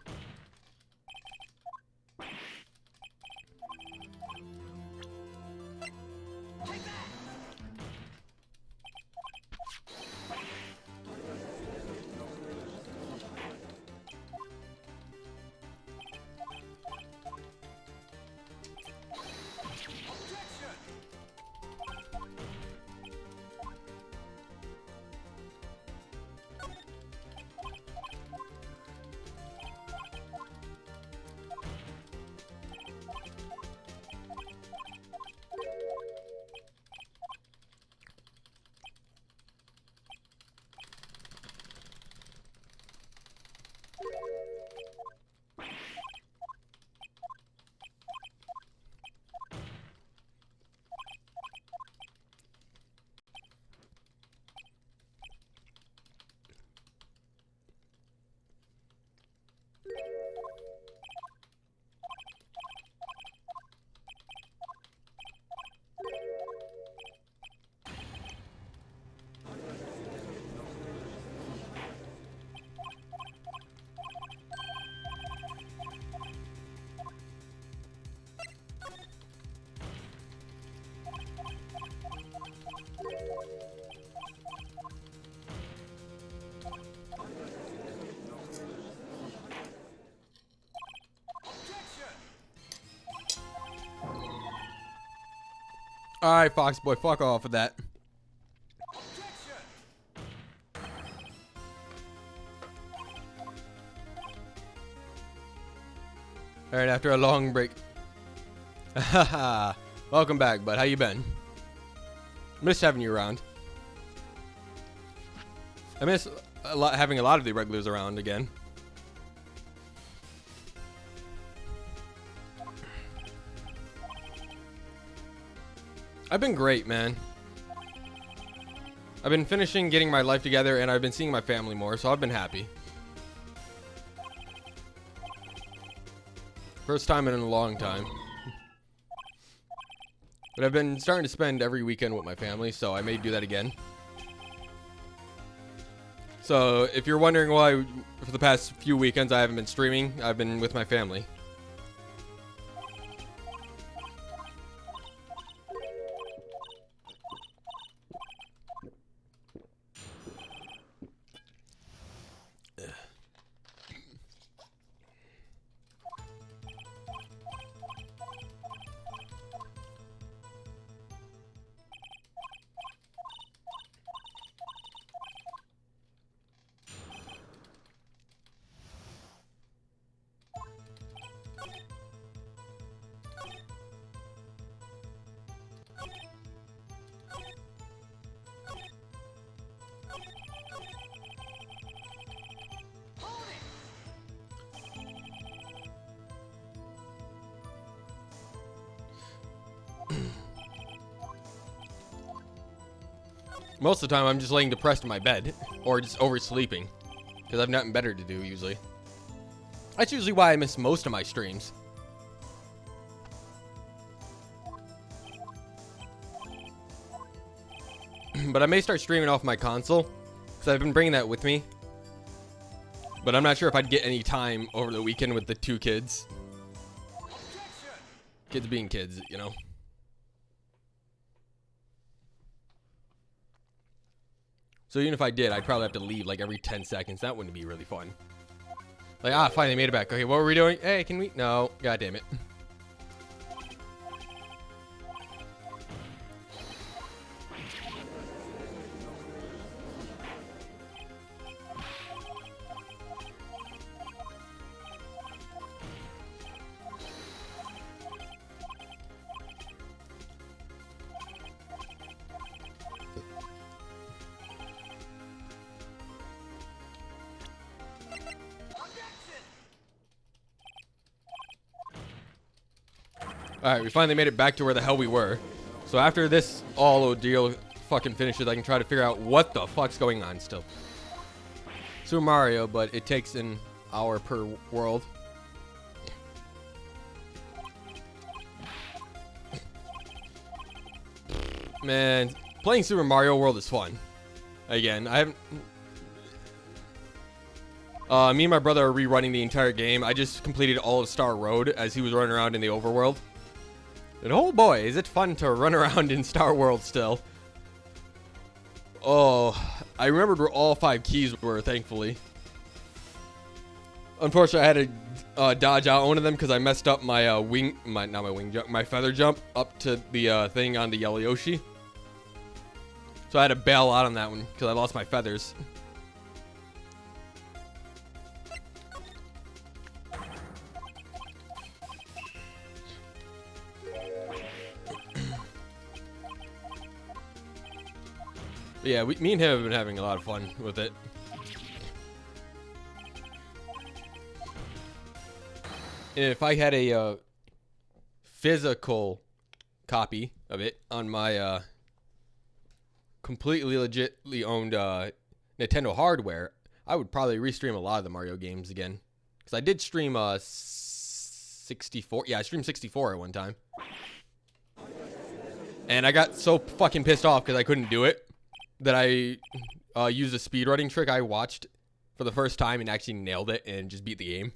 Alright, Fox Boy, fuck off with that. Alright, after a long break. Haha. Welcome back, bud. How you been? Miss having you around. I miss having a lot of the regulars around again. I've been great, man. I've been finishing getting my life together, and I've been seeing my family more, so I've been happy. First time in a long time. But I've been starting to spend every weekend with my family, so I may do that again. So, if you're wondering why for the past few weekends I haven't been streaming, I've been with my family. Most of the time, I'm just laying depressed in my bed, or just oversleeping, because I've nothing better to do, usually. That's usually why I miss most of my streams. But I may start streaming off my console, because I've been bringing that with me. But I'm not sure if I'd get any time over the weekend with the two kids. Kids being kids, you know. So even if I did, I'd probably have to leave like every 10 seconds. That wouldn't be really fun. Like, finally made it back. Okay, what were we doing? Hey, can we? No. God damn it. Alright, we finally made it back to where the hell we were. So after this all deal fucking finishes, I can try to figure out what the fuck's going on still. Super Mario, but it takes an hour per world. Man, playing Super Mario World is fun. Again, I haven't... me and my brother are rerunning the entire game. I just completed all of Star Road as he was running around in the overworld. And oh boy, is it fun to run around in Star World still. Oh, I remembered where all 5 keys were, thankfully. Unfortunately, I had to dodge out one of them because I messed up my my feather jump up to the thing on the Yellow Yoshi. So I had to bail out on that one because I lost my feathers. Yeah, me and him have been having a lot of fun with it. And if I had a physical copy of it on my completely legitly owned Nintendo hardware, I would probably restream a lot of the Mario games again. Because I did stream 64. Yeah, I streamed 64 at one time. And I got so fucking pissed off because I couldn't do it that I used a speedrunning trick I watched for the first time and actually nailed it and just beat the game.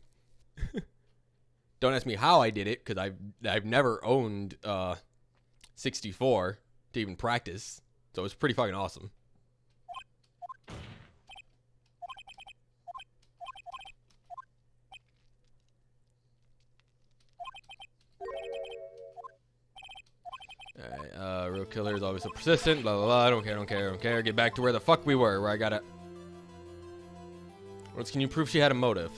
Don't ask me how I did it, because I've never owned 64 to even practice. So it was pretty fucking awesome. Alright, Real killer is always so persistent. Blah, blah, blah. I don't care. Get back to where the fuck we were, where I gotta... What can you prove she had a motive?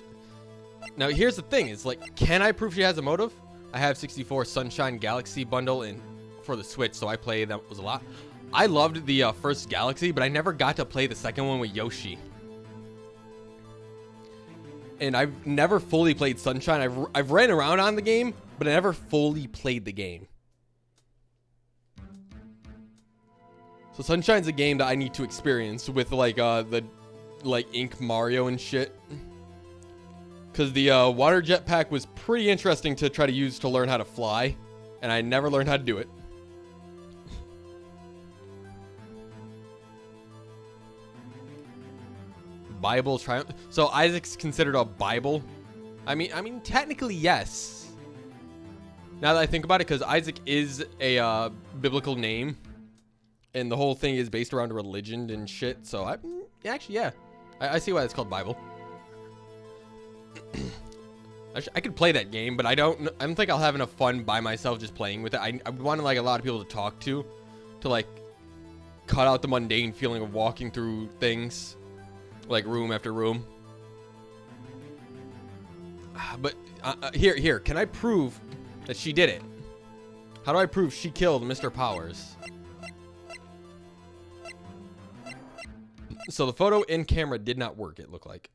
Now, here's the thing. It's like, can I prove she has a motive? I have 64 Sunshine Galaxy bundle for the Switch, so I play that was a lot. I loved the first Galaxy, but I never got to play the second one with Yoshi. And I've never fully played Sunshine. I've ran around on the game, but I never fully played the game. So Sunshine's a game that I need to experience with like the Ink Mario and shit. Cause the water jetpack was pretty interesting to try to use to learn how to fly, and I never learned how to do it. Bible triumph. So Isaac's considered a Bible. I mean, technically yes. Now that I think about it, because Isaac is a biblical name, and the whole thing is based around religion and shit. So I see why it's called Bible. I could play that game, but I don't think I'll have enough fun by myself just playing with it. I want like a lot of people to talk to like cut out the mundane feeling of walking through things. Like room after room. But here, can I prove that she did it? How do I prove she killed Mr. Powers? So the photo in camera did not work, it looked like.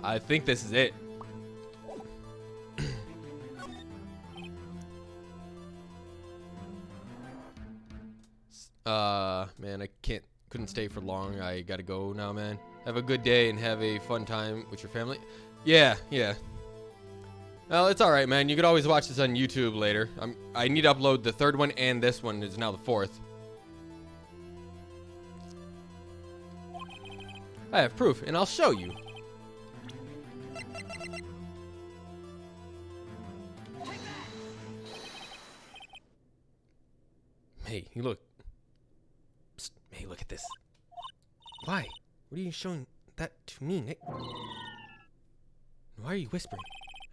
I think this is it. Man, I couldn't stay for long. I gotta go now, man. Have a good day and have a fun time with your family. Yeah. Well, it's alright, man. You could always watch this on YouTube later. I need to upload the third one, and this one is now the fourth. I have proof, and I'll show you. Hey, you look. Psst, hey, look at this. Why? What are you showing that to me, Nick? Why are you whispering?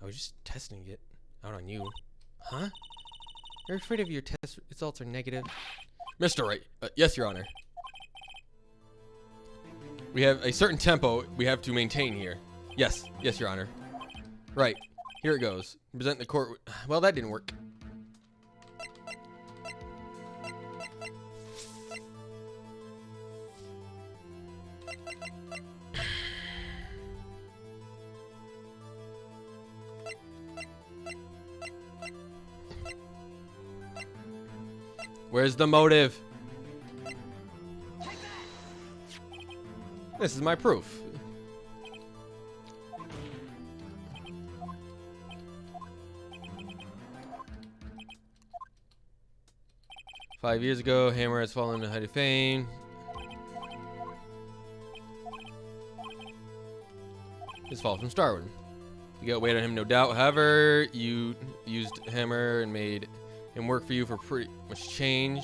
I was just testing it out on you. Huh? You're afraid of your test results are negative? Mr. Wright. Yes, Your Honor. We have a certain tempo we have to maintain here. Yes, Your Honor. Right. Here it goes. Present the court. Well, that didn't work. Where's the motive? This is my proof. Five years ago, Hammer has fallen to height of fame. His fall from Starwin. You got weight on him, no doubt. However, you used Hammer and made him work for you for pretty much change.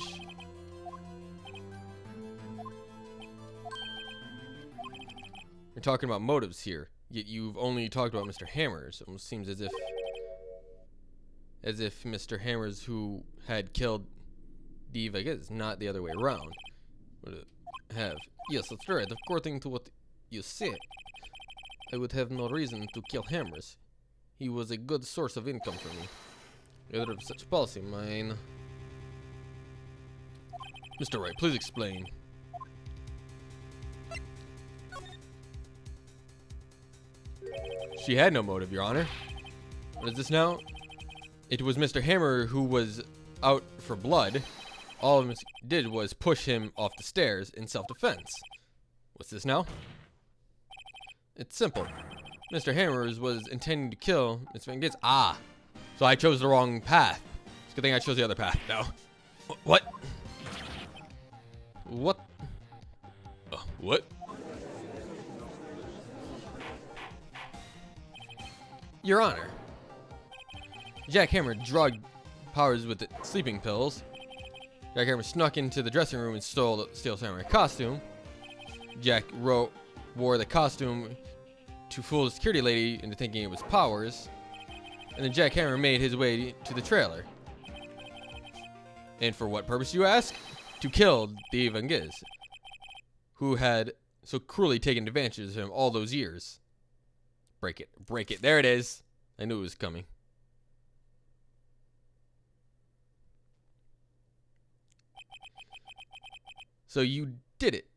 We're talking about motives here, yet you've only talked about Mr. Hammers. It almost seems as if Mr. Hammers who had killed Steve, I guess, not the other way around. Would it have? Yes, that's right. According to what you said, I would have no reason to kill Hammers. He was a good source of income for me. Either of such policy, mine. Mr. Wright, please explain. She had no motive, Your Honor. What is this now? It was Mr. Hammer who was out for blood. All he did was push him off the stairs in self-defense. What's this now? It's simple. Mr. Hammers was intending to kill Miss Van Gitz. Ah, so I chose the wrong path. It's a good thing I chose the other path now. What? What? What? Your Honor. Jack Hammer drugged Powers with the sleeping pills. Jack Hammer snuck into the dressing room and stole the Steel Samurai costume. Jack wore the costume to fool the security lady into thinking it was Powers. And then Jack Hammer made his way to the trailer. And for what purpose, you ask? To kill Dave Van Giz, who had so cruelly taken advantage of him all those years. Break it. Break it. There it is. I knew it was coming. So you did it.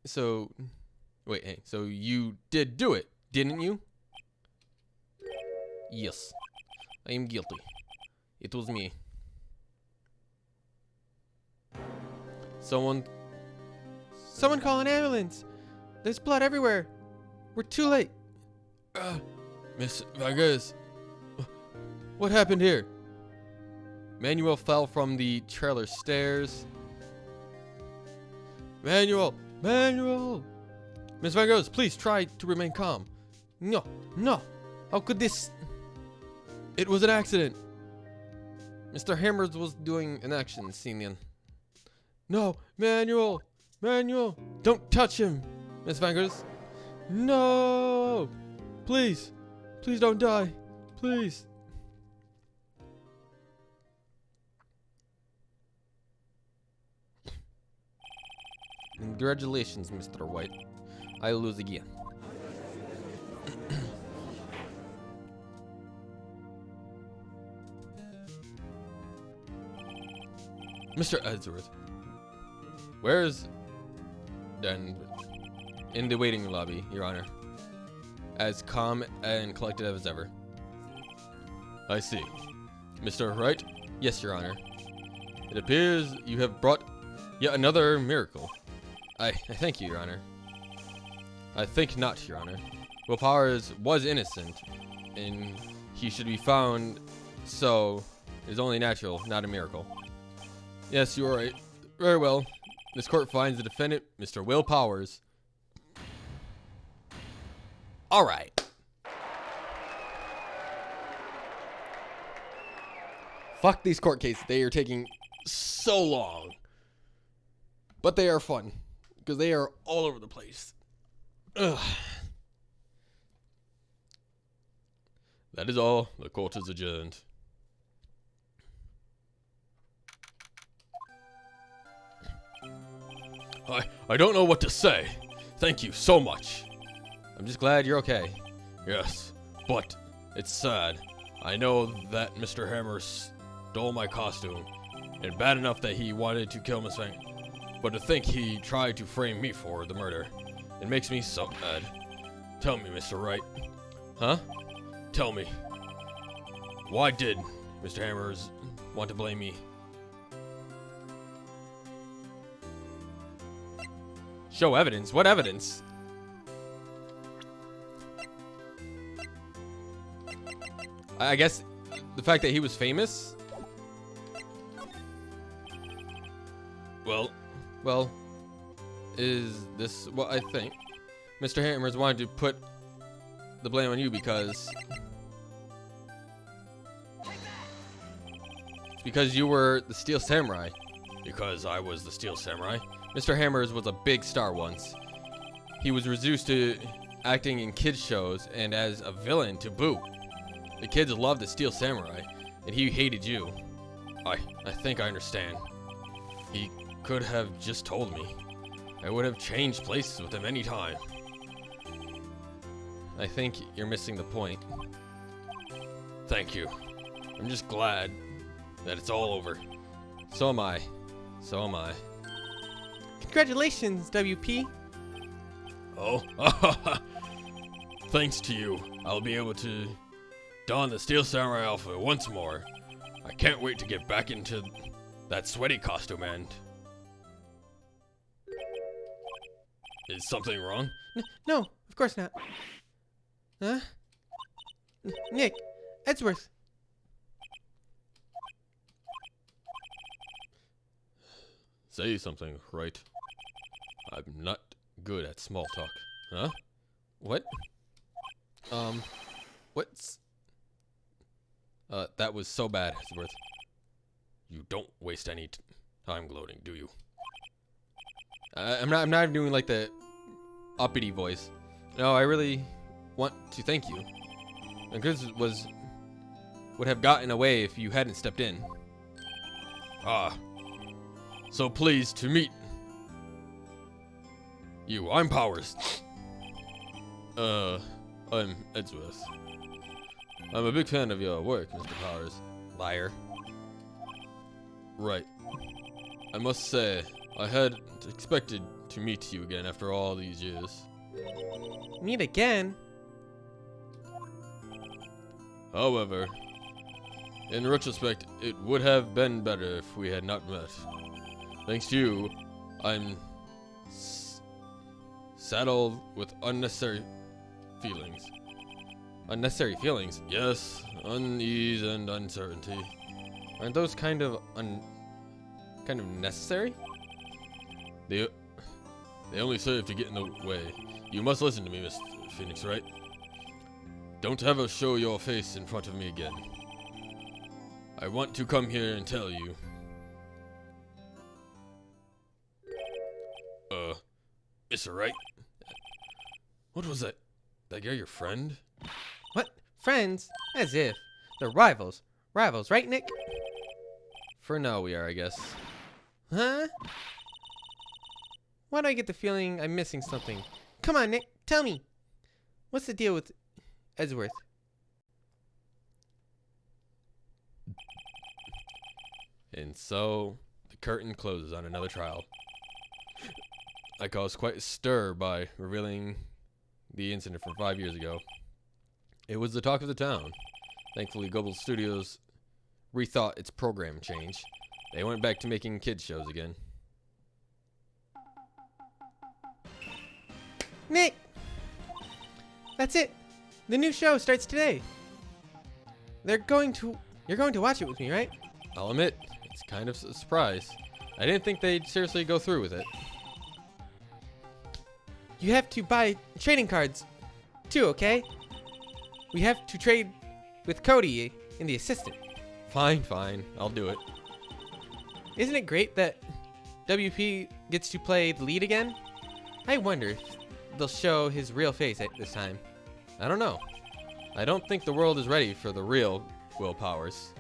So, wait, hey, so you did do it, didn't you? Yes. I am guilty. It was me. Someone call an ambulance. There's blood everywhere. We're too late. Miss Van Giz. What happened here? Manuel fell from the trailer stairs. Manuel! Miss Van Giz, please try to remain calm. No. How could this? It was an accident. Mr. Hammers was doing an action scene. No, Manuel! Don't touch him, Miss Van Giz. No! Please don't die. Please. Congratulations, Mr. White. I lose again. Mr. Edgeworth. Where is... Then... In the waiting lobby, Your Honor. As calm and collected as ever. I see. Mr. Wright? Yes, Your Honor. It appears you have brought yet another miracle. I thank you, Your Honor. I think not, Your Honor. Will Powers was innocent, and he should be found, so it is only natural, not a miracle. Yes, you are right. Very well. This court finds the defendant, Mr. Will Powers. All right. Fuck these court cases. They are taking so long. But they are fun. Because they are all over the place. Ugh. That is all. The court is adjourned. I don't know what to say. Thank you so much. I'm just glad you're okay. Yes, but it's sad. I know that Mr. Hammer stole my costume, and bad enough that he wanted to kill Miss Fang. But to think he tried to frame me for the murder, it makes me so mad. Tell me, Mr. Wright. Huh? Tell me. Why did Mr. Hammers want to blame me? Show evidence? What evidence? I guess the fact that he was famous? Well, is this what I think? Mr. Hammers wanted to put the blame on you because you were the Steel Samurai. Because I was the Steel Samurai. Mr. Hammers was a big star once. He was reduced to acting in kids shows and as a villain to boot. The kids loved the Steel Samurai, and he hated you. I think I understand. He could have just told me. I would have changed places with him any time. I think you're missing the point. Thank you. I'm just glad that it's all over. So am I. Congratulations, WP. Oh, thanks to you, I'll be able to don the Steel Samurai outfit once more. I can't wait to get back into that sweaty costume and... Is something wrong? No, of course not. Huh? Nick, Edgeworth. Say something, right? I'm not good at small talk. Huh? What? What's... That was so bad, Hesworth. You don't waste any time gloating, do you? I'm not doing like the uppity voice. No, I really want to thank you. And Chris would have gotten away if you hadn't stepped in. Ah, so pleased to meet you. I'm Powers. I'm Edgeworth. I'm a big fan of your work, Mr. Powers. Liar. Right. I must say, I had expected to meet you again after all these years. Meet again? However, in retrospect, it would have been better if we had not met. Thanks to you, I'm saddled with unnecessary feelings. Unnecessary feelings? Yes, unease and uncertainty. Aren't those kind of necessary? They only serve to get in the way. You must listen to me, Miss Phoenix, right? Don't ever show your face in front of me again. I want to come here and tell you. It's alright. What was that? That guy your friend? What? Friends? As if. They're rivals. Rivals, right, Nick? For now we are, I guess. Huh? Why do I get the feeling I'm missing something? Come on, Nick, tell me. What's the deal with Edgeworth? And so, the curtain closes on another trial. I caused quite a stir by revealing the incident from 5 years ago. It was the talk of the town. Thankfully, Global Studios rethought its program change. They went back to making kids shows again. Nick! That's it. The new show starts today. You're going to watch it with me, right? I'll admit, it's kind of a surprise. I didn't think they'd seriously go through with it. You have to buy trading cards, too, okay? We have to trade with Cody and the assistant. Fine, I'll do it. Isn't it great that WP gets to play the lead again? I wonder if they'll show his real face at this time. I don't know. I don't think the world is ready for the real Will Powers.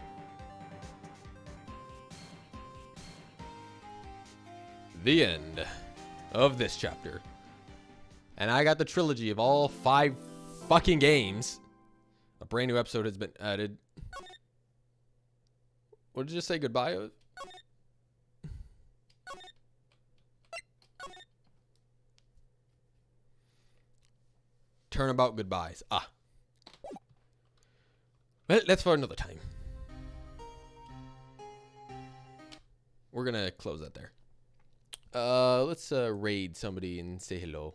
The end of this chapter. And I got the trilogy of all 5 fucking games. A brand new episode has been added. What did you say goodbye of? Turnabout goodbyes. Ah. Well, that's for another time. We're gonna close that there. Let's raid somebody and say hello.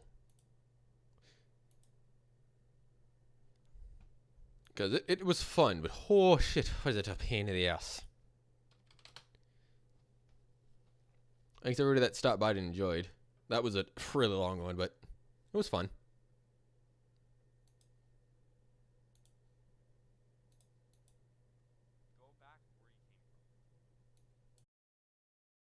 Because it was fun, but oh shit, was it a pain in the ass. Thanks everybody that stopped by and enjoyed. That was a really long one, but it was fun.